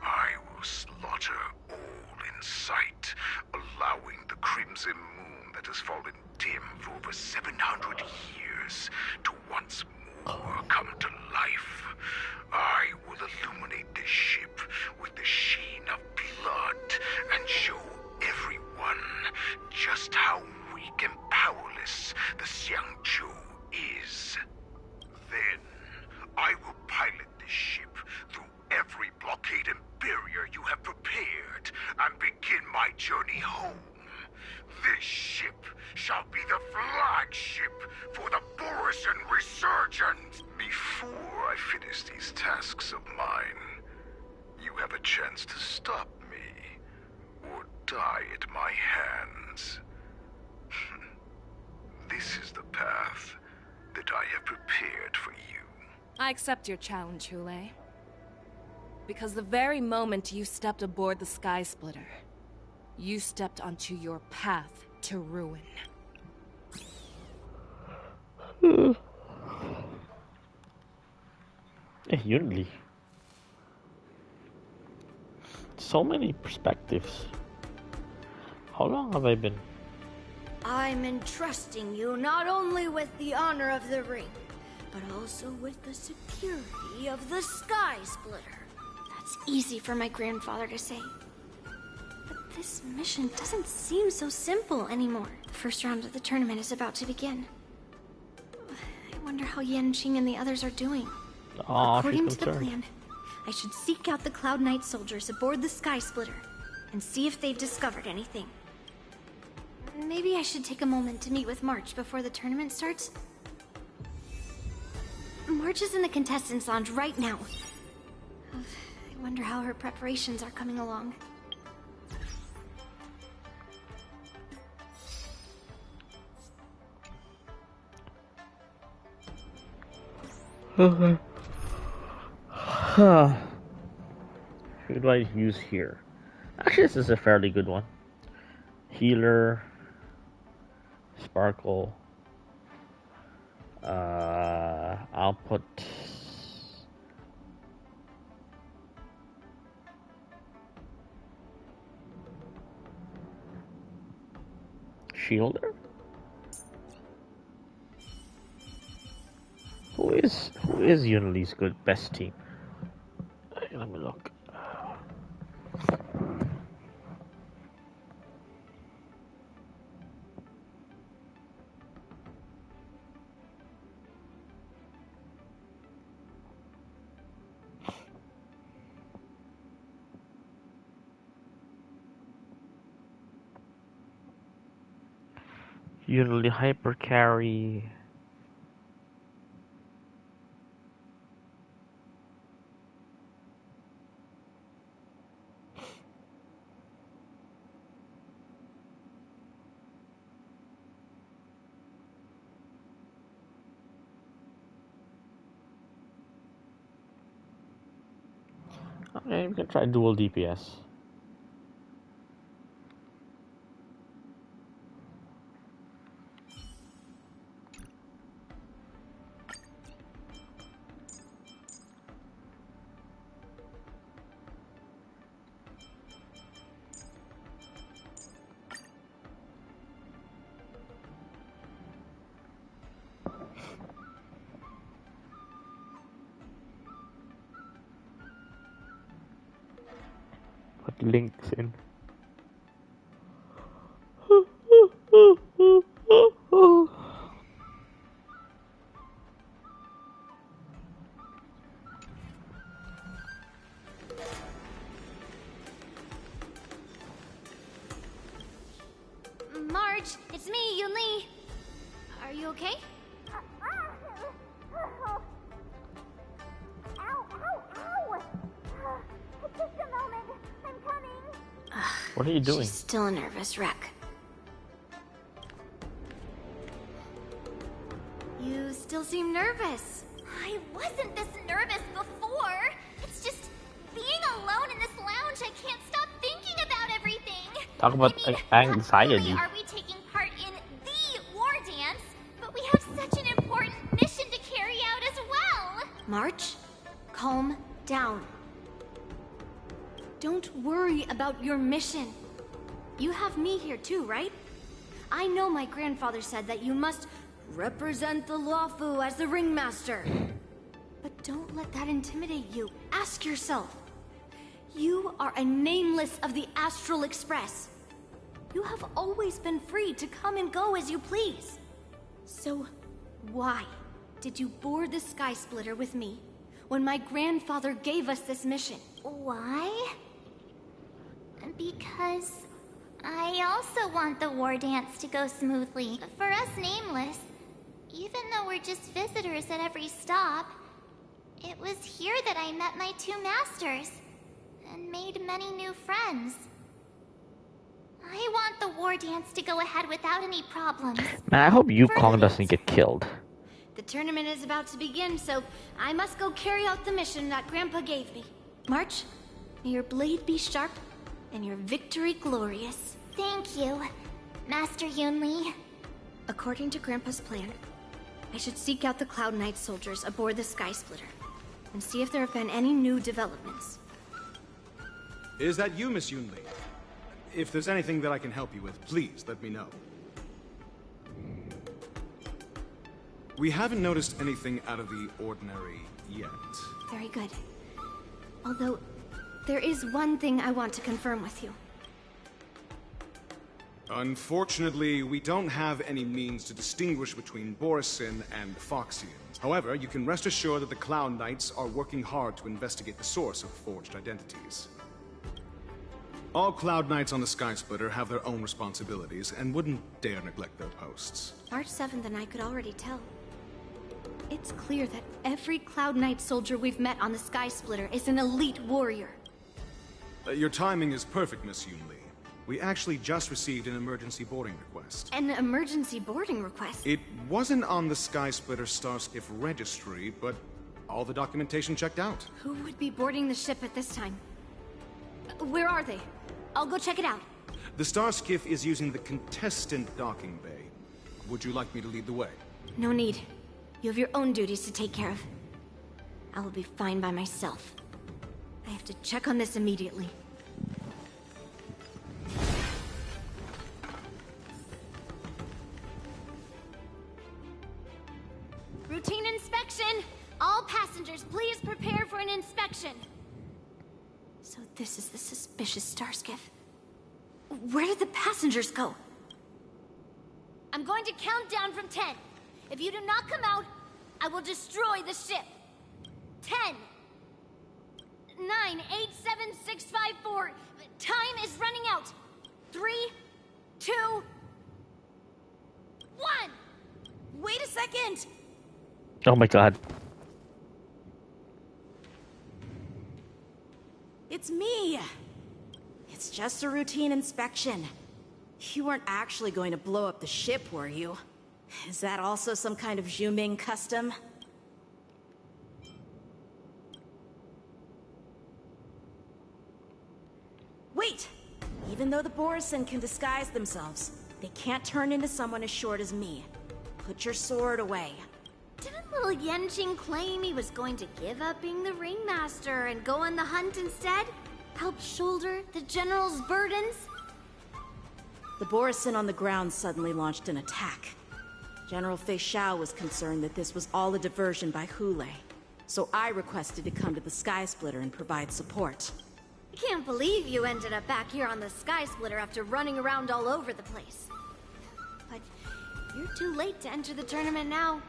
I will slaughter all in sight, allowing the crimson moon that has fallen dim for over 700 years to once more come to life. I will illuminate this ship with the sheen of blood and show everyone just how weak and powerless the Xianzhou is. Then, I will pilot this ship through every blockade and barrier you have prepared and begin my journey home. This ship shall be the flagship for the Borison Resurgence. Before I finish these tasks of mine, you have a chance to stop me or die at my hands. This is the path that I have prepared for you. I accept your challenge, Hule. Because the very moment you stepped aboard the Sky Splitter, You stepped onto your path to ruin. Unity. So many perspectives. How long have I been? I'm entrusting you not only with the honor of the ring, but also with the security of the Sky Splitter. That's easy for my grandfather to say. But this mission doesn't seem so simple anymore. The first round of the tournament is about to begin. I wonder how Yanqing and the others are doing. According to the plan, I should seek out the Cloud Knight soldiers aboard the Sky Splitter and see if they've discovered anything. Maybe I should take a moment to meet with March before the tournament starts. March is in the contestants' lounge right now. I wonder how her preparations are coming along. Who do I use here? Actually, this is a fairly good one. Healer, Sparkle. I'll put Shielder. Who is Unity's good best team? Let me look. Unity hyper carry. Okay, we can try dual DPS. Put links in. March, it's me, Yunli. Are you okay? Just a moment. I'm coming. What are you doing? She's still a nervous wreck. You still seem nervous. I wasn't this nervous before. It's just being alone in this lounge. I can't stop thinking about everything. Talk about anxiety. Not only are we taking part in the war dance, but we have such an important mission to carry out as well. March, calm down. Don't worry about your mission. You have me here too, right? I know my grandfather said that you must represent the Luofu as the ringmaster. But don't let that intimidate you. Ask yourself. You are a nameless of the Astral Express. You have always been free to come and go as you please. So, why did you board the Sky Splitter with me when my grandfather gave us this mission? Why? Because I also want the war dance to go smoothly. For us nameless, even though we're just visitors at every stop, it was here that I met my two masters and made many new friends. I want the war dance to go ahead without any problems. Man, I hope Yukong doesn't get killed. The tournament is about to begin, so I must go carry out the mission that Grandpa gave me. March, may your blade be sharp and your victory glorious. Thank you, Master Yunli. According to Grandpa's plan, I should seek out the Cloud Knight soldiers aboard the Sky Splitter and see if there have been any new developments. Is that you, Miss Yunli? If there's anything that I can help you with, please let me know. We haven't noticed anything out of the ordinary yet. Very good. Although, there is one thing I want to confirm with you. Unfortunately, we don't have any means to distinguish between Borisin and Foxians. However, you can rest assured that the Cloud Knights are working hard to investigate the source of forged identities. All Cloud Knights on the Sky Splitter have their own responsibilities and wouldn't dare neglect their posts. March 7th and I could already tell. It's clear that every Cloud Knight soldier we've met on the Sky Splitter is an elite warrior. Your timing is perfect, Miss Yunli. We actually just received an emergency boarding request. An emergency boarding request? It wasn't on the Sky Splitter Starskiff registry, but all the documentation checked out. Who would be boarding the ship at this time? Where are they? I'll go check it out. The Starskiff is using the contestant docking bay. Would you like me to lead the way? No need. You have your own duties to take care of. I will be fine by myself. I have to check on this immediately. Routine inspection! All passengers, please prepare for an inspection. So this is the suspicious Starskiff. Where did the passengers go? I'm going to count down from 10. If you do not come out, I will destroy the ship. 10, 9, 8, 7, 6, 5, 4. Time is running out. 3, 2, 1. Wait a second! Oh my god. It's me! It's just a routine inspection. You weren't actually going to blow up the ship, were you? Is that also some kind of Zhuming custom? Wait! Even though the Borisin can disguise themselves, they can't turn into someone as short as me. Put your sword away. Didn't little Yanqing claim he was going to give up being the ringmaster and go on the hunt instead? Help shoulder the general's burdens? The Borisin on the ground suddenly launched an attack. General Fei Xiao was concerned that this was all a diversion by Hule, so I requested to come to the Sky Splitter and provide support. I can't believe you ended up back here on the Sky Splitter after running around all over the place. But you're too late to enter the tournament now.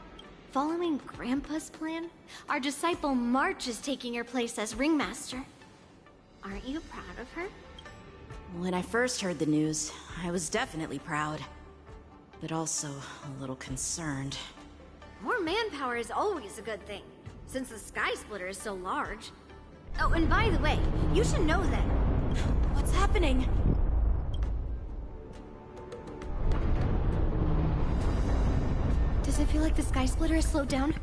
Following Grandpa's plan, our disciple March is taking your place as ringmaster. Aren't you proud of her? When I first heard the news, I was definitely proud, but also a little concerned. More manpower is always a good thing, since the Sky Splitter is so large. Oh, and by the way, you should know that... What's happening? Does it feel like the Sky Splitter has slowed down?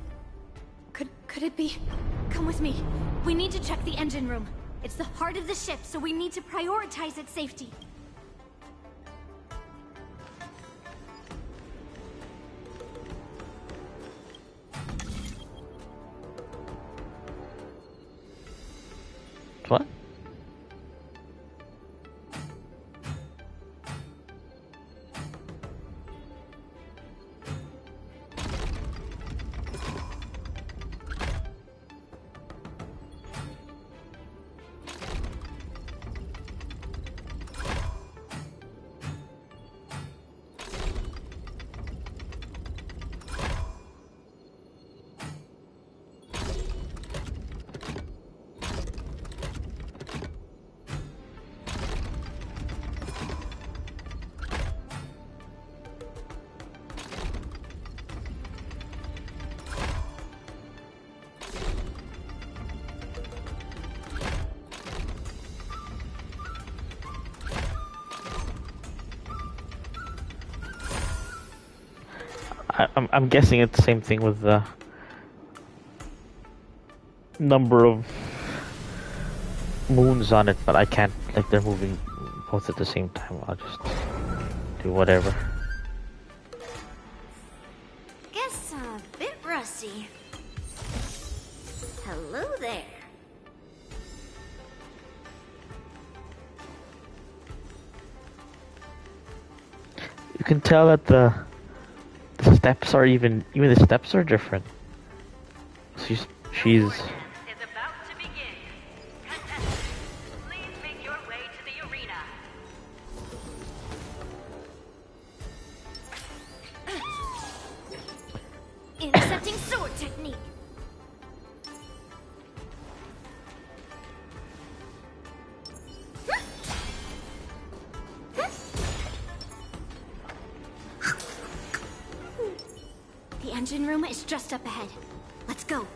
Could it be? Come with me. We need to check the engine room. It's the heart of the ship, so we need to prioritize its safety. What? I'm guessing it's the same thing with the number of moons on it, but I can't, like, they're moving both at the same time. I'll just do whatever. Guess I'm a bit rusty. Hello there. You can tell that the steps are even the steps are different. She's Intercepting sword technique. The engine room is just up ahead. Let's go.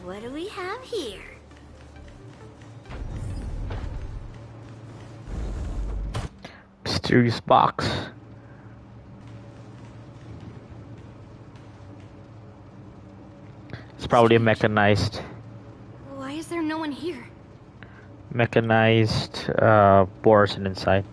What do we have here? mysterious box. It's probably a mechanized Why is there no one here? Borison inside.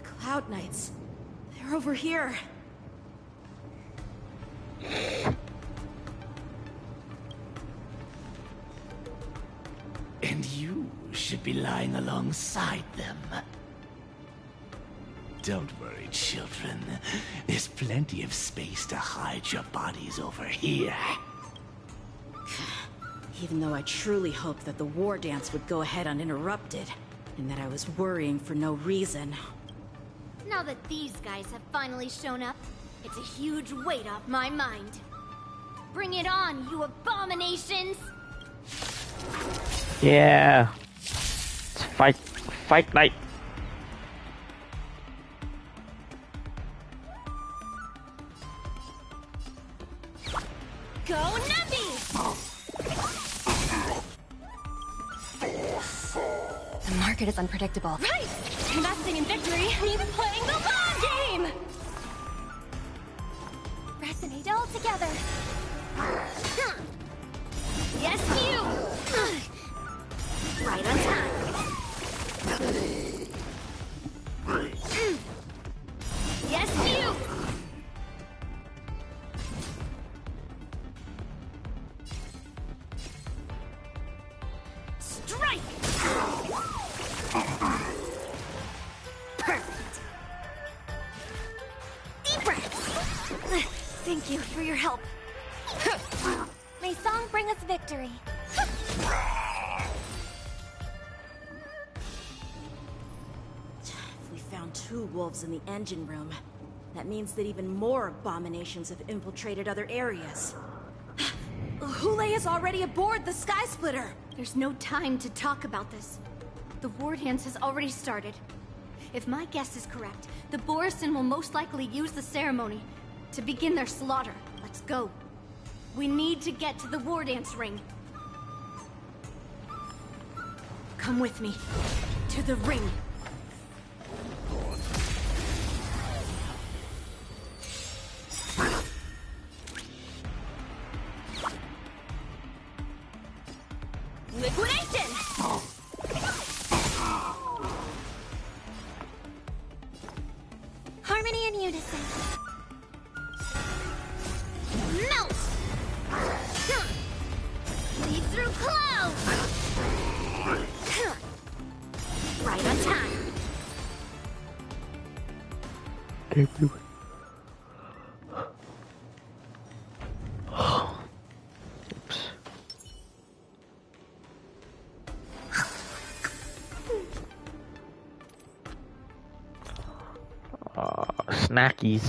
Cloud Knights. They're over here. And you should be lying alongside them. Don't worry, children. There's plenty of space to hide your bodies over here. Even though I truly hoped that the war dance would go ahead uninterrupted, and that I was worrying for no reason. Now that these guys have finally shown up, it's a huge weight off my mind. Bring it on, you abominations! Yeah. It's fight night. Go Navi! The market is unpredictable. Right! Investing in victory means playing the long game! Resonate all together. Yes, you! Right on time. Yes, you! Strike! Perfect. Deep breath. Thank you for your help. May song bring us victory. If we found 2 wolves in the engine room, that means that even more abominations have infiltrated other areas. Hule is already aboard the Sky Splitter! There's no time to talk about this. The war dance has already started. If my guess is correct, the Borison will most likely use the ceremony to begin their slaughter. Let's go. We need to get to the war dance ring. Come with me. To the ring. Liquidation! Harmony and unison. Melt! Lead through clouds! Right on time. Snackies.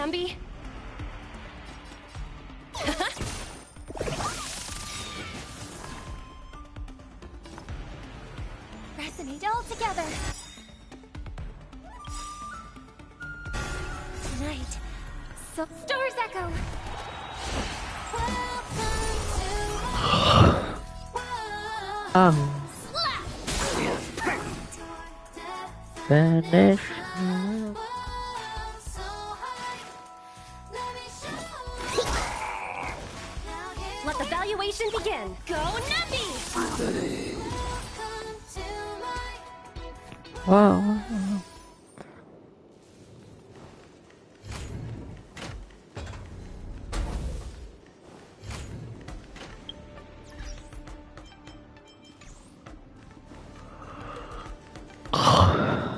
Gumby? Resonate all together. Tonight, so stars echo. Finish. Let the valuation begin. Go Nubby! Wow.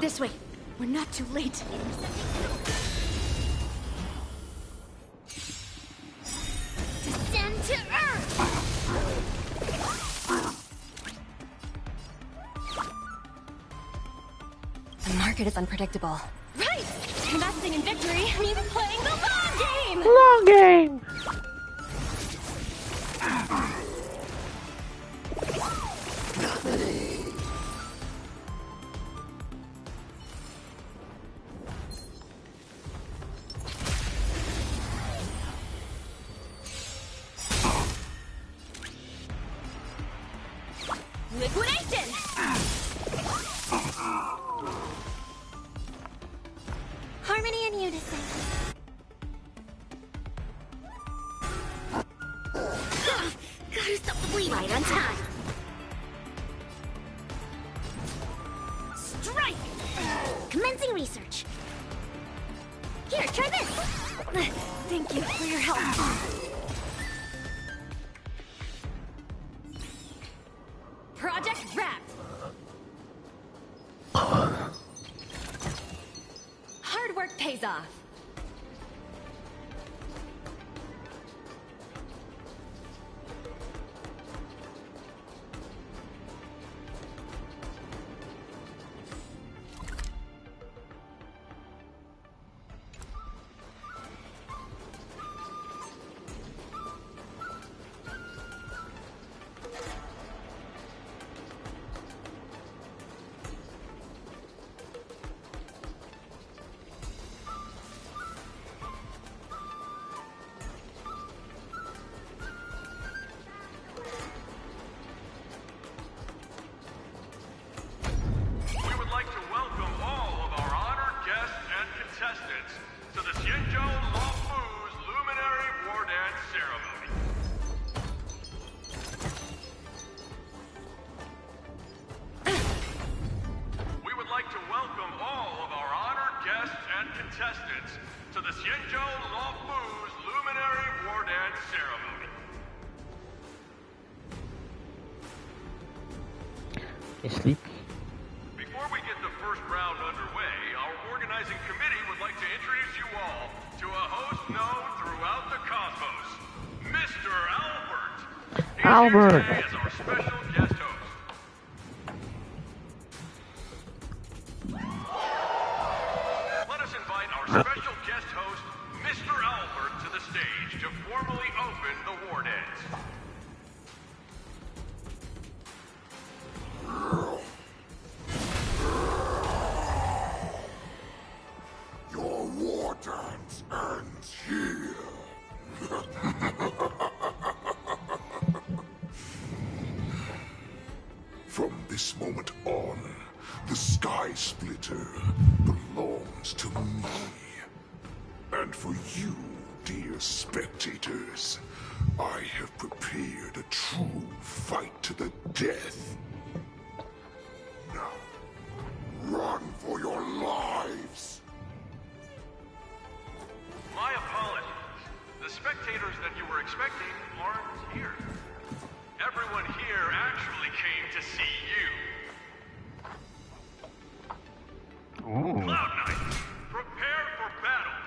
This way. We're not too late. Descend to Earth! The market is unpredictable. Right! Investing in victory means playing the long game! Long game! Liquidation! Harmony and unison. Gotta stop the bleed right on time. Strike! Commencing research. Here, try this. Thank you for your help. Project wrapped. Hard work pays off. contestants to the Xianzhou Luofu's Luminary War Dance Ceremony. He's sleepy. Before we get the first round underway, our organizing committee would like to introduce you all to a host known throughout the cosmos, Mr. Albert. He's Albert. here today as our special guest host. Let us invite our special guest host, Mr. Albert, to the stage to formally open the war dance. Your war dance ends here. From this moment on, the Sky Splitter belongs to me. And for you, dear spectators, I have prepared a true fight to the death. Now, run for your lives! My apologies. The spectators that you were expecting aren't here. Everyone here actually came to see you. Ooh. Cloud Knight, prepare for battle.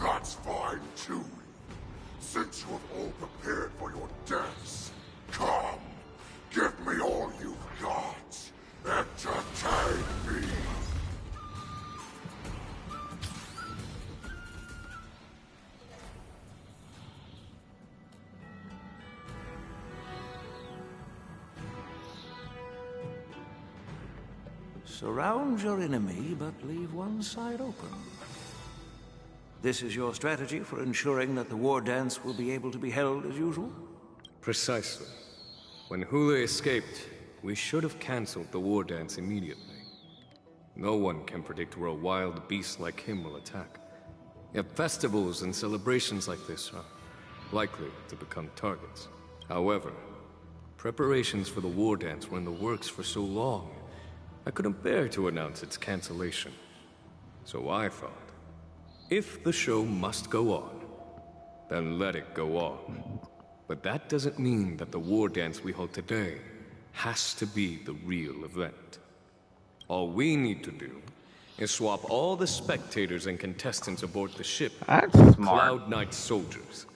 That's fine, too. Since you have all prepared for your deaths, come, give me all you've got. Entertain me. Surround your enemy, but leave one side open. This is your strategy for ensuring that the war dance will be able to be held as usual? Precisely. When Hule escaped, we should have cancelled the war dance immediately. No one can predict where a wild beast like him will attack. Yet festivals and celebrations like this are likely to become targets. However, preparations for the war dance were in the works for so long, I couldn't bear to announce its cancellation. So I thought, if the show must go on, then let it go on. But that doesn't mean that the war dance we hold today has to be the real event. All we need to do is swap all the spectators and contestants aboard the ship for Cloud Knight soldiers,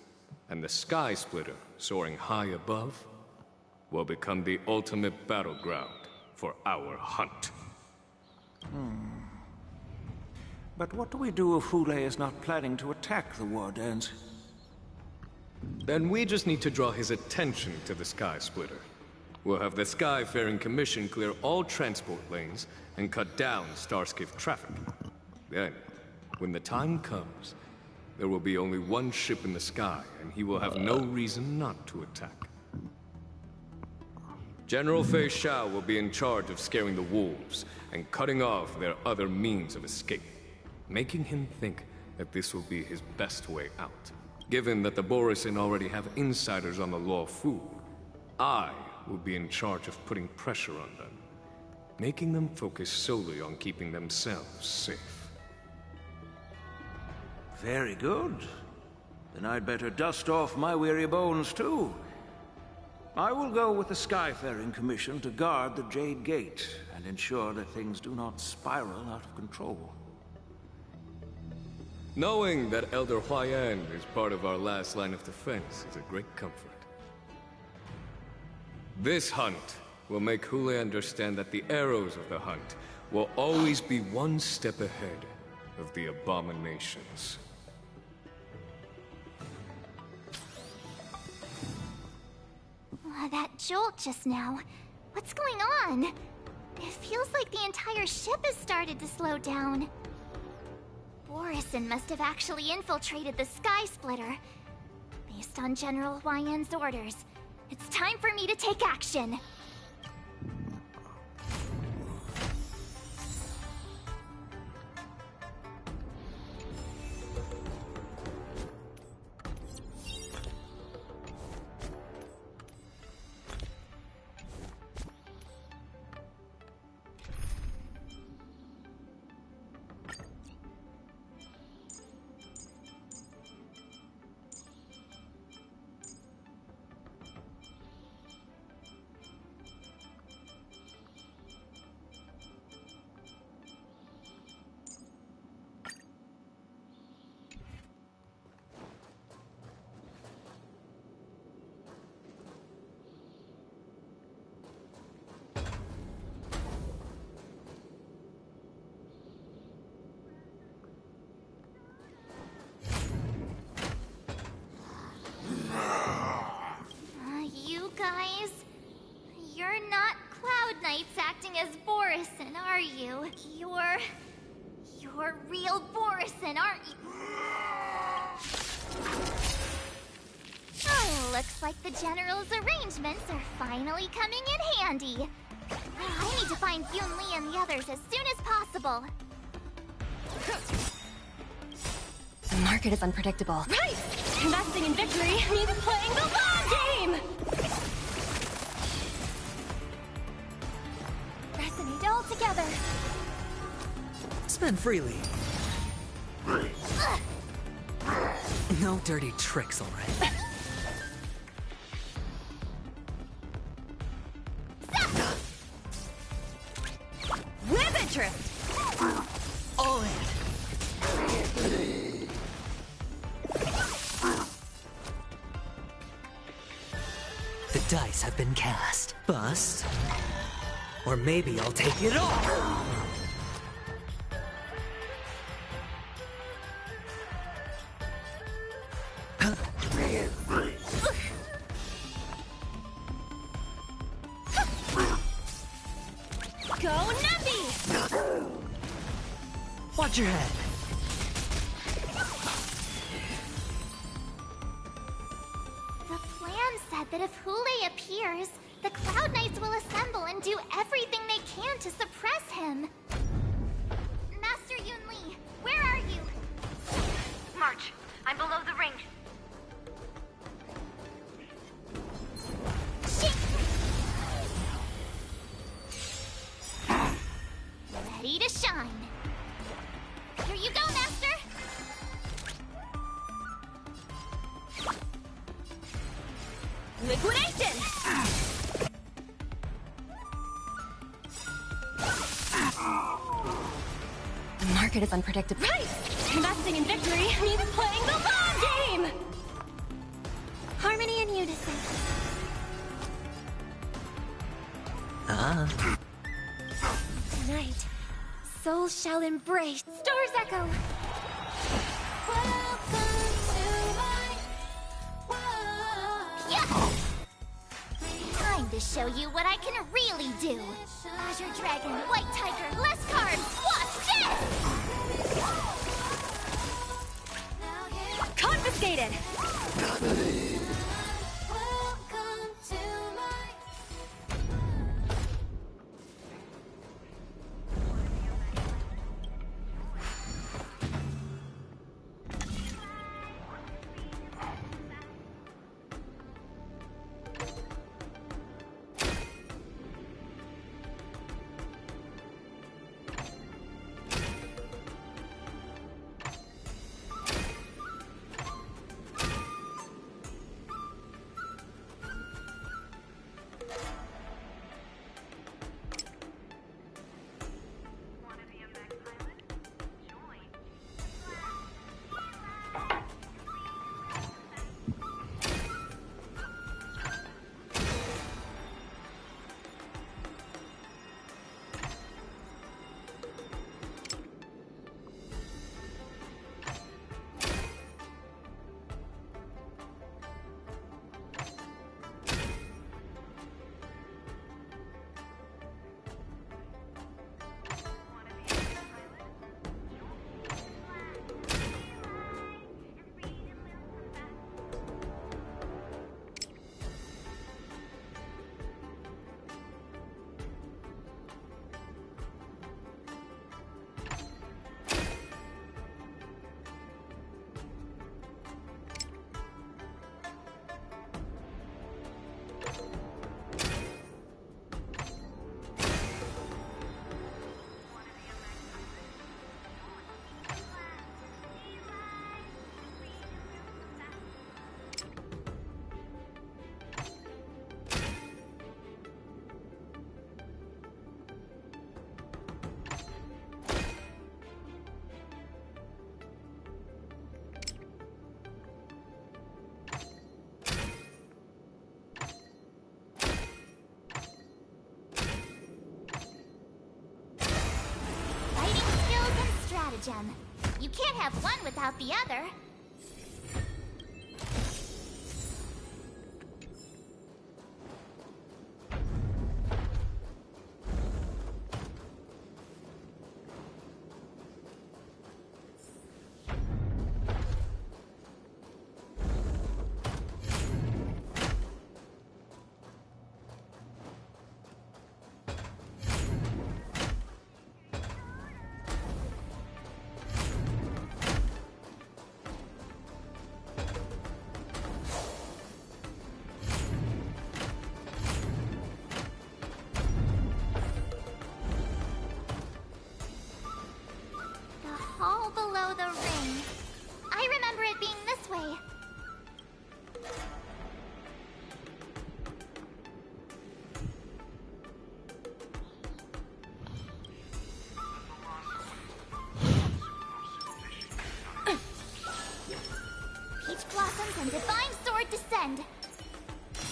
and the Sky Splitter soaring high above will become the ultimate battleground for our hunt. But what do we do if Hule is not planning to attack the war dance? Then we just need to draw his attention to the Sky Splitter. We'll have the Skyfaring Commission clear all transport lanes and cut down Starskiff traffic. Then, when the time comes, there will be only one ship in the sky, and he will have no reason not to attack. General Fei Shao will be in charge of scaring the wolves and cutting off their other means of escape, making him think that this will be his best way out. Given that the Borisin already have insiders on the Law Fu, I will be in charge of putting pressure on them, making them focus solely on keeping themselves safe. Very good. Then I'd better dust off my weary bones too. I will go with the Skyfaring Commission to guard the Jade Gate and ensure that things do not spiral out of control. Knowing that Elder Huayan is part of our last line of defense is a great comfort. This hunt will make Hule understand that the arrows of the hunt will always be one step ahead of the abominations. That jolt just now. What's going on? It feels like the entire ship has started to slow down. Borisin must have actually infiltrated the Sky Splitter. Based on General Huayan's orders, it's time for me to take action. You guys, you're not Cloud Knights acting as Borisin, are you? You're real Borisin, aren't you? Oh, looks like the General's arrangements are finally coming in handy. I need to find Yun Li and the others as soon as possible. The market is unpredictable. Right! Investing in victory means playing the long game! Resonate all together. Spend freely. No dirty tricks, alright? With interest! Oh! dice have been cast. Bust. Or maybe I'll take it all! Go Nuppy! Watch your head. The plan said that if Hule appears, the Cloud Knights will assemble and do everything they can to suppress him. Master Yunli, where are you? March, I'm below the ring. Ready to shine. Here you go, Master! Liquidation! The market is unpredictable. Right! Investing in victory means playing the long game! Harmony and unison. Tonight, souls shall embrace Star's Echo. Yeah! Time to show you what I can really do. Azure Dragon, White Tiger, less cards. Watch this! Confiscated! Gem. You can't have one without the other.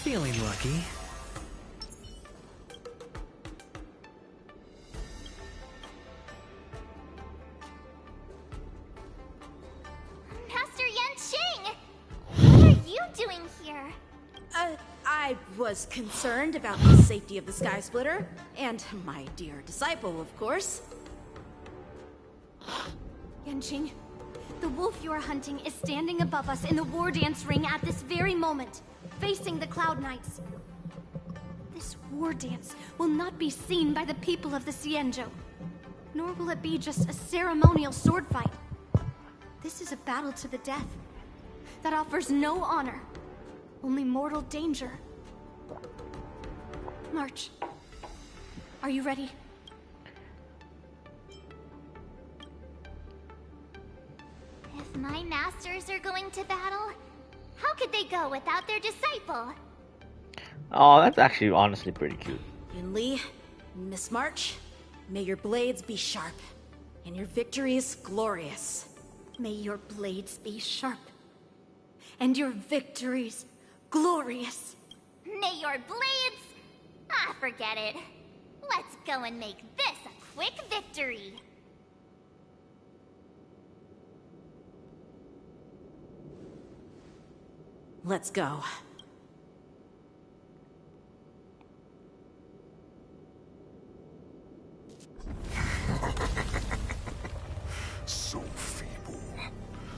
Feeling lucky. Master Yanqing! What are you doing here? I was concerned about the safety of the Sky Splitter, and my dear disciple, of course. Yanqing, the wolf you are hunting is standing above us in the war dance ring at this very moment, facing the Cloud Knights. This war dance will not be seen by the people of the Xianzhou, nor will it be just a ceremonial sword fight. This is a battle to the death that offers no honor, only mortal danger. March, are you ready? If my masters are going to battle, how could they go without their disciple? Oh, that's actually honestly pretty cute. Yunli, Miss March, may your blades be sharp, and your victories glorious. May your blades be sharp, and your victories glorious. May your blades... Ah, forget it. Let's go and make this a quick victory. Let's go. So feeble.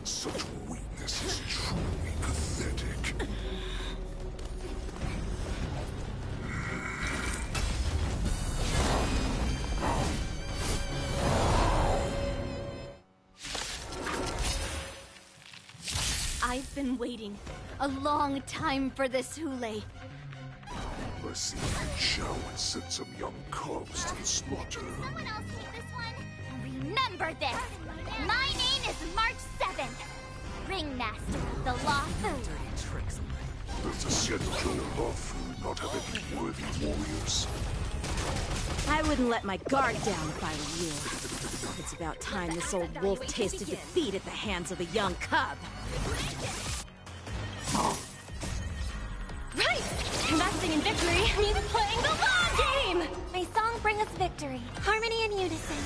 Such weakness is truly pathetic. I've been waiting a long time for this, Hule. I see you show and send some young cubs to the slaughter. Someone else take this one. Remember this. My name is March 7th. Ringmaster of the Law Fu. Does the Xianzhou Law Fu not have any worthy warriors? I wouldn't let my guard down if I were you. It's about time this old wolf tasted defeat at the hands of a young cub. Right! Investing in victory means playing the long game! May song bring us victory. Harmony and unison.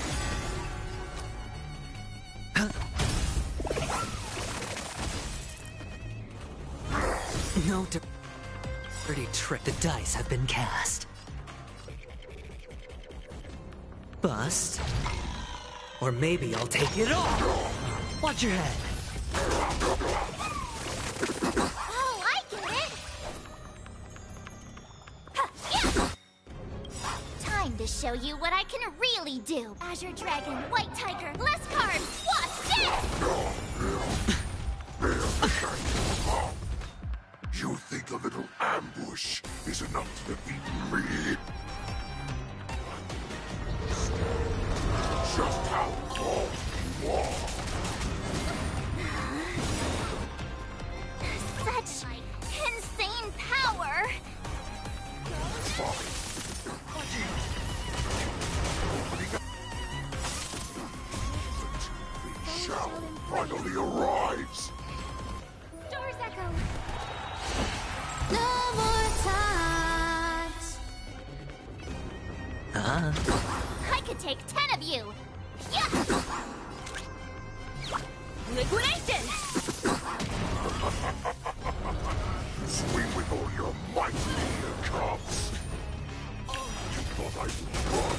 No dirty trick. The dice have been cast. Bust. Or maybe I'll take it all. Watch your head. Oh, I get it! Time to show you what I can really do. Azure Dragon, White Tiger, less cards. Watch this! You think a little ambush is enough to defeat me? Just how cold you are. Such insane power! The shout finally arrives. Stars echo. No more times. I could take 10 of you. Yeah. Liquidation! Swing with all your might, here comes. You thought I would run?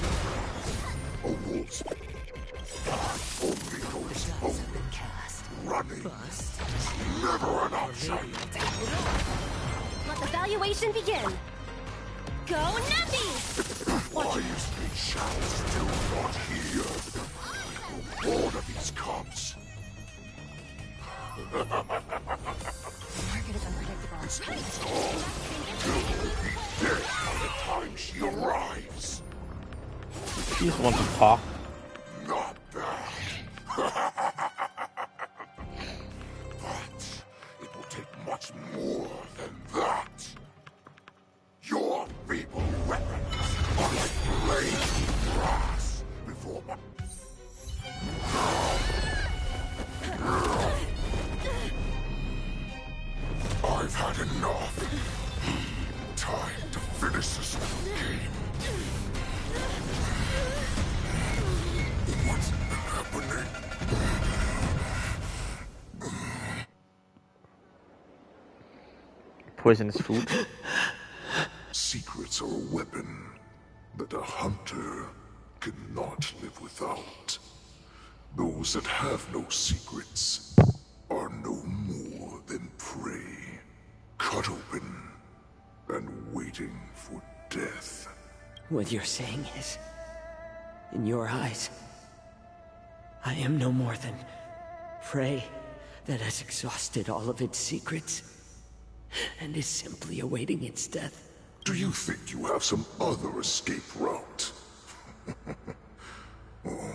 A wolf's only goes home. Running is never an option. Let the valuation begin. Go Nuffy! Why is the shout still not here? I'm bored of these cubs. This means all will be dead by the time she arrives. She just wants to talk. Not bad. But it will take much more than that. Your feeble weapons are like blades of grass before my... I've had enough. poisonous food. Secrets are a weapon that a hunter cannot live without. Those that have no secrets are no more than prey, cut open and waiting for death. What you're saying is, in your eyes, I am no more than prey that has exhausted all of its secrets and is simply awaiting its death. Do you think you have some other escape route? Oh,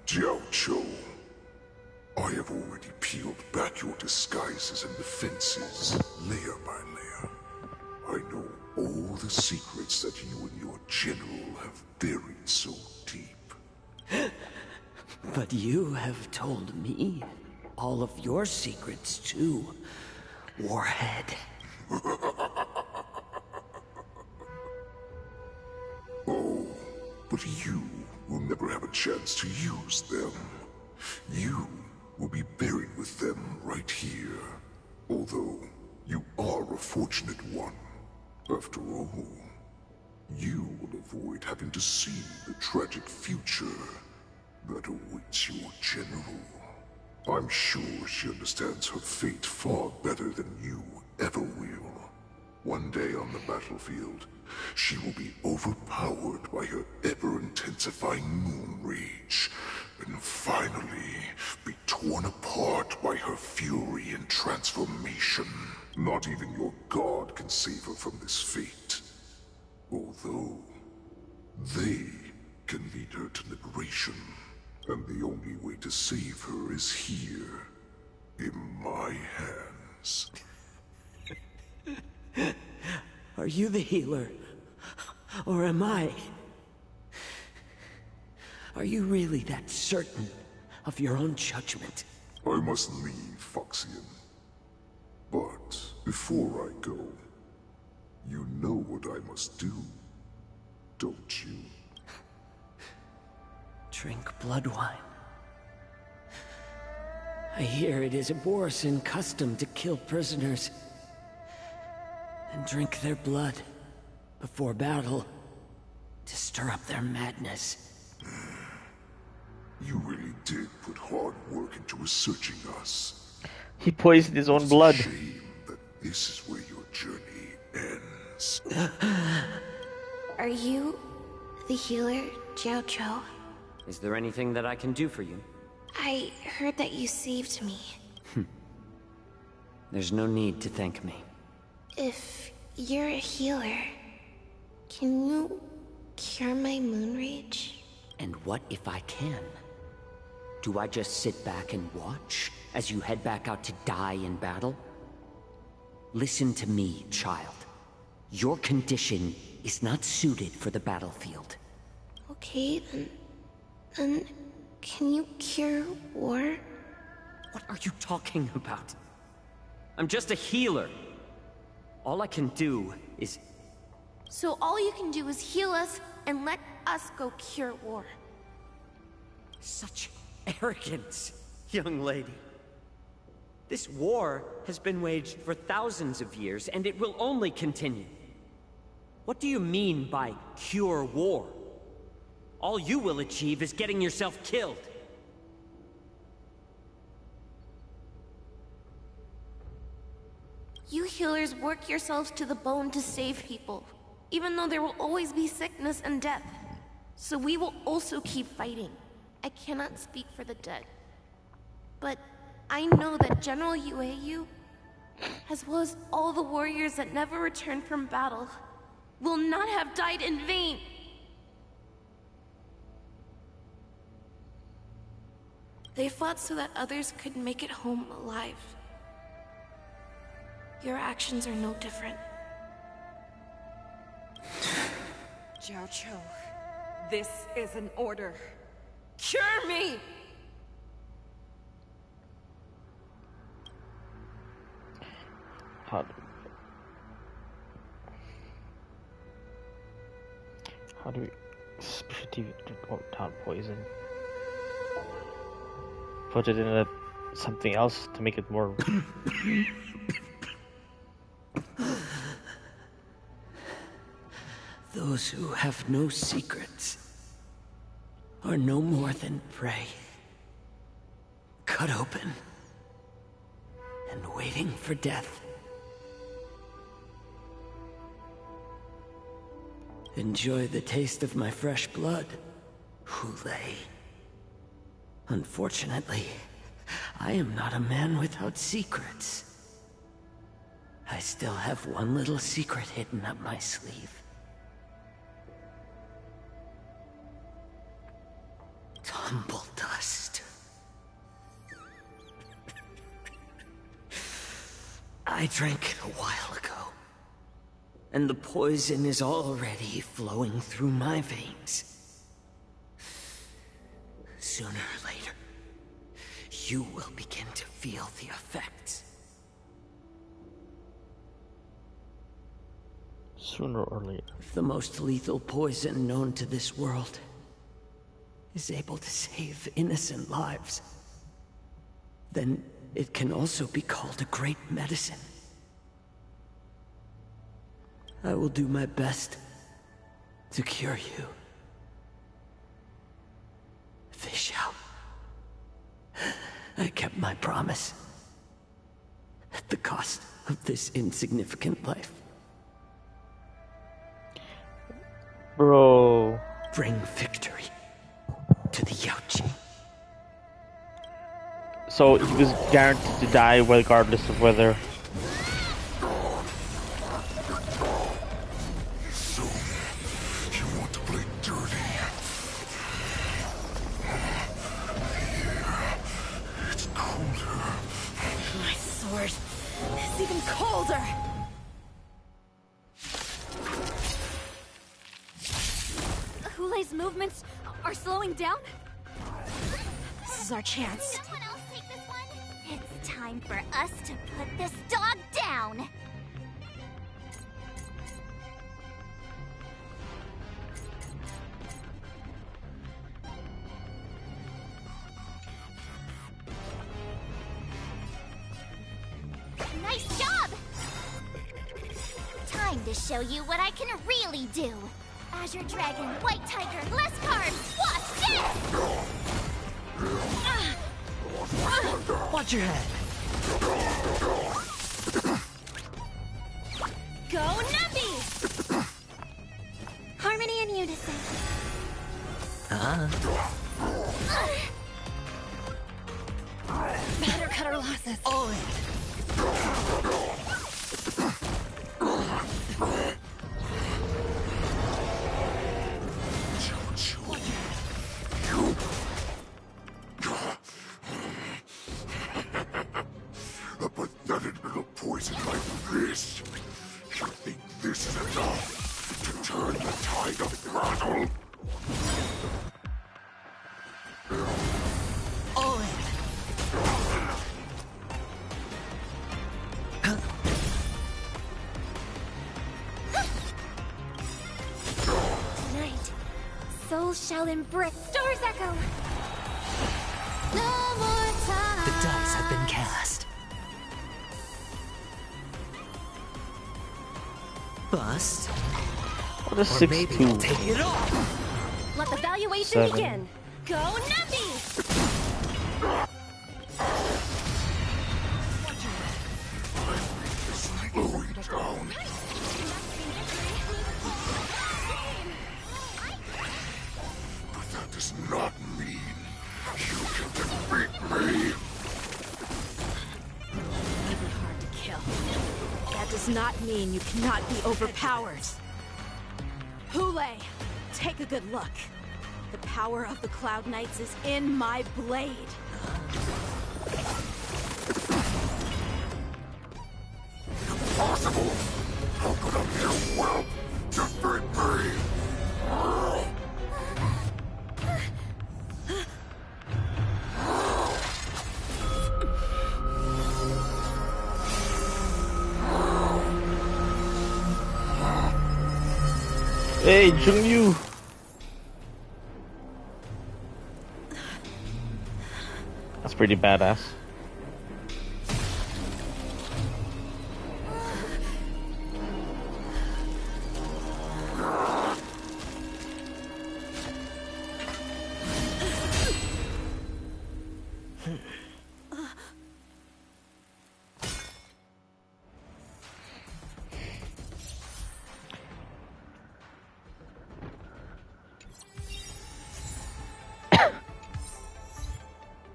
Jiao Cho, I have already peeled back your disguises and defenses, layer by layer. I know all the secrets that you and your general have buried so deep. But you have told me all of your secrets too, Warhead. Oh, but you will never have a chance to use them. You will be buried with them right here. Although, you are a fortunate one. After all, you will avoid having to see the tragic future that awaits your general. I'm sure she understands her fate far better than you ever will. One day on the battlefield, she will be overpowered by her ever-intensifying moon rage, and finally be torn apart by her fury and transformation. Not even your god can save her from this fate. Although, they can lead her to liberation, and the only way to save her is here, in my hands. Are you the healer? Or am I? Are you really that certain of your own judgment? I must leave, Foxian. But before I go, you know what I must do, don't you? Drink blood wine. I hear it is a Borisin custom to kill prisoners and drink their blood before battle to stir up their madness. You really did put hard work into researching us. He poisoned his own blood. It's a shame that this is where your journey ends. Are you the healer, Jiao Cho? Is there anything that I can do for you? I heard that you saved me. There's no need to thank me. If you're a healer, can you cure my moon rage? And what if I can? Do I just sit back and watch as you head back out to die in battle? Listen to me, child. Your condition is not suited for the battlefield. Okay, then can you cure war? What are you talking about? I'm just a healer. All I can do is... So all you can do is heal us and let us go cure war. Such arrogance, young lady. This war has been waged for thousands of years, and it will only continue. What do you mean by cure war? All you will achieve is getting yourself killed. You healers work yourselves to the bone to save people, even though there will always be sickness and death. So we will also keep fighting. I cannot speak for the dead. But I know that General Yueyu, as well as all the warriors that never returned from battle, will not have died in vain. They fought so that others could make it home alive. Your actions are no different. Jiao Cho, this is an order. Cure me! How do we down poison? Put it in something else to make it more Those who have no secrets are no more than prey. Cut open and waiting for death. Enjoy the taste of my fresh blood, Hoolay. Unfortunately, I am not a man without secrets. I still have one little secret hidden up my sleeve. Tumble dust. I drank it a while ago, and the poison is already flowing through my veins. Sooner or later, you will begin to feel the effects. Sooner or later. If the most lethal poison known to this world is able to save innocent lives, then it can also be called a great medicine. I will do my best to cure you. Fish out. I kept my promise. At the cost of this insignificant life. Bro. Bring victory to the Yaoqing. So he was guaranteed to die regardless of whether... So, you want to play dirty? Yeah, it's colder. My sword is even colder! Hulei's movements are slowing down? This is our chance. Someone else take this one? It's time for us to put this dog down! Nice job! Time to show you what I can really do. Azure Dragon, White Tiger, less carbs! Watch this! Watch your head. Go Numpy! Harmony and unison. Better cut our losses. All in. A pathetic little poison like this. You think this is enough to turn the tide of battle? All in. Tonight, souls shall embrace Star's Echo. No more time. The dice have been cast. Bust. What is Or maybe 6-2? I'll take it off. Let the valuation 7. begin. Go Numpy! Slowing down. But that does not mean you can defeat me. Never hard to kill. That does not mean you cannot be overpowered. Hoolay, take a good look. The power of the Cloud Knights is in my blade. Impossible! How could a mere whelp defeat me? Hey, Jungyu! That's pretty badass.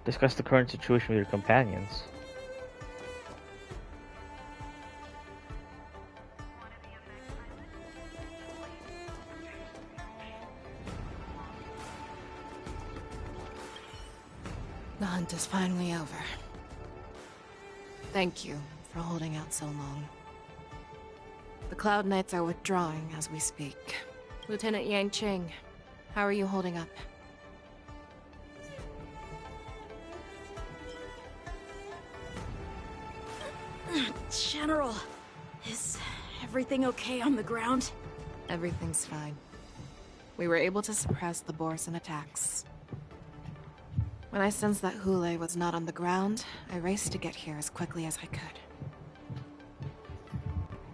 Discuss the current situation with your companions. The hunt is finally over. Thank you for holding out so long. The Cloud Knights are withdrawing as we speak. Lieutenant Yanqing, how are you holding up? General, is everything okay on the ground? Everything's fine. We were able to suppress the Borisin attacks. When I sensed that Hule was not on the ground, I raced to get here as quickly as I could.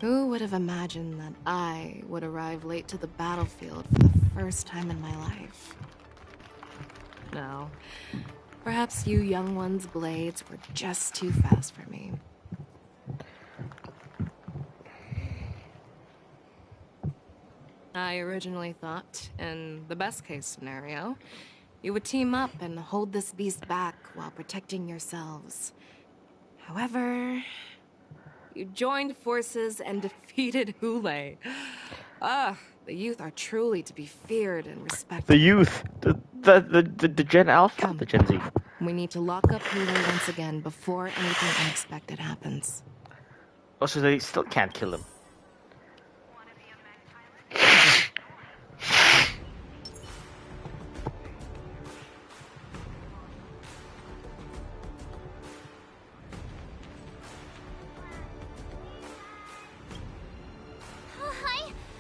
Who would have imagined that I would arrive late to the battlefield for the first time in my life? No. Perhaps you young ones' blades were just too fast for me. I originally thought, in the best-case scenario, you would team up and hold this beast back while protecting yourselves. However, you joined forces and defeated Hule. The youth are truly to be feared and respected. The youth, the Gen Alpha, the Gen Z. We need to lock up Hule once again before anything unexpected happens. Oh, so they still can't kill him.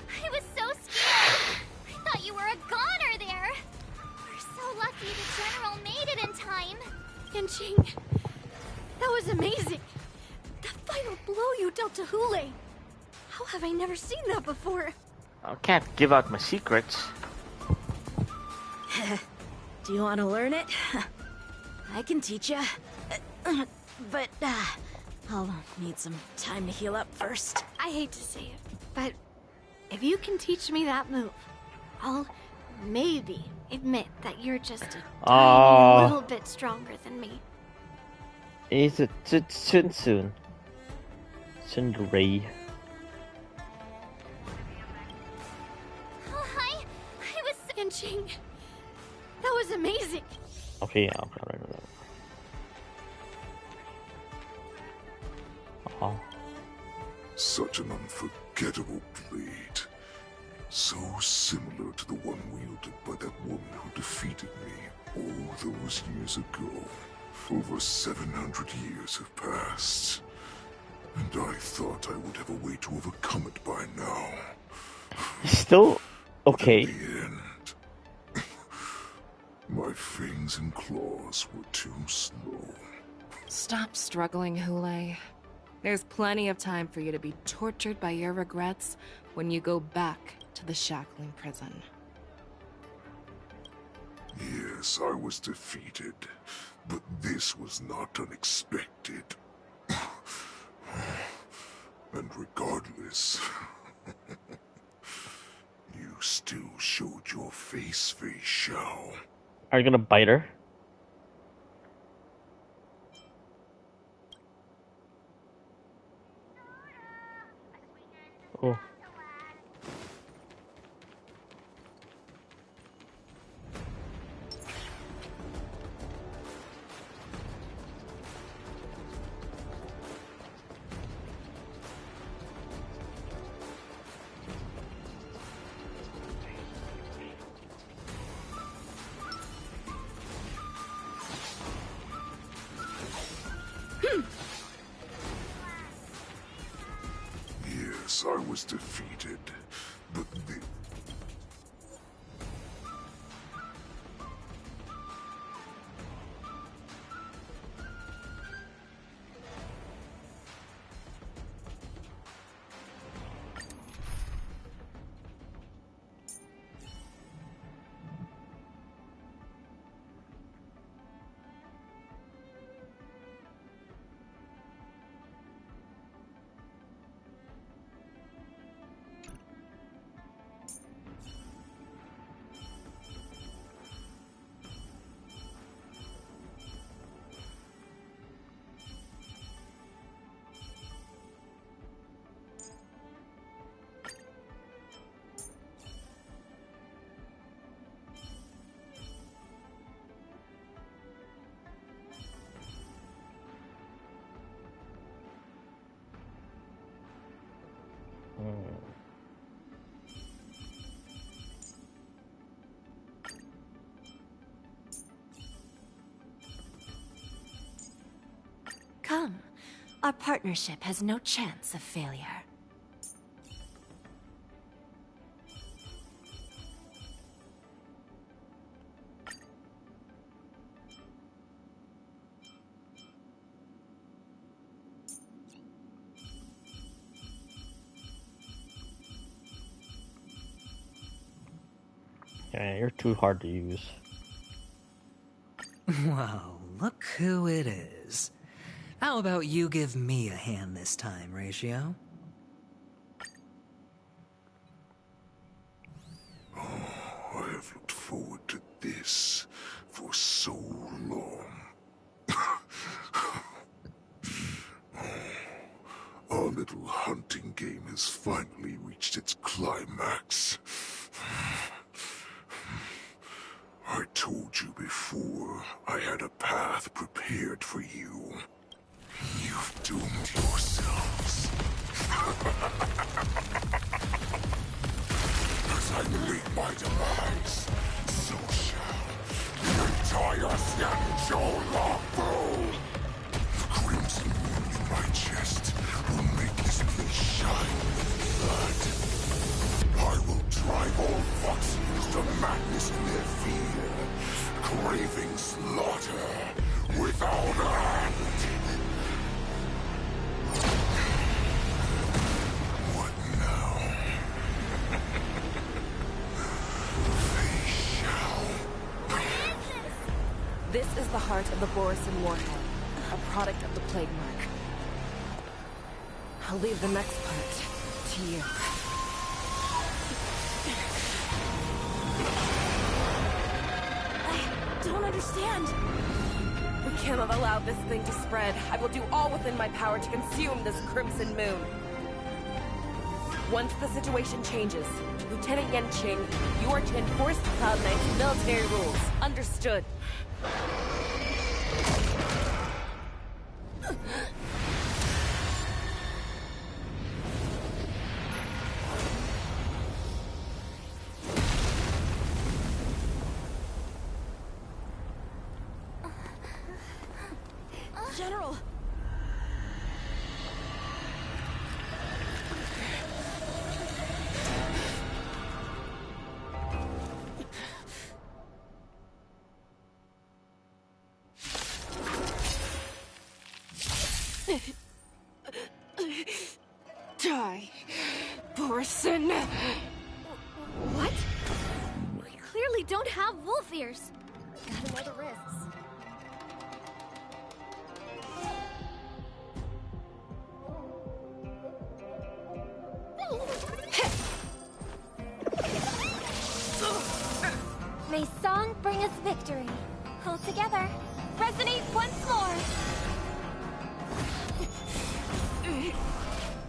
I was so scared. I thought you were a goner there. We're so lucky the General made it in time. Yanqing, that was amazing. The final blow you dealt to Hule. How have I never seen that before? I can't give out my secrets. Do you want to learn it? I can teach you. But I'll need some time to heal up first. I hate to say it, but if you can teach me that move, I'll maybe admit that you're just a tiny little bit stronger than me. Is it soon? Ray. Hi, I was Yanqing. That was amazing. Okay, yeah, I'm right with that. Oh. Such an unforgettable blade. So similar to the one wielded by that woman who defeated me all those years ago. Over 700 years have passed, and I thought I would have a way to overcome it by now. Still okay. In the end, my fangs and claws were too slow. Stop struggling, Hule. There's plenty of time for you to be tortured by your regrets when you go back to the shackling prison. Yes, I was defeated, but this was not unexpected. And regardless, you still showed your face, Fei Xiao. Are you gonna bite her? Oh. Yes, I was defeated, but Come. Our partnership has no chance of failure. Yeah, you're too hard to use. Well, look who it is. How about you give me a hand this time, Ratio? Oh, I have looked forward to this for so long. Our little hunting game has finally reached its climax. I told you before, I had a path prepared for you. You've doomed yourselves. As I meet my demise, so shall the entire Xianzhou Longbow. The crimson wound in my chest will make this place shine with blood. I will drive all Foxians to madness in their fear, craving slaughter without end. What now? They shall. This is the heart of the Borisin Warhead, a product of the Plague Mark. I'll leave the next part to you. I don't understand. We cannot allow this thing to spread. I will do all within my power to consume this Crimson Moon. Once the situation changes, Lieutenant Yanqing, you are to enforce the Cloud Knight's military rules. Understood. General! Die, Borisin! What? We clearly don't have wolf ears. Gotta know the risks. May song bring us victory. Hold together. Resonate once more.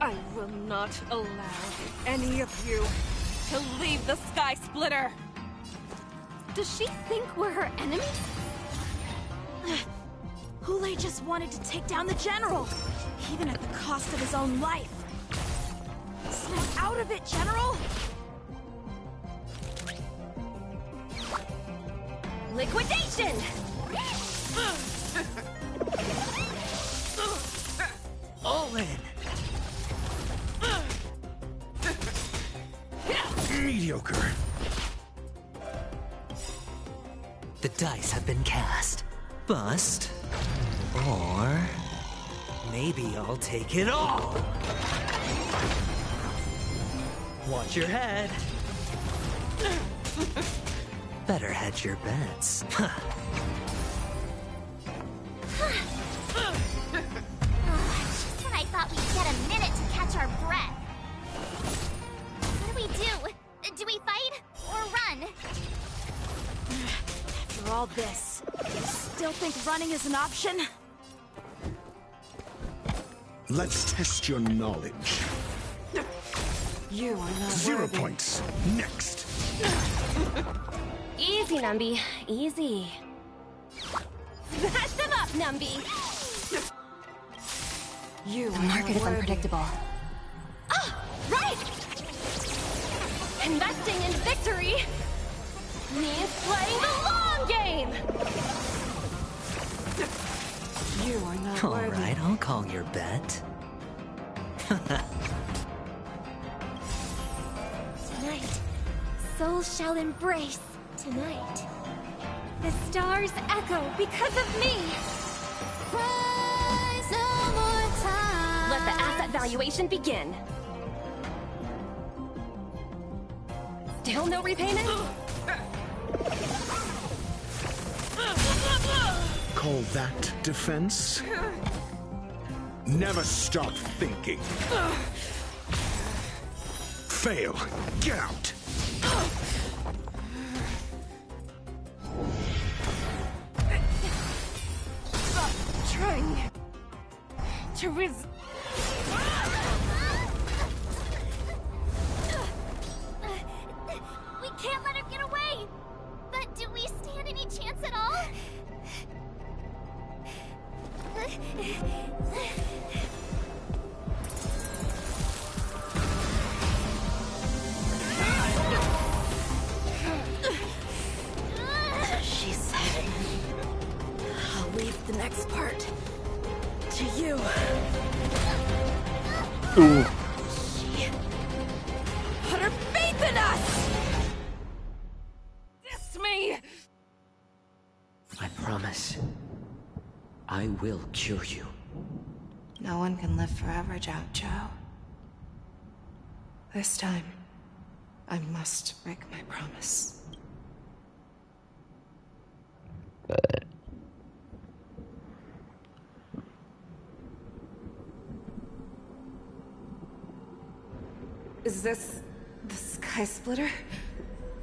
I will not allow any of you to leave the Sky Splitter! Does she think we're her enemies? Hule just wanted to take down the General, even at the cost of his own life. Snap out of it, General! Liquidation! All in! Mediocre. The dice have been cast. Bust. Or... maybe I'll take it all! Watch your head. Better hedge your bets. Just when I thought we'd get a minute to catch our breath. What do we do? Do we fight or run? After all this, you still think running is an option? Let's test your knowledge. You are not 0 worthy. points. Next. Easy, Numby. Easy. Smash them up, Numby! You The market is unpredictable. Ah! Right! Investing in victory means playing the long game! You You are not worthy. Alright, I'll call your bet. Tonight, souls shall embrace. Tonight, the stars echo because of me. Rise no more time. Let the asset valuation begin. Still no repayment? Call that defense? Never stop thinking. Fail. Get out. Stop trying to We can't let her get away! But do we stand any chance at all? She said, I'll leave the next part to you. Ooh. She put her faith in us! Diss me! I promise. I will cure you. No one can live forever, Zhao Zhao. This time, I must break my promise. Is this the Sky Splitter?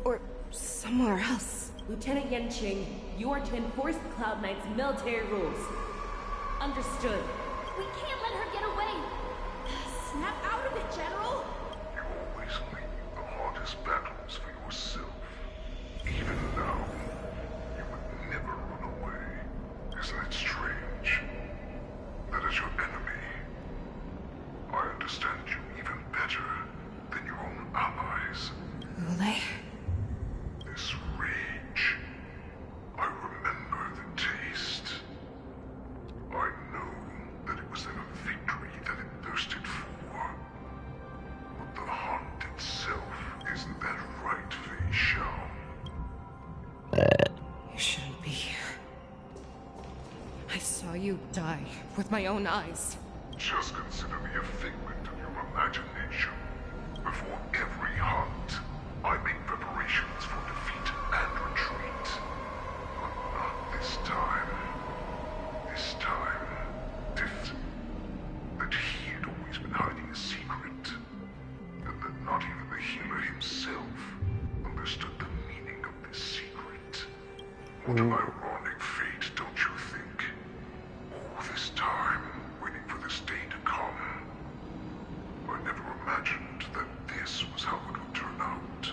Or somewhere else? Lieutenant Yanqing, you are to enforce the Cloud Knight's military rules. Understood. We can't let her get away. Snap out of it, General. You always lead the hardest battles for yourself. Even now, you would never run away. Isn't it strange? That is your enemy. I understand you even better than your own allies. Ule? This rage. I remember the taste. I know that it was never victory that it thirsted for. But the hunt itself, isn't that right, Fei Xiao? You shouldn't be here. I saw you die with my own eyes. Just consider me a figment of your imagination. Before every hunt, I make preparations for defeat and retreat. But not this time. This time, that he had always been hiding a secret. And that not even the healer himself understood the meaning of this secret. What an ironic fate, don't you think? All this time, waiting for this day to come. I never imagined that this was how it would turn out.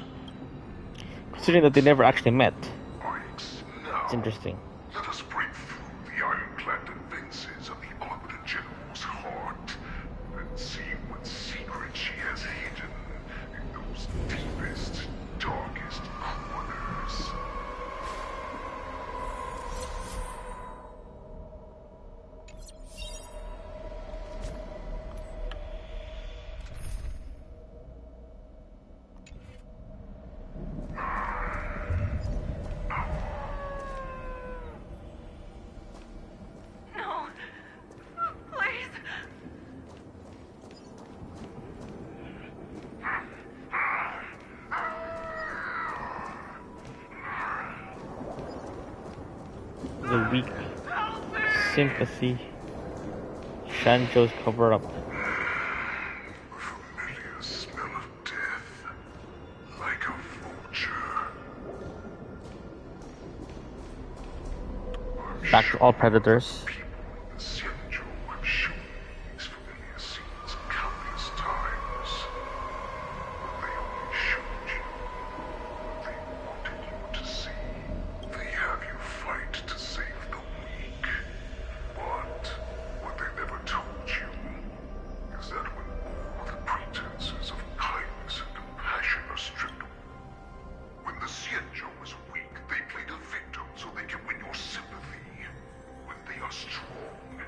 Considering that they never actually met. Now, It's interesting. let us break through the ironclad defenses of the Arbiter General's heart and see what secret she has hidden in those deepest, darkest corners. No. Please. The weak sympathy. Shanzhou's cover up. Familiar smell of death, like a vulture. Back to all predators. The Xianzhou have shown these familiar scenes countless times. But they only showed you what they wanted you to see. They have you fight to save the weak. But what they never told you is that when all the pretenses of kindness and compassion are stripped away, when the Xianzhou is weak, they play the victim so they can win your sympathy. When they are strong,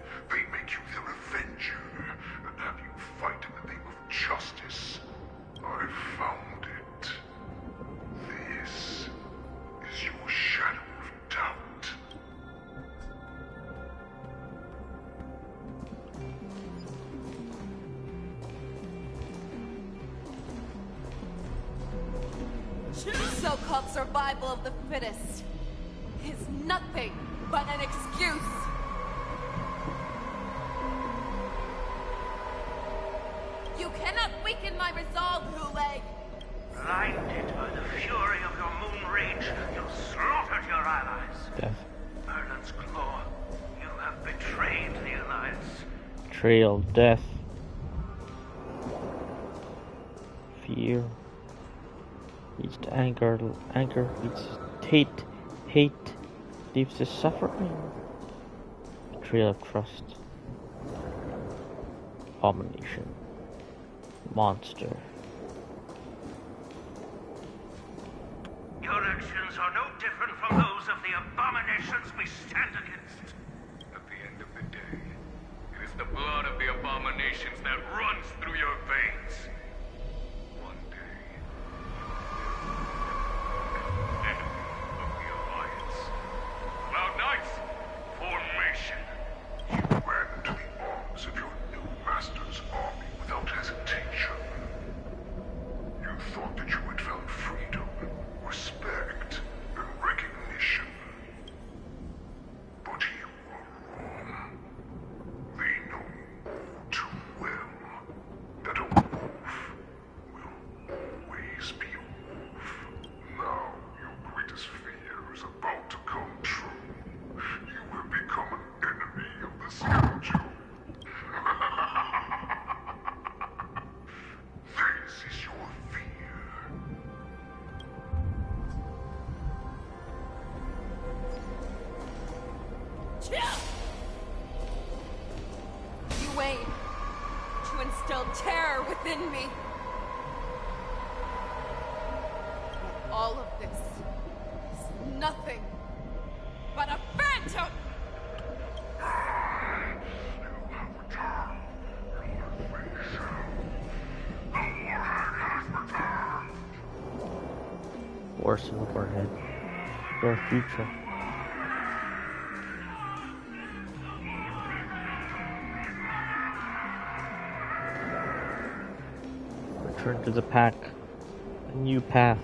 so-called survival of the fittest is nothing but an excuse. You cannot weaken my resolve, Goulet! Blinded by the fury of your moon rage, you slaughtered your allies. Death. Merlin's Claw, you have betrayed the Alliance. Betrayal, death. Fear. Leads to anger. Anger leads to hate. Hate leads to suffering. Betrayal of trust. Abomination. Monster. Your actions are no different from those of the abominations we stand against. At the end of the day, it is the blood of the abominations that runs through your veins. One day, enemy of the Alliance. Cloud Knights, formation. You ran into the arms of your new master's army without hesitation. You thought that you had found freedom, respect, and recognition. But you were wrong. They know all too well that a wolf will always be a wolf. Now your greatest fear is about to come true. You have become an enemy of the schedule. This is your fear. Chill! You aim to instill terror within me. But all of this is nothing but a phantom! Worse in the forehead. Your future. Return to the pack. A new path.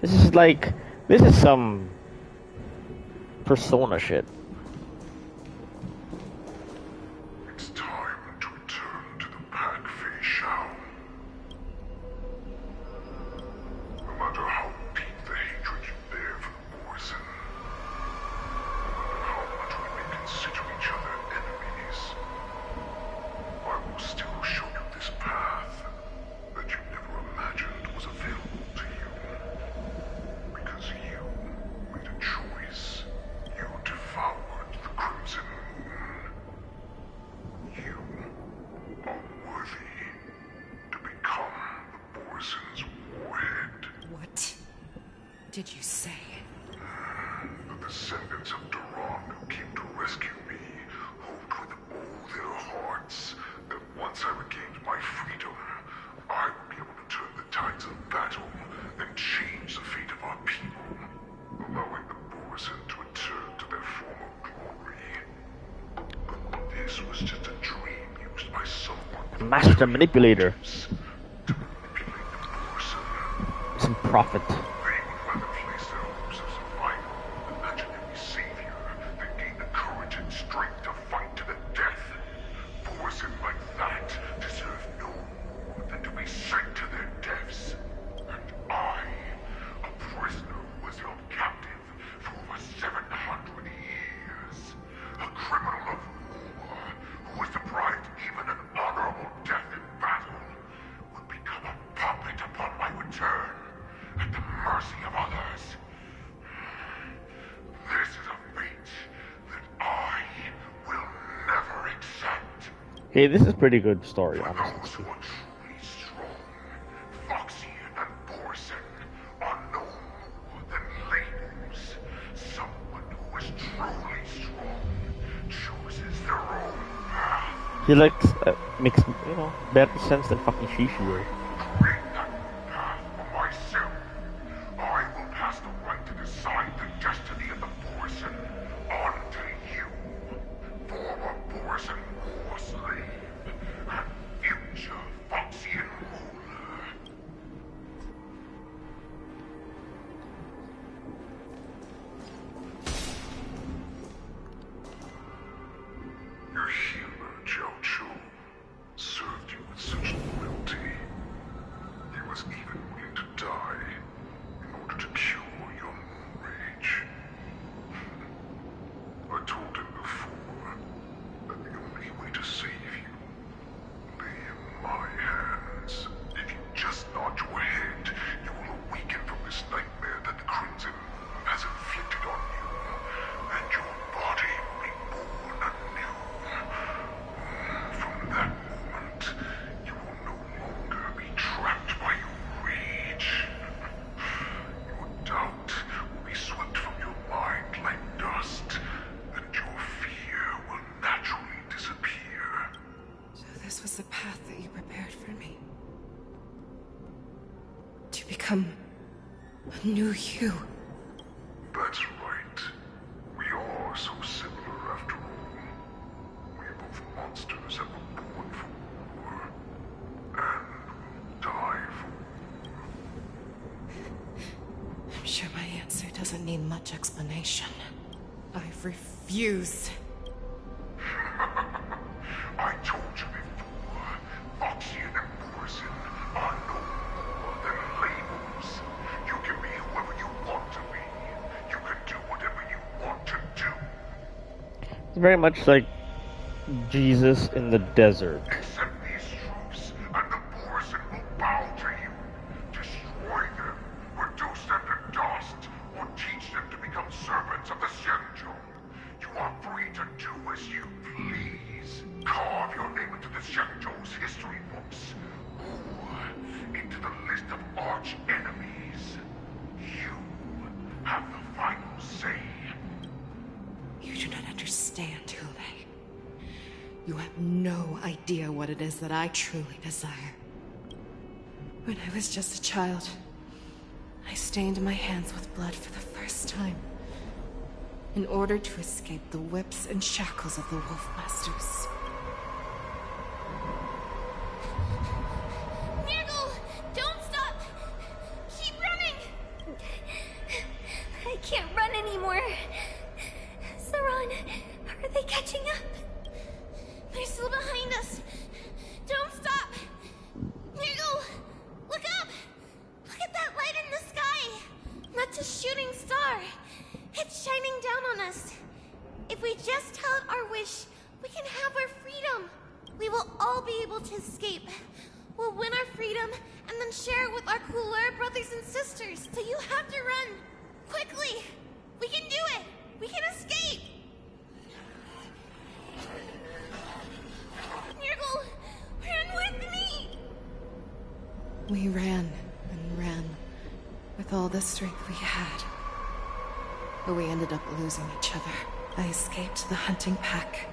This is some Persona shit. It's time to return to the pack, Fei Shao. No matter how deep the hatred you bear for the Morrison, no matter how much we may consider each other enemies, I will still show you this path that you never imagined was available to you. Because you made a choice. You devoured the Crimson Moon. You are worthy to become the Morrison's warhead. What did you say? The descendants of Duran who came to rescue me hoped with all their hearts that once I regained my freedom, I would be able to turn the tides of battle and change the fate of our people, allowing the Morrison to return to their former glory. But this was just a dream used by someone with Master manipulator. to manipulate the Morrison. Some prophet. They would rather place their hopes of survival on an imaginary savior than gain the courage and strength to fight to the death. Morrison like that deserve no more than to be sent to their deaths. And I, a prisoner who was held captive for over 700 years, a criminal of war who was deprived even an honorable death in battle, would become a puppet upon my return, at the mercy of others. This is a fate that I will never accept. Hey, this is pretty good story, For honestly. those who are truly strong, Foxy and Borson are no more than labels. Someone who is truly strong chooses their own path. He makes better sense than fucking Shishi. Create that path for myself. I will pass the right to decide the destiny of the Borson on to you, former Borson war slave and future Foxian ruler. become a new you. That's right. We are so similar after all. We are both monsters that were born for war, and will die for war. I'm sure my answer doesn't need much explanation. I refuse. I told you before, Foxian and Borison are no more than labels. You can be whoever you want to be. You can do whatever you want to do. It's very much like Jesus in the desert. Accept these truths, and the Borison will bow to you. Destroy them, reduce them to dust, or teach them to become servants of the Xianzhou. You are free to do as you please. Carve your name into the Xianzhou's history books, or into the list of arch enemies. You have the final say. You do not understand, Hule. You have no idea what it is that I truly desire. When I was just a child, I stained my hands with blood for the first time, in order to escape the whips and shackles of the Wolfmasters. Niggle! Don't stop! Keep running! I can't run anymore. Saran, are they catching up? They're still behind us. Don't stop! Niggle! Look up! Look at that light in the sky! That's a shooting star. It's shining down on us. If we just tell it our wish, we can have our freedom. We will all be able to escape. We'll win our freedom and then share it with our cooler brothers and sisters. So you have to run. Quickly! We can do it! We can escape! Nurgle, run with me! We ran and ran with all the strength we had. But we ended up losing each other. I escaped the hunting pack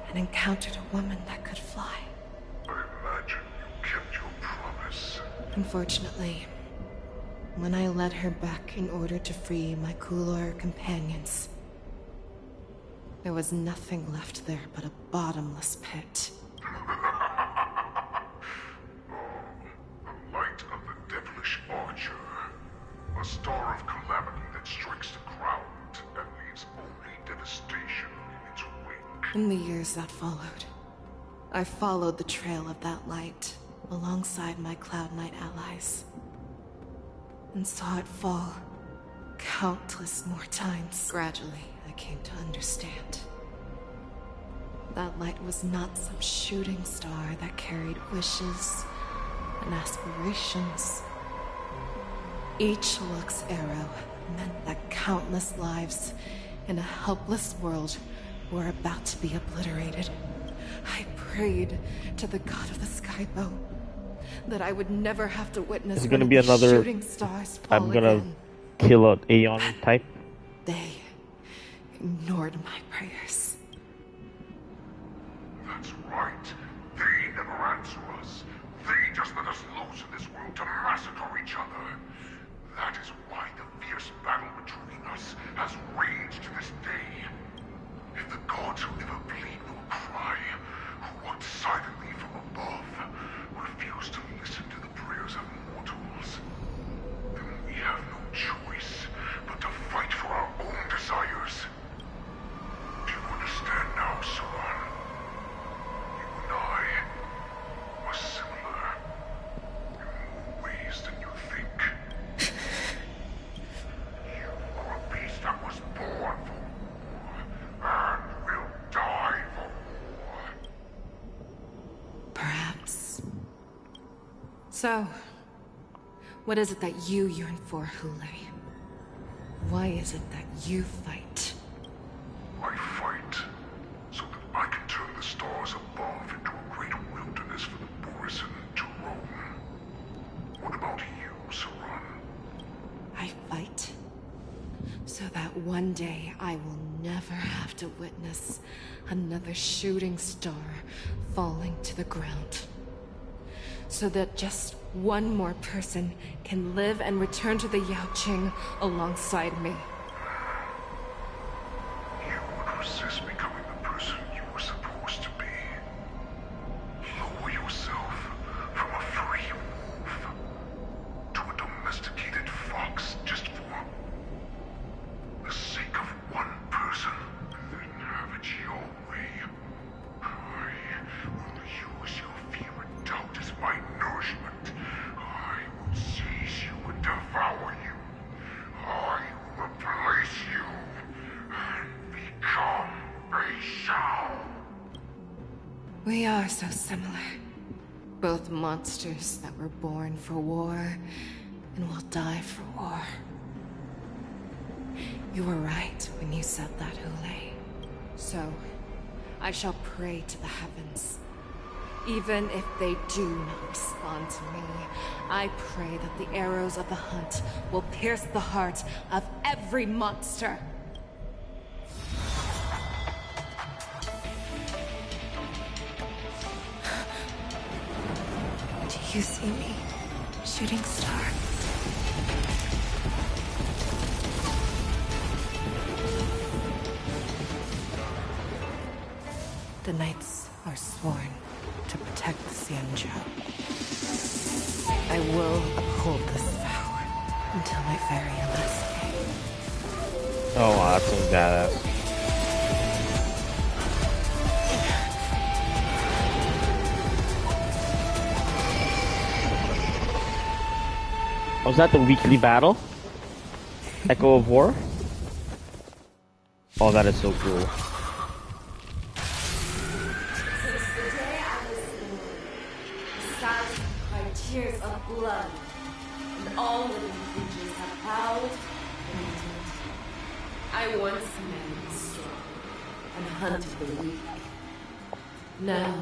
and encountered a woman that could fly. I imagine you kept your promise. Unfortunately, when I led her back in order to free my Coulor companions, there was nothing left there but a bottomless pit. The light of the devilish archer. A star of calamity that strikes the ground and leaves only devastation in its wake. In the years that followed, I followed the trail of that light alongside my Cloud Knight allies, and saw it fall countless more times. Gradually, I came to understand. That light was not some shooting star that carried wishes and aspirations. Each Luck's arrow meant that countless lives in a helpless world were about to be obliterated. I prayed to the god of the Skybow that I would never have to witness It's gonna be another shooting stars fall I'm gonna again. kill an Aeon type. They ignored my prayers. That's right. They never answer us. They just let us loose in this world to massacre each other. That is why the fierce battle between us has raged to this day. If the gods who never plead nor cry, who walk silently from above, refuse to listen to the prayers of mortals, then we have no choice but to fight for our own desires. Do you understand now, Saran? You and I are similar in more ways than you think. You are a beast that was born for war and will die for war. Perhaps. So, what is it that you yearn for, Hule? Why is it that you fight? I fight so that I can turn the stars above into a great wilderness for the Borison to roam. What about you, Saran? I fight so that one day I will never have to witness another shooting star falling to the ground. so that just one more person can live and return to the Yaoqing alongside me. You would resist becoming the person you were supposed to be. Lower yourself from a free wolf to a domesticated fox just for the sake of one person, and then have it your way. I will use your fear and doubt as my nourishment. I will seize you and devour you. I will replace you and become a Shao. We are so similar. Both monsters that were born for war and will die for war. You were right when you said that, Hule. So, I shall pray to the heavens. Even if they do not respond to me, I pray that the arrows of the hunt will pierce the heart of every monster. Do you see me, shooting star? The knights are sworn to protect the Xianzhou. I will uphold this vow until my very last day. Oh wow, that's some badass. Was that the weekly battle? Echo of War? Oh, that is so cool. Tears of blood, and all living creatures have bowed and returned. I once commanded the strong and hunted the weak. Now,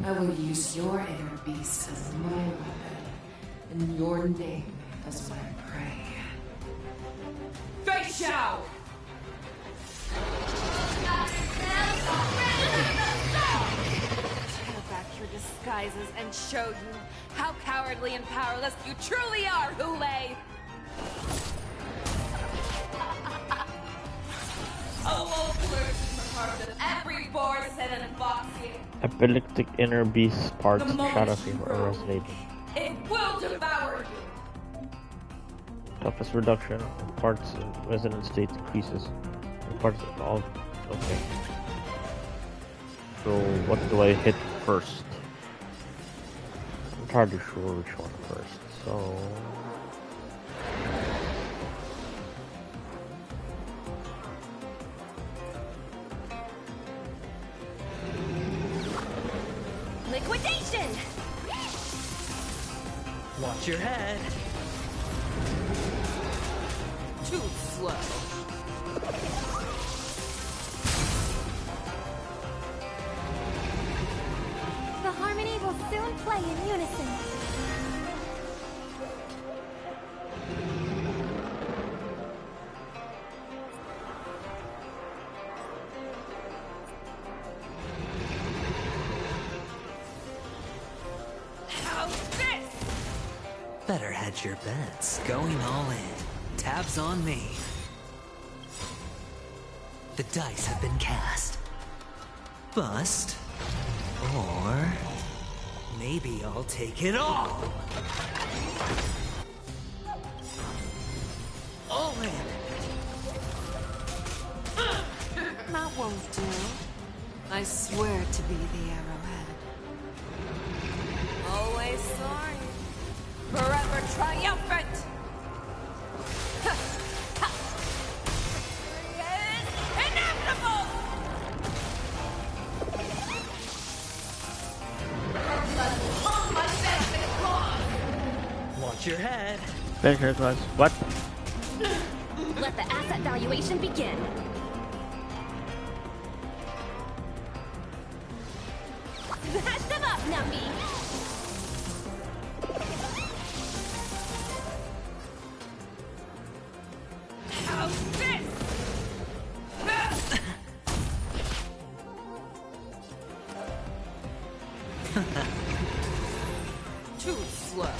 I will use your inner beast as my weapon, and your name as my prey. Fei Xiao! Tear back your disguises and show you how cowardly and powerless you truly are, Hule! A wolf lurks in the heart of every Borisin and Foxy. Epileptic inner beast parts shadow fever are resonating. It will devour you! Toughness reduction, parts resonant state increases. Parts all okay. So what do I hit first? I'm entirely sure which one first. So Liquidation! Watch your head. Too slow. The harmony will soon play in unison. How's this? Better hedge your bets. Going all in. Tabs on me. The dice have been cast. Bust. Or maybe I'll take it all. All in. That won't do. I swear to be the arrowhead. Always soaring. Forever triumphant! Inevitable! Watch your head. Better class. What? Let the asset valuation begin. Smash them up, Numbie! How's this? Too slow.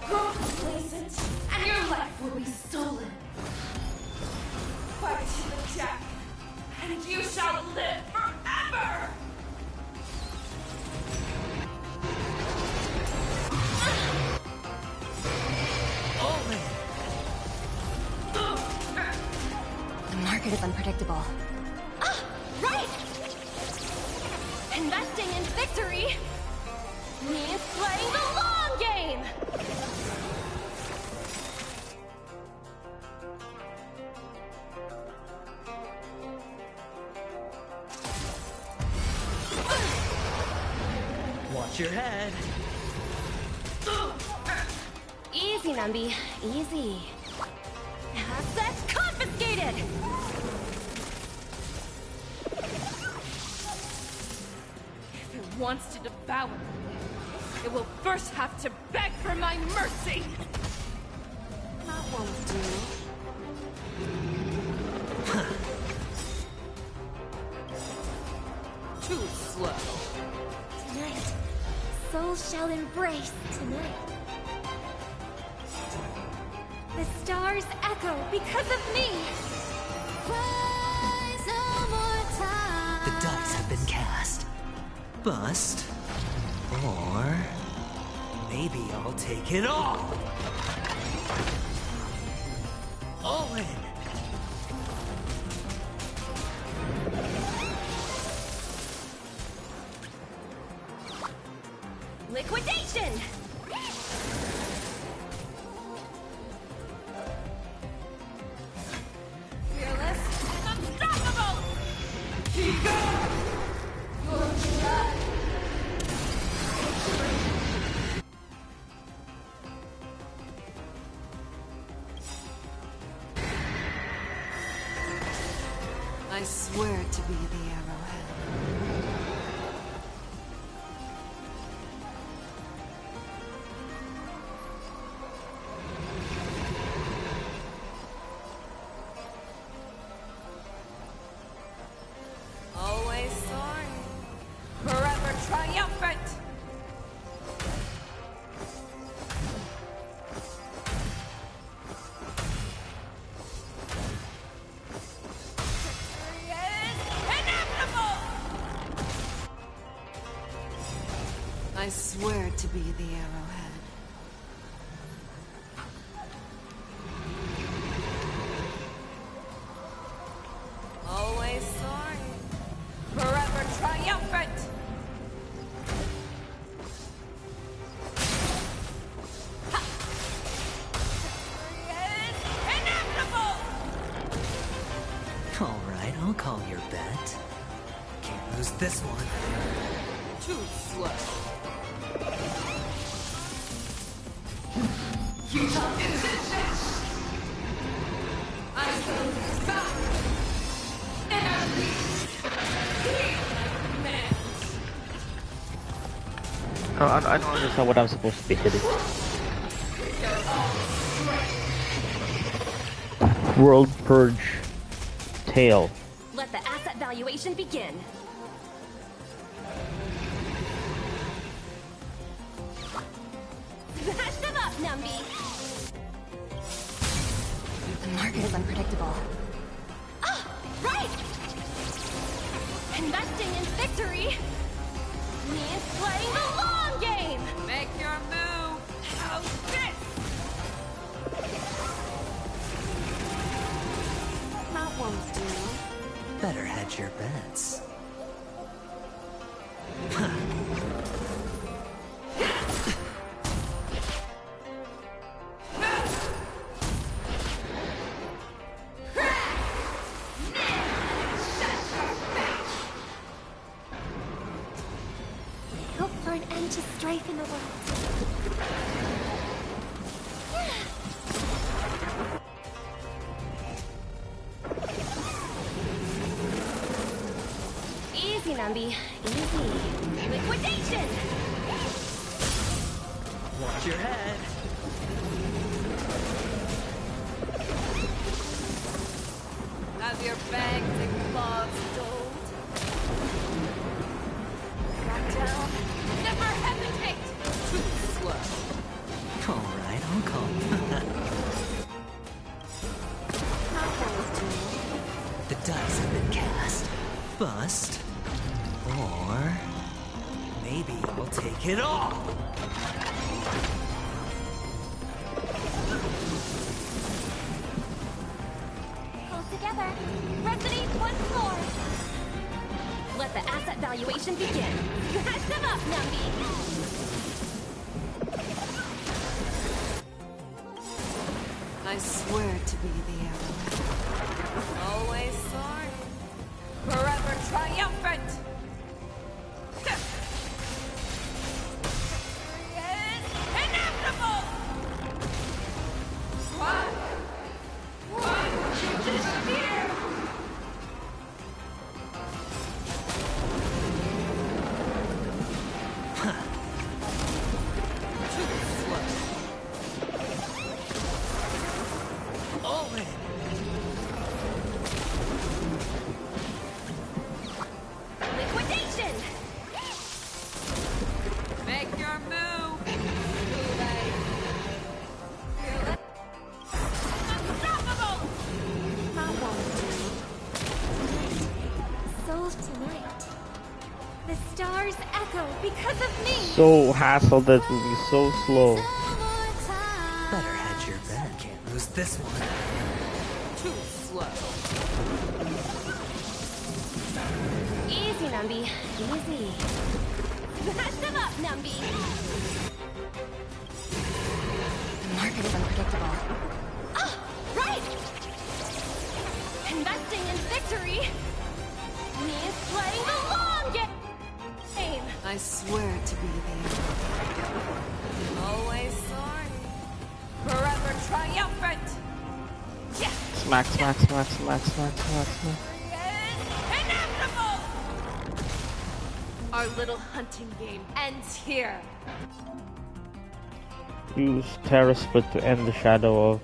Grow complacent, and your life will be stolen. Fight to the death, and you shall live forever! The market is unpredictable. Ah, right! Investing in victory means playing the long game! Watch your head. Easy, Numby. Easy. Assets confiscated! If it wants to devour me, it will first have to beg for my mercy! That won't do. Too slow. Tonight, souls shall embrace tonight. The stars echo because of me! The dice have been cast. Bust. Or... maybe I'll take it all! All in! Liquidation! Fearless and unstoppable! Your blood! I swear to be the arrowhead. Always soaring, forever triumphant! Victory is inevitable! I swear to be the arrowhead. Always soaring, forever triumphant! Ha! Victory is inevitable! Alright, I'll call your bet. Can't lose this one. Too slow. I will back! I don't understand what I'm supposed to be hitting. World Purge Tail. Let the asset valuation begin. Smash them up, Numby! The market is unpredictable. Ah, right! Investing in victory means playing the long game! Make your move! How's this? That won't do. Better hedge your bets. Hope for an end to strife in the world. Easy, Numby. Easy. Liquidation! Watch your head. Have your bags and claws dulled? Drop down. Never hesitate! Too slow. Bust. Or maybe I'll take it all. Pull together. Resonate once more. Let the asset valuation begin. Catch them up, Numby. I swear to be the arrow. Always sorry. Forever triumphant! Inevitable! What? You disappear! All in. Liquidation! Make your move! Unstoppable! Soul tonight. The stars echo because of me. So hassle that will be so slow. Better hedge your bet. Can't lose this one. Too slow. Easy, Numby. Easy. Catch them up, Numby. The market is unpredictable. Ah, right! Investing in victory means playing the long game. I swear to be the arrow. Always sorry. Forever triumphant! Yeah! Smack, smack, smack, smack, smack, smack, smack. Inevitable! Our little hunting game ends here. Use Terra Split to end the shadow of.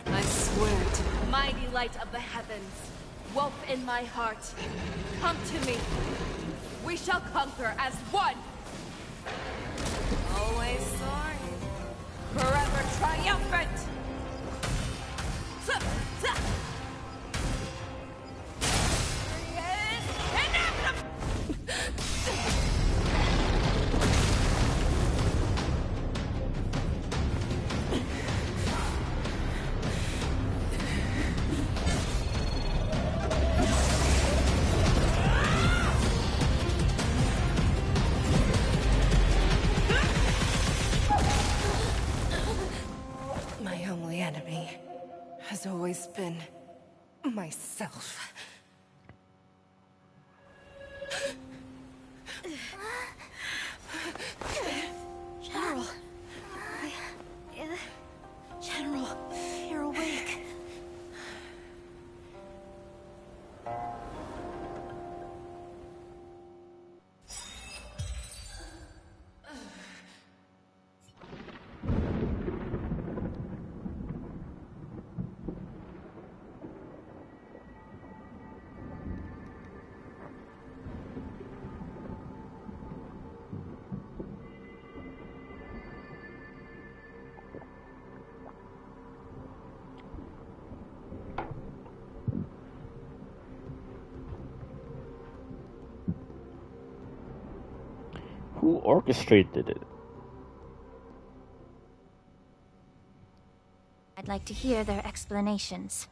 I swear to Mighty light of the heavens, wolf in my heart, come to me. We shall conquer as one. Always sorry. Forever triumphant. Inevitable! my only enemy has always been myself. General. General, you're awake. Who orchestrated it? I'd like to hear their explanations.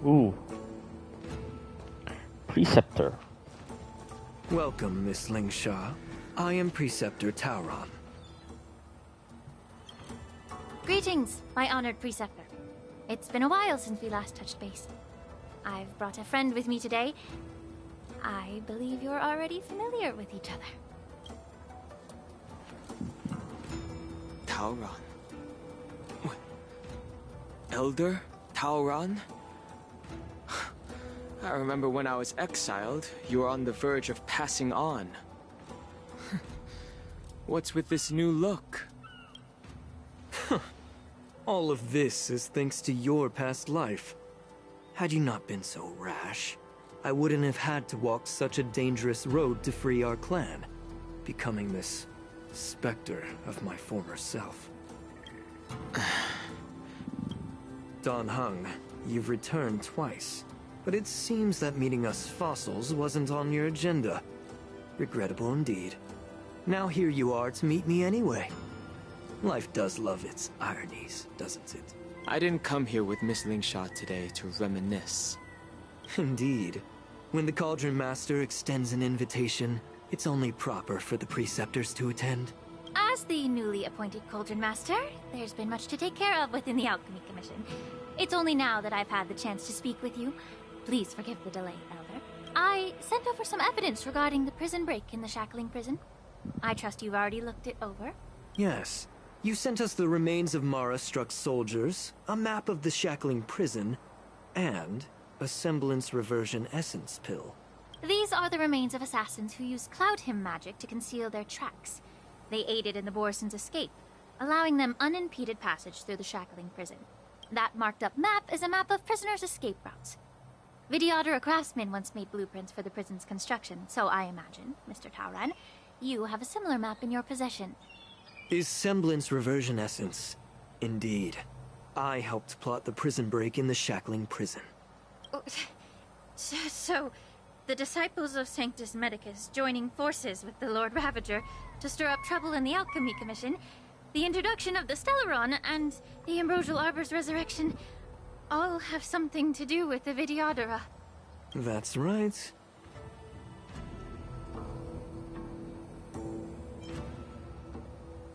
Ooh. Preceptor. Welcome, Miss Lingsha. I am Preceptor Tauron. Greetings, my honored preceptor. It's been a while since we last touched base. I've brought a friend with me today. I believe you're already familiar with each other. Tauron? Elder Tauron? I remember when I was exiled, you were on the verge of passing on. What's with this new look? All of this is thanks to your past life. Had you not been so rash, I wouldn't have had to walk such a dangerous road to free our clan, becoming this specter of my former self. Dan Heng, you've returned twice, but it seems that meeting us fossils wasn't on your agenda. Regrettable indeed. Now here you are to meet me anyway. Life does love its ironies, doesn't it? I didn't come here with Miss Lingsha today to reminisce. Indeed. When the Cauldron Master extends an invitation, it's only proper for the Preceptors to attend. As the newly appointed Cauldron Master, there's been much to take care of within the Alchemy Commission. It's only now that I've had the chance to speak with you. Please forgive the delay, Elder. I sent over some evidence regarding the prison break in the Shackling Prison. I trust you've already looked it over. Yes. You sent us the remains of Mara-struck soldiers, a map of the Shackling Prison, and a semblance reversion essence pill. These are the remains of assassins who used Cloud Hymn magic to conceal their tracks. They aided in the Borisons' escape, allowing them unimpeded passage through the Shackling Prison. That marked-up map is a map of prisoners' escape routes. Vidyadhara craftsmen once made blueprints for the prison's construction, so I imagine, Mr. Tauran, you have a similar map in your possession. Is semblance reversion essence. Indeed. I helped plot the prison break in the Shackling Prison. So, the disciples of Sanctus Medicus joining forces with the Lord Ravager to stir up trouble in the Alchemy Commission, the introduction of the Stellaron, and the Ambrosial Arbor's resurrection all have something to do with the Vidyadhara. That's right.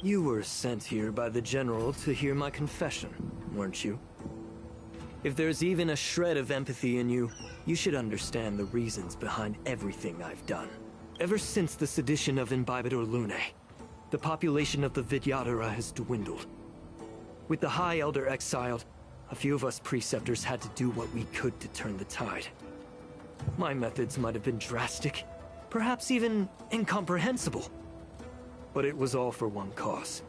You were sent here by the General to hear my confession, weren't you? If there's even a shred of empathy in you, you should understand the reasons behind everything I've done. Ever since the sedition of Imbibitor Lunae, the population of the Vidyadhara has dwindled. With the High Elder exiled, a few of us Preceptors had to do what we could to turn the tide. My methods might have been drastic, perhaps even incomprehensible. But it was all for one cause.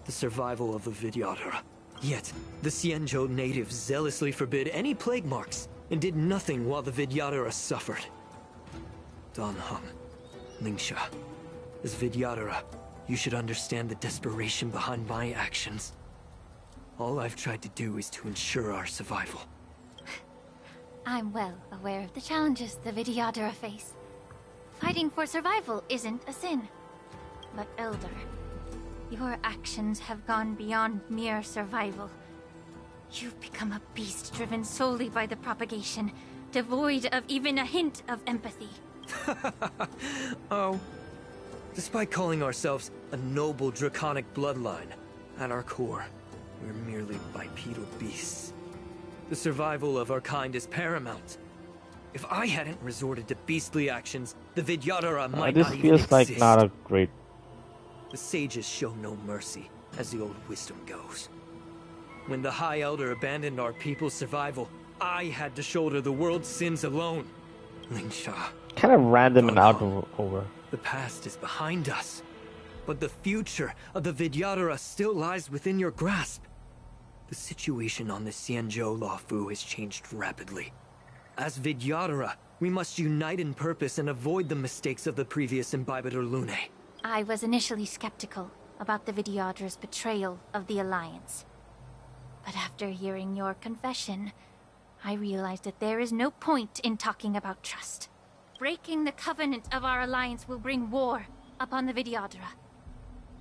The survival of the Vidyadhara. Yet, the Xianzhou natives zealously forbid any plague marks, and did nothing while the Vidyadhara suffered. Dan Heng, Lingsha, as Vidyadhara, you should understand the desperation behind my actions. All I've tried to do is to ensure our survival. I'm well aware of the challenges the Vidyadhara face. Fighting for survival isn't a sin. But Elder, your actions have gone beyond mere survival. You've become a beast driven solely by the propagation, devoid of even a hint of empathy. Oh. Despite calling ourselves a noble draconic bloodline, at our core, we're merely bipedal beasts. The survival of our kind is paramount. If I hadn't resorted to beastly actions, the Vidyadhara might not even exist. This feels like not a great... The sages show no mercy, as the old wisdom goes. When the High Elder abandoned our people's survival, I had to shoulder the world's sins alone. Lingsha. Kind of random and out of over. The past is behind us, but the future of the Vidyadhara still lies within your grasp. The situation on the Xianzhou Luofu has changed rapidly. As Vidyadhara, we must unite in purpose and avoid the mistakes of the previous Imbibitor Lunae. I was initially skeptical about the Vidyadhara's betrayal of the Alliance. But after hearing your confession, I realized that there is no point in talking about trust. Breaking the covenant of our alliance will bring war upon the Vidyadhara.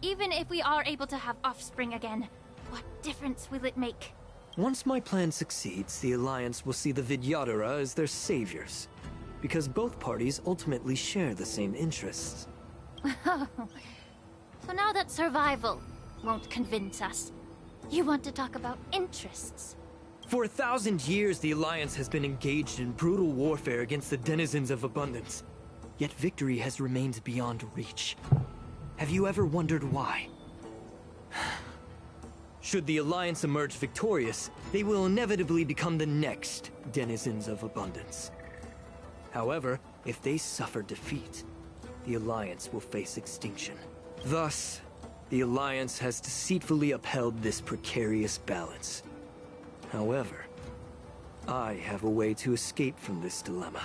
Even if we are able to have offspring again, what difference will it make? Once my plan succeeds, the Alliance will see the Vidyadhara as their saviors. Because both parties ultimately share the same interests. So now that survival won't convince us, you want to talk about interests? For 1,000 years, the Alliance has been engaged in brutal warfare against the denizens of abundance. Yet victory has remained beyond reach. Have you ever wondered why? Should the Alliance emerge victorious, they will inevitably become the next denizens of abundance. However, if they suffer defeat, the Alliance will face extinction. Thus, the Alliance has deceitfully upheld this precarious balance. However, I have a way to escape from this dilemma.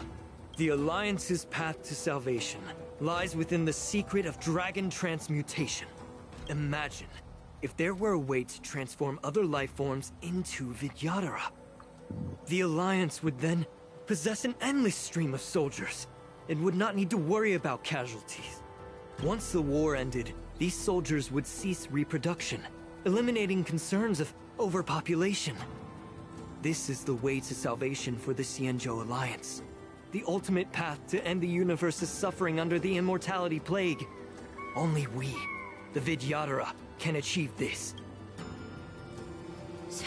The Alliance's path to salvation lies within the secret of dragon transmutation. Imagine if there were a way to transform other life forms into Vidyadhara. The Alliance would then possess an endless stream of soldiers and would not need to worry about casualties. Once the war ended, these soldiers would cease reproduction, eliminating concerns of overpopulation. This is the way to salvation for the Xianzhou Alliance. The ultimate path to end the universe's suffering under the immortality plague. Only we, the Vidyadhara, can achieve this. So,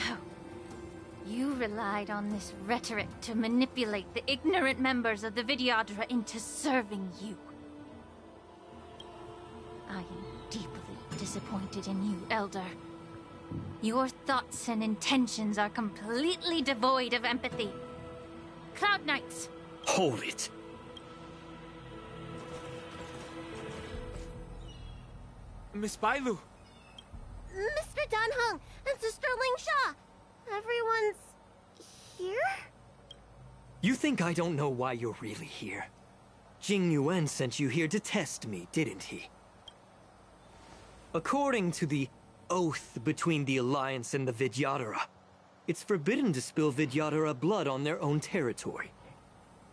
you relied on this rhetoric to manipulate the ignorant members of the Vidyadhara into serving you. I am deeply disappointed in you, Elder. Your thoughts and intentions are completely devoid of empathy. Cloud Knights! Hold it! Miss Bailu! Mr. Dunhung and Sister Lingsha! Everyone's here? You think I don't know why you're really here? Jing Yuan sent you here to test me, didn't he? According to the oath between the Alliance and the Vidyadhara, it's forbidden to spill Vidyadhara blood on their own territory.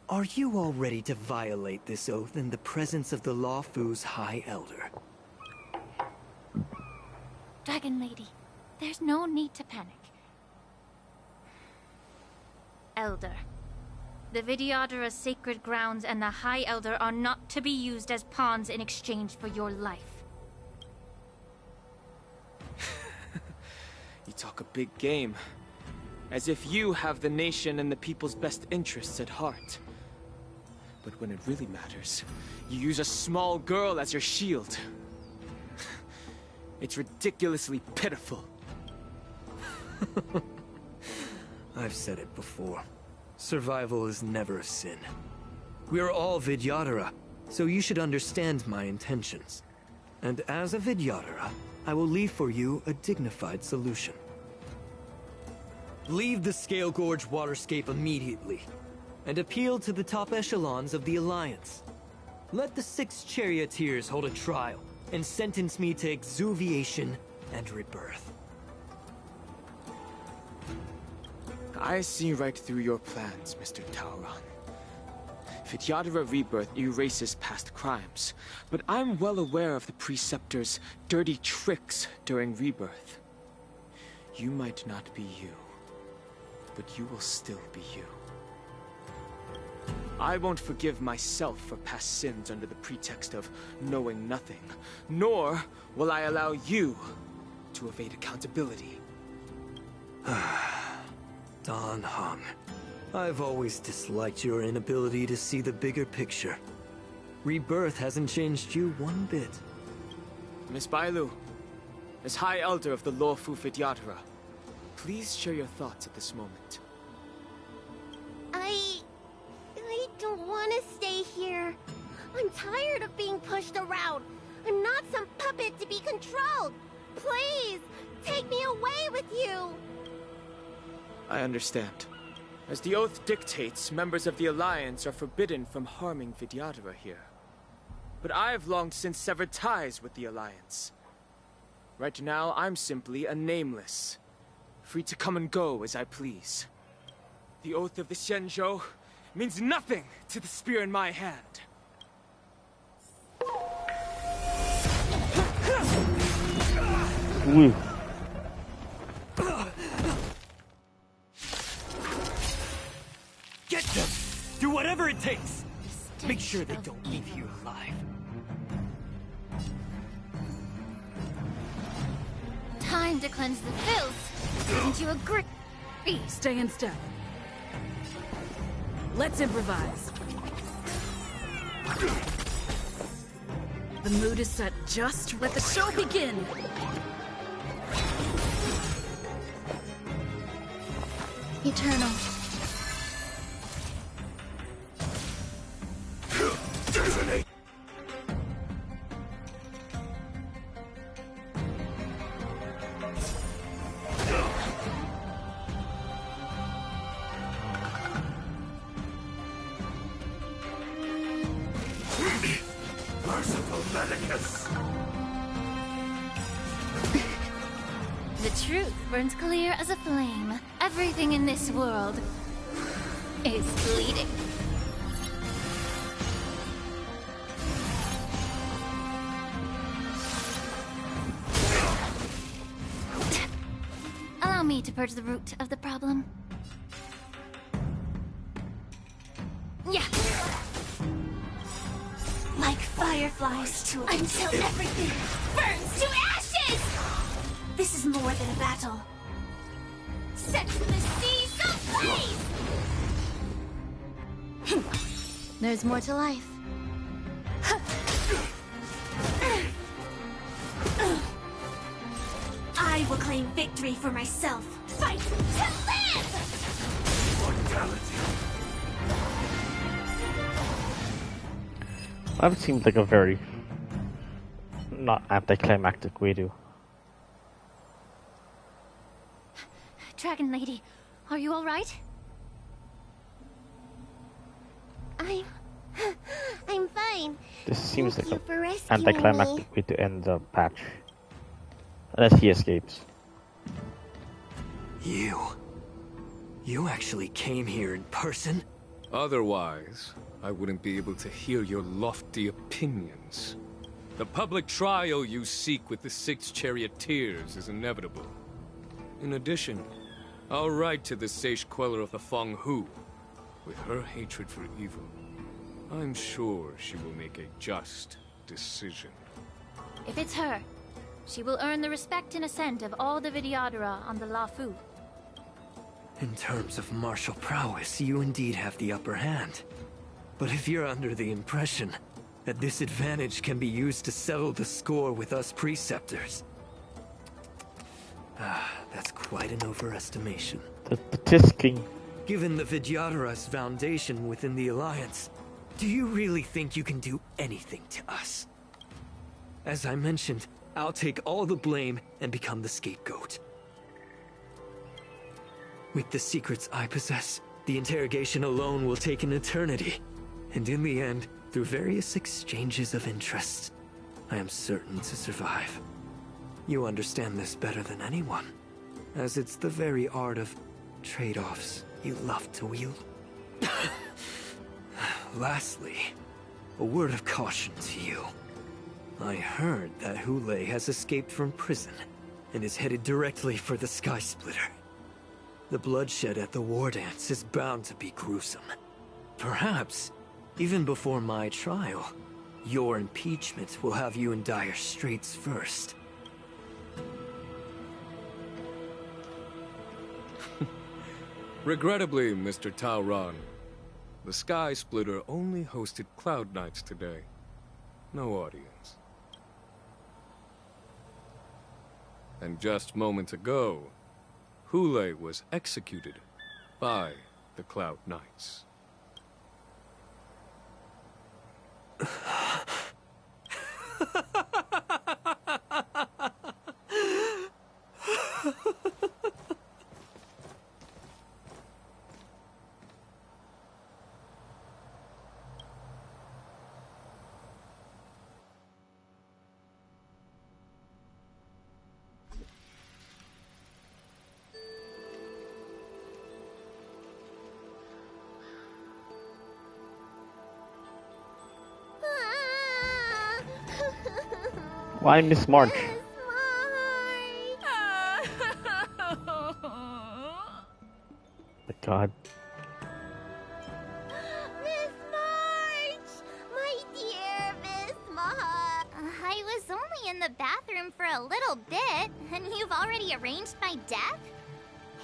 Are you all ready to violate this oath in the presence of the Luofu's High Elder? Dragon Lady, there's no need to panic. Elder, the Vidyadhara's sacred grounds and the High Elder are not to be used as pawns in exchange for your life. You talk a big game. As if you have the nation and the people's best interests at heart. But when it really matters, you use a small girl as your shield. It's ridiculously pitiful. I've said it before. Survival is never a sin. We're all Vidyadhara, so you should understand my intentions. And as a Vidyadhara, I will leave for you a dignified solution. Leave the Scale Gorge waterscape immediately, and appeal to the top echelons of the Alliance. Let the 6 charioteers hold a trial, and sentence me to exuviation and rebirth. I see right through your plans, Mr. Taoran. Vidyadhara Rebirth erases past crimes, but I'm well aware of the Preceptor's dirty tricks during Rebirth. You might not be you, but you will still be you. I won't forgive myself for past sins under the pretext of knowing nothing, nor will I allow you to evade accountability. Dan Heng, I've always disliked your inability to see the bigger picture. Rebirth hasn't changed you one bit. Miss Bailu, as High Elder of the Luofu Vidyadhara, please share your thoughts at this moment. I don't want to stay here. I'm tired of being pushed around. I'm not some puppet to be controlled. Please, take me away with you. I understand. As the oath dictates, members of the Alliance are forbidden from harming Vidyadhara here. But I've long since severed ties with the Alliance. Right now, I'm simply a nameless, free to come and go as I please. The oath of the Xianzhou means nothing to the spear in my hand. Get them! Do whatever it takes! Make sure they don't leave here alive. Time to cleanse the filth. Didn't you agree? Stay in step. Let's improvise. The mood is set just. Let the show begin! eternal. Detonate. Merciful Medicus. The truth burns clear as a flame. Everything in this world is bleeding. Allow me to purge the root of the problem. Yeah. Like fireflies until everything burns to ashes! This is more than a battle. Set the seas ablaze! There's more to life. I will claim victory for myself. Fight to live! Mortality. That seems like a very not anticlimactic way to. Dragon Lady, are you all right? I'm fine. This seems Thank like you for an rescuing anticlimactic way to end the patch. Unless he escapes. You actually came here in person? Otherwise, I wouldn't be able to hear your lofty opinions. The public trial you seek with the 6 charioteers is inevitable. In addition, I'll write to the Sage Queller of the Feng Hu. With her hatred for evil, I'm sure she will make a just decision. If it's her, she will earn the respect and assent of all the Vidyadhara on the Lafu. In terms of martial prowess, you indeed have the upper hand. But if you're under the impression that this advantage can be used to settle the score with us preceptors, that's quite an overestimation. The tisking. Given the Vidyadhara's foundation within the Alliance, do you really think you can do anything to us? As I mentioned, I'll take all the blame and become the scapegoat. With the secrets I possess, the interrogation alone will take an eternity. And in the end, through various exchanges of interest, I am certain to survive. You understand this better than anyone, as it's the very art of trade-offs you love to wield. Lastly, a word of caution to you. I heard that Hule has escaped from prison and is headed directly for the Sky Splitter. The bloodshed at the war dance is bound to be gruesome. Perhaps, even before my trial, your impeachment will have you in dire straits first. Regrettably, Mr. Taoran, the Sky Splitter only hosted Cloud Knights today. No audience. And just moments ago, Hule was executed by the Cloud Knights. Why Miss March? My God. Miss March! My dear Miss March! I was only in the bathroom for a little bit, and you've already arranged my death?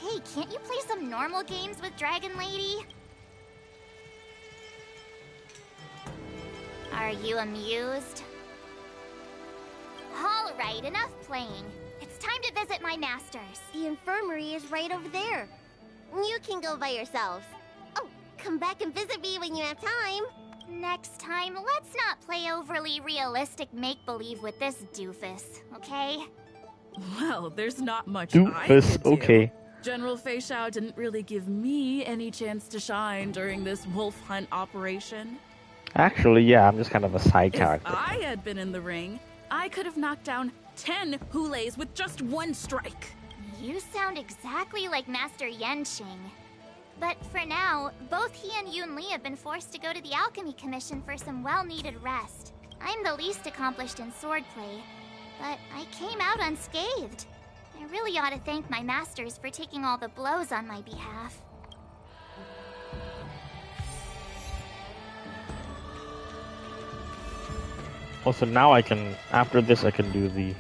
Hey, can't you play some normal games with Dragon Lady? Are you amused? All right, enough playing. It's time to visit my masters. The infirmary is right over there. You can go by yourselves. Oh, come back and visit me when you have time. Next time, let's not play overly realistic make-believe with this doofus, okay? Well, there's not much Doofus, I could do. okay. General Fei Xiao didn't really give me any chance to shine during this wolf hunt operation. Actually, yeah, I'm just kind of a side If character. I had been in the ring, I could have knocked down 10 Hulays with just one strike. You sound exactly like Master Yanqing. But for now, both he and Yun Li have been forced to go to the Alchemy Commission for some well-needed rest. I'm the least accomplished in swordplay, but I came out unscathed. I really ought to thank my masters for taking all the blows on my behalf. Oh, so now I can, after this I can do the,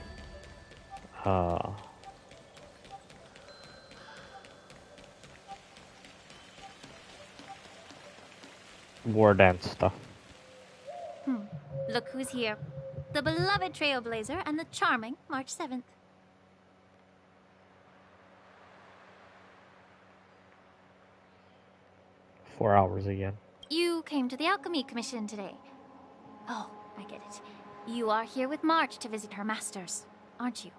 war dance stuff. Look who's here. The beloved Trailblazer and the charming March 7th. Four hours again. You came to the Alchemy Commission today. Oh, I get it. You are here with March to visit her masters, aren't you?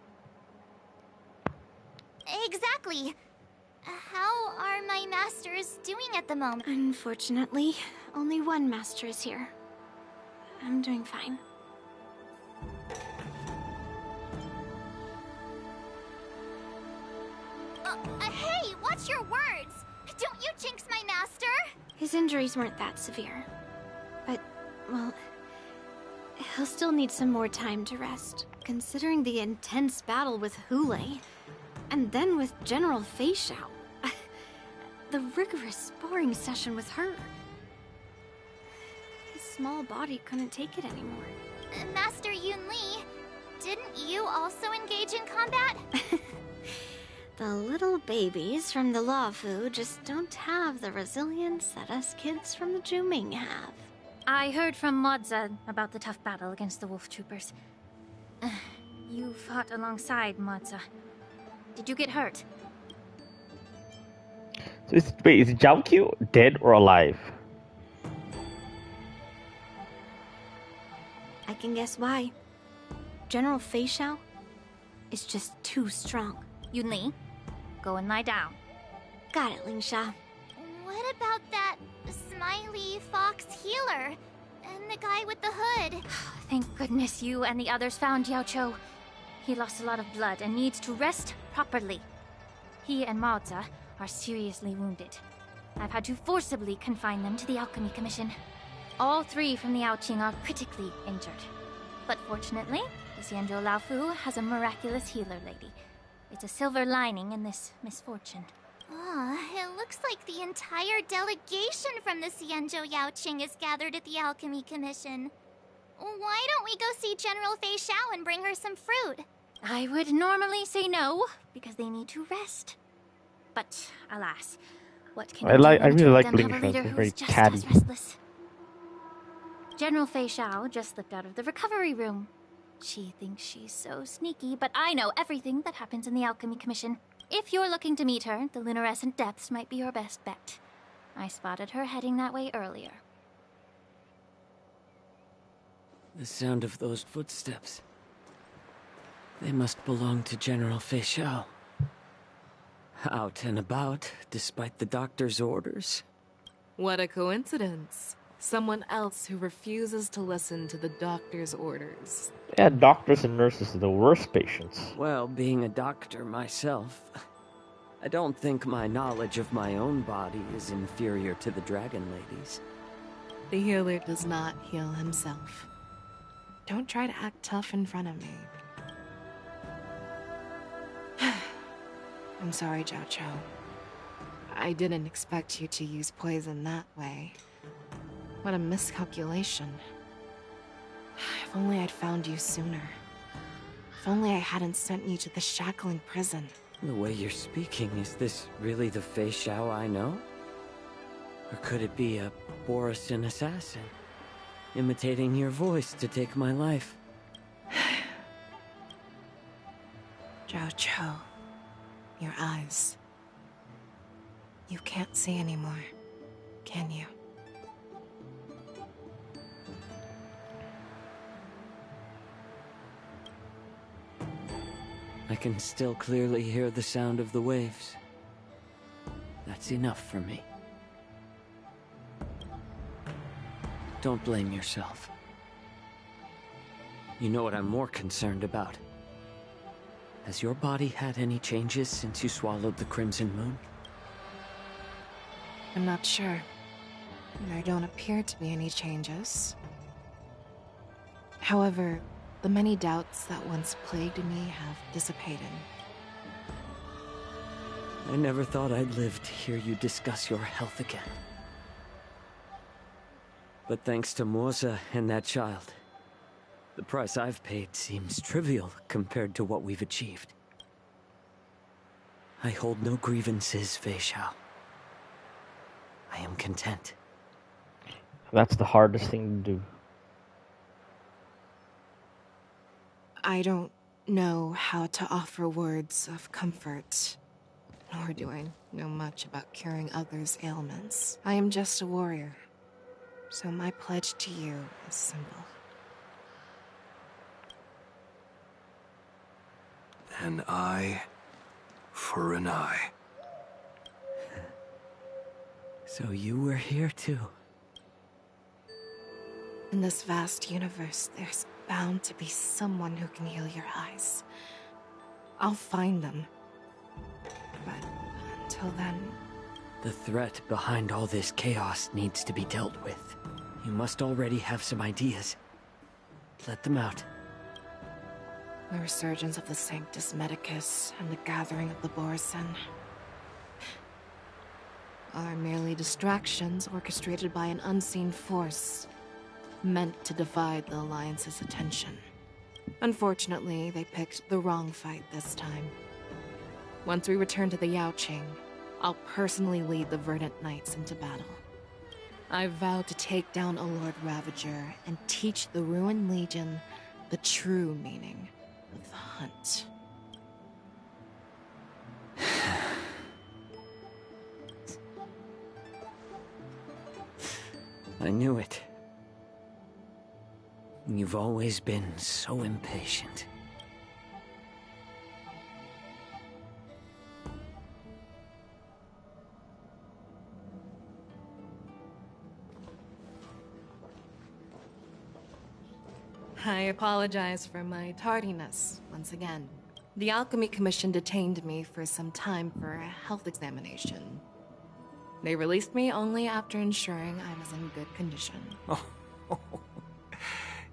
Exactly. How are my masters doing at the moment? Unfortunately, only one master is here. I'm doing fine. Hey, watch your words! Don't you jinx my master! His injuries weren't that severe. But, well, he'll still need some more time to rest, considering the intense battle with Hulei, and then with General Fei Xiao. The rigorous sparring session with her. His small body couldn't take it anymore. Master Yun Li, didn't you also engage in combat? The little babies from the Luofu just don't have the resilience that us kids from the Zhuming have. I heard from Moza about the tough battle against the wolf troopers. You fought alongside Moza. Did you get hurt? So wait, is Jiaoqiu dead or alive? I can guess why. General Fei Xiao is just too strong. Yun Li, go and lie down. Got it, Lingsha. What about that smiley fox healer? And the guy with the hood? Thank goodness you and the others found Yao Cho. He lost a lot of blood and needs to rest properly. He and Maoza are seriously wounded. I've had to forcibly confine them to the Alchemy Commission. All three from the Yaoqing are critically injured. But fortunately, the Xianzhou Laofu has a miraculous healer lady. It's a silver lining in this misfortune. Oh, it looks like the entire delegation from the Xianzhou Yaoqing is gathered at the Alchemy Commission. Why don't we go see General Fei Xiao and bring her some fruit? I would normally say no, because they need to rest. But alas, what can I really like them have a Lingsha. leader It's who's very just catty. as restless? General Fei Xiao just slipped out of the recovery room. She thinks she's so sneaky, but I know everything that happens in the Alchemy Commission. If you're looking to meet her, the luminescent depths might be your best bet. I spotted her heading that way earlier. The sound of those footsteps. They must belong to General Fei Xiao. Out and about, despite the doctor's orders. What a coincidence. Someone else who refuses to listen to the doctor's orders. Yeah, doctors and nurses are the worst patients. Well, being a doctor myself, I don't think my knowledge of my own body is inferior to the Dragon Lady's. The healer does not heal himself. Don't try to act tough in front of me. I'm sorry, Jiao Cho. I didn't expect you to use poison that way. What a miscalculation. If only I'd found you sooner. If only I hadn't sent you to the shackling prison. The way you're speaking, is this really the Fei Xiao I know? Or could it be a Borisin assassin, imitating your voice to take my life? Jiao Cho, your eyes. You can't see anymore, can you? I can still clearly hear the sound of the waves. That's enough for me. Don't blame yourself. You know what I'm more concerned about? Has your body had any changes since you swallowed the Crimson Moon? I'm not sure. There don't appear to be any changes. However, the many doubts that once plagued me have dissipated. I never thought I'd live to hear you discuss your health again. But thanks to Morza and that child, the price I've paid seems trivial compared to what we've achieved. I hold no grievances, Fei Xiao. I am content. That's the hardest thing to do. I don't know how to offer words of comfort, nor do I know much about curing others' ailments. I am just a warrior, so my pledge to you is simple. An eye for an eye. So you were here too. In this vast universe, there's bound to be someone who can heal your eyes. I'll find them. But until then... The threat behind all this chaos needs to be dealt with. You must already have some ideas. Let them out. The resurgence of the Sanctus Medicus and the gathering of the Borison are merely distractions orchestrated by an unseen force, meant to divide the Alliance's attention. Unfortunately, they picked the wrong fight this time. Once we return to the Yaoqing, I'll personally lead the Verdant Knights into battle. I vow to take down a Lord Ravager and teach the Ruined Legion the true meaning of the hunt. I knew it. You've always been so impatient. I apologize for my tardiness, once again. The Alchemy Commission detained me for some time for a health examination. They released me only after ensuring I was in good condition. Oh,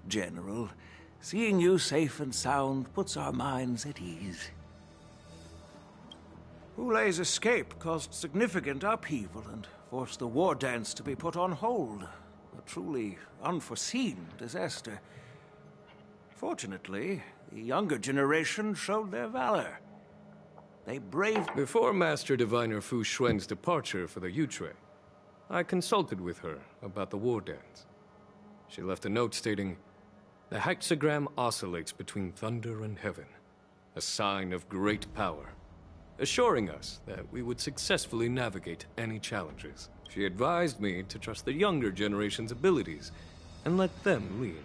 General, seeing you safe and sound puts our minds at ease. Hulei's escape caused significant upheaval and forced the war dance to be put on hold. A truly unforeseen disaster. Fortunately, the younger generation showed their valor. They braved... Before Master Diviner Fu Xuan's departure for the Yutre, I consulted with her about the war dance. She left a note stating, "The hexagram oscillates between thunder and heaven, a sign of great power, assuring us that we would successfully navigate any challenges. She advised me to trust the younger generation's abilities and let them lead.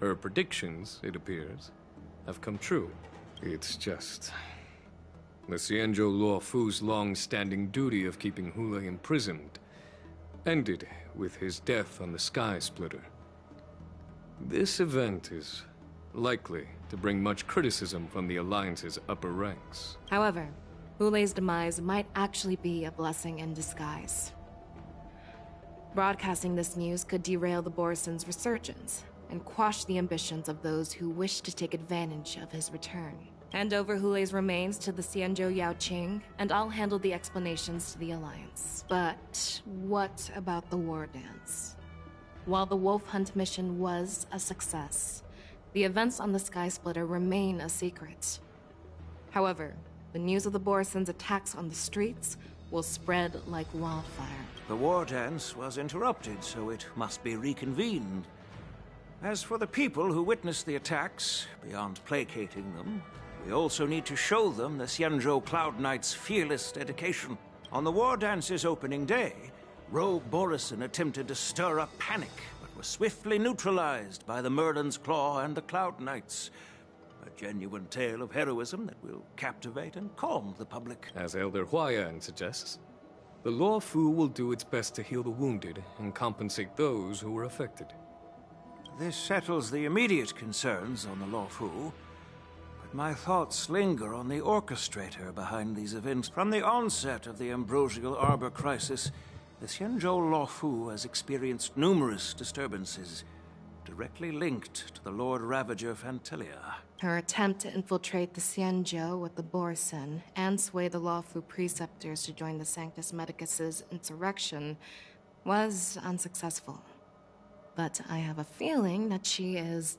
Her predictions, it appears, have come true. It's just... the Xianzhou Luofu's long-standing duty of keeping Hulei imprisoned ended with his death on the Sky Splitter. This event is likely to bring much criticism from the Alliance's upper ranks. However, Hulei's demise might actually be a blessing in disguise. Broadcasting this news could derail the Borison's resurgence and quash the ambitions of those who wish to take advantage of his return. Hand over Hulei's remains to the Xianzhou Yaoqing, and I'll handle the explanations to the Alliance. But what about the war dance? While the Wolf Hunt mission was a success, the events on the Sky Splitter remain a secret. However, the news of the Borison's attacks on the streets will spread like wildfire. The war dance was interrupted, so it must be reconvened. As for the people who witnessed the attacks, beyond placating them, we also need to show them the Xianzhou Cloud Knight's fearless dedication. On the War Dance's opening day, Rogue Borison attempted to stir up panic, but was swiftly neutralized by the Merlin's Claw and the Cloud Knights. A genuine tale of heroism that will captivate and calm the public. As Elder Huayan suggests, the Law Fu will do its best to heal the wounded and compensate those who were affected. This settles the immediate concerns on the Law Fu, but my thoughts linger on the orchestrator behind these events. From the onset of the Ambrosial Arbor crisis, the Xianzhou Law Fu has experienced numerous disturbances, directly linked to the Lord Ravager Fantelia. Her attempt to infiltrate the Xianzhou with the Borison and sway the Law Fu preceptors to join the Sanctus Medicus's insurrection was unsuccessful. But I have a feeling that she is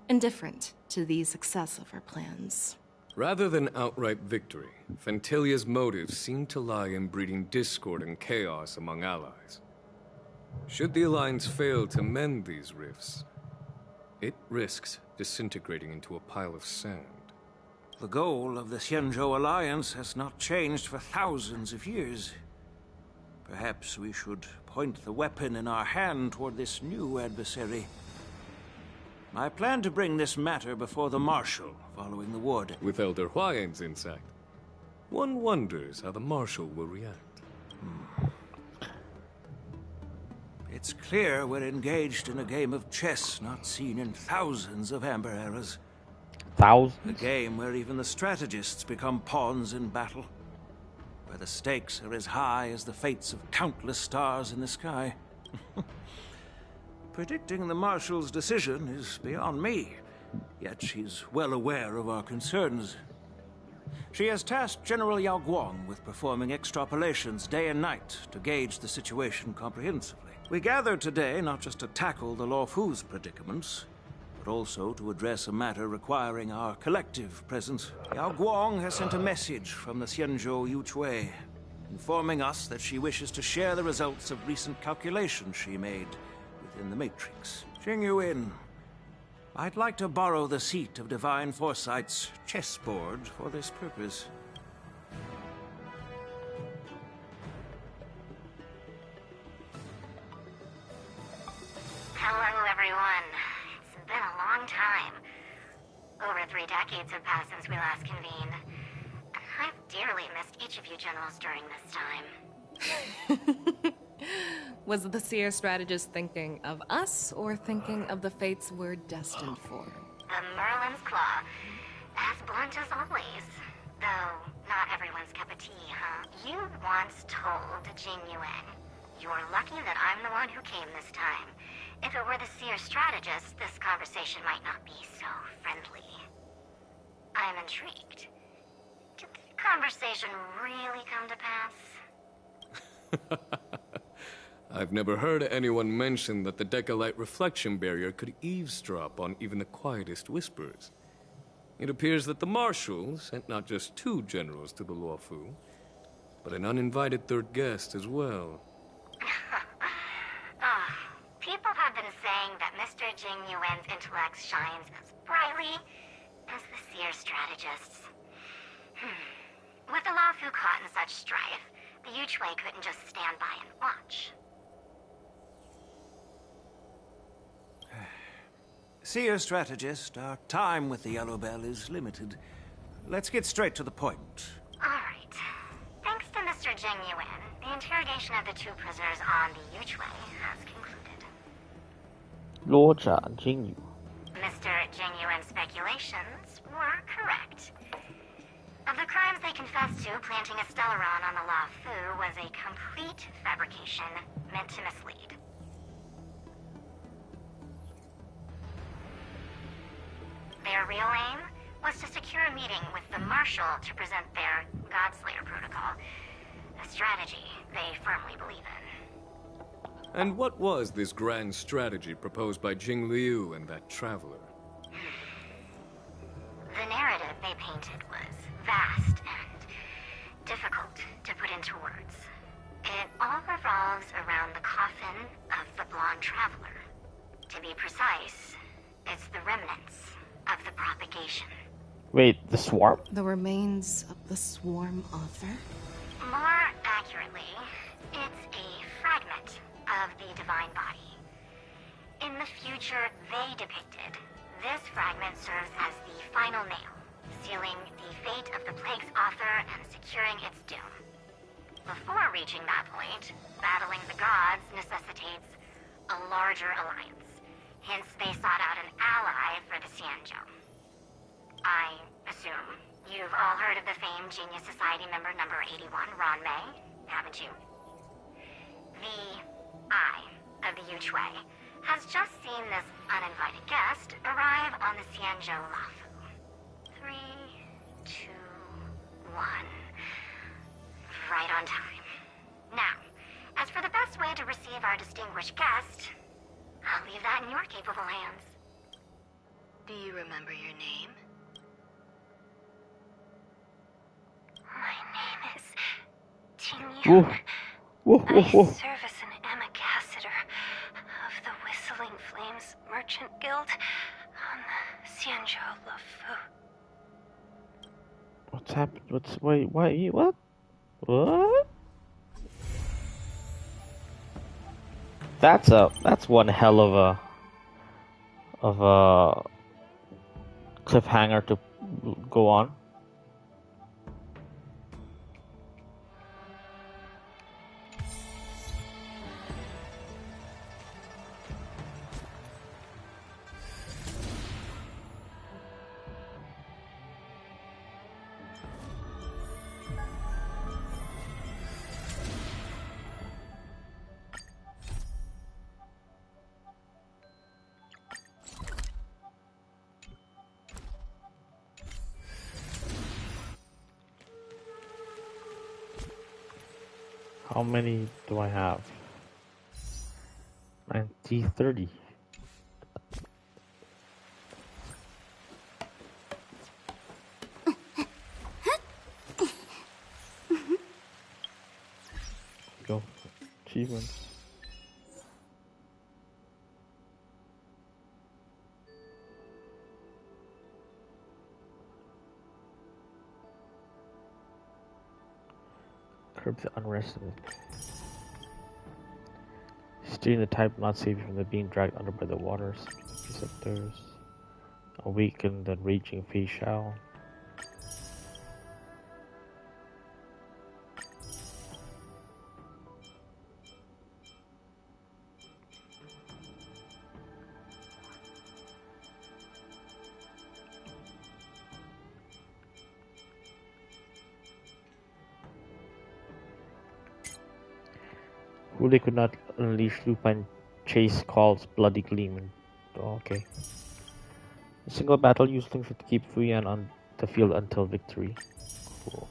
indifferent to the success of her plans. Rather than outright victory, Fantelia's motives seem to lie in breeding discord and chaos among allies. Should the Alliance fail to mend these rifts, it risks disintegrating into a pile of sand. The goal of the Xianzhou Alliance has not changed for thousands of years. Perhaps we should point the weapon in our hand toward this new adversary. I plan to bring this matter before the Marshal following the war. With Elder Huayan's insight, one wonders how the Marshal will react. It's clear we're engaged in a game of chess not seen in thousands of Amber eras. Thousands? A game where even the strategists become pawns in battle. Where the stakes are as high as the fates of countless stars in the sky. Predicting the Marshal's decision is beyond me, yet she's well aware of our concerns. She has tasked General Yao Guang with performing extrapolations day and night to gauge the situation comprehensively. We gathered today not just to tackle the Law Fu's predicaments, but also to address a matter requiring our collective presence. Yao Guang has sent a message from the Xianzhou Yuchui, informing us that she wishes to share the results of recent calculations she made within the Matrix. Jing Yuan, I'd like to borrow the seat of Divine Foresight's chessboard for this purpose. Hello, everyone. It's been a long time. Over 3 decades have passed since we last convened. I've dearly missed each of you generals during this time. Was the Seer strategist thinking of us, or thinking of the fates we're destined for? The Merlin's Claw. As blunt as always. Though, not everyone's cup of tea, huh? You once told Jing Yuan, "You're lucky that I'm the one who came this time. If it were the Seer strategist, this conversation might not be so friendly." I'm intrigued. Did the conversation really come to pass? I've never heard anyone mention that the Decalite reflection barrier could eavesdrop on even the quietest whispers. It appears that the Marshal sent not just 2 generals to the Law Fu, but an uninvited 3rd guest as well. People have been saying that Mr. Jing Yuan's intellect shines as brightly as the Seer strategists. With the Law Fu caught in such strife, the Yuchui couldn't just stand by and watch. Seer strategist, our time with the Yellow Bell is limited. Let's get straight to the point. Alright. Thanks to Mr. Jing Yuan, the interrogation of the 2 prisoners on the Yuchui has concluded. Lord Jing Yu. Mr. Jing Yuan's speculations were correct. Of the crimes they confessed to, planting a Stellaron on the Law Fu was a complete fabrication meant to mislead. Their real aim was to secure a meeting with the Marshal to present their Godslayer protocol, a strategy they firmly believe in. And what was this grand strategy proposed by Jing Liu and that traveler? The narrative they painted was vast and difficult to put into words. It all revolves around the coffin of the blonde traveler. To be precise, it's the remnants of the propagation. Wait, the swarm? The remains of the swarm author? More accurately, it's a fragment of the divine body. In the future they depicted, this fragment serves as the final nail, sealing the fate of the plague's author and securing its doom. Before reaching that point, battling the gods necessitates a larger alliance. Hence, they sought out an ally for the Xianzhou. I assume you've all heard of the famed Genius Society member number 81, Ron May, haven't you? The Eye of the Yuchue has just seen this uninvited guest arrive on the Xianzhou Lafu. 3, 2, 1. Right on time. Now, as for the best way to receive our distinguished guest, I'll leave that in your capable hands. Do you remember your name? My name is Whoa. Tingyun. Whoa, whoa, I whoa. serve as an ambassador of the Whistling Flames Merchant Guild on the Xianzhou Lafu. What's happened? Wait, what? What? That's one hell of a cliffhanger to go on. How many do I have? 30. Go. Achievements. Curb the unrest of it. Steering the type not save you from the being dragged under by the waters. Receptors. Awaken the raging facial. Who they could not unleash Lupin chase calls bloody gleaming. Oh, okay. A single battle used things to keep Fuyan on the field until victory. Cool.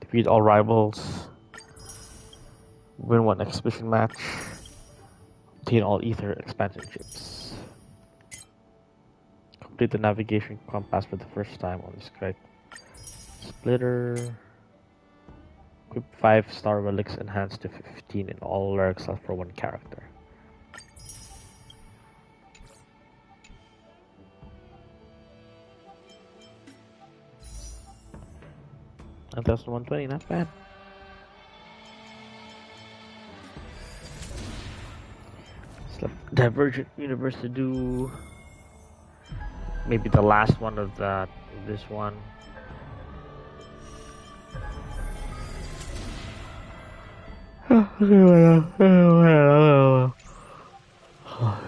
Defeat all rivals. Win one exhibition match. Obtain all ether expansion chips. Complete the navigation compass for the first time on the Skype. Splitter. Equip 5-star relics enhanced to 15 in all rare except for one character. And that's 120, not bad. It's a Divergent Universe to do. Maybe the last one of this one.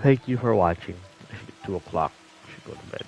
Thank you for watching. It's 2 o'clock. I should go to bed.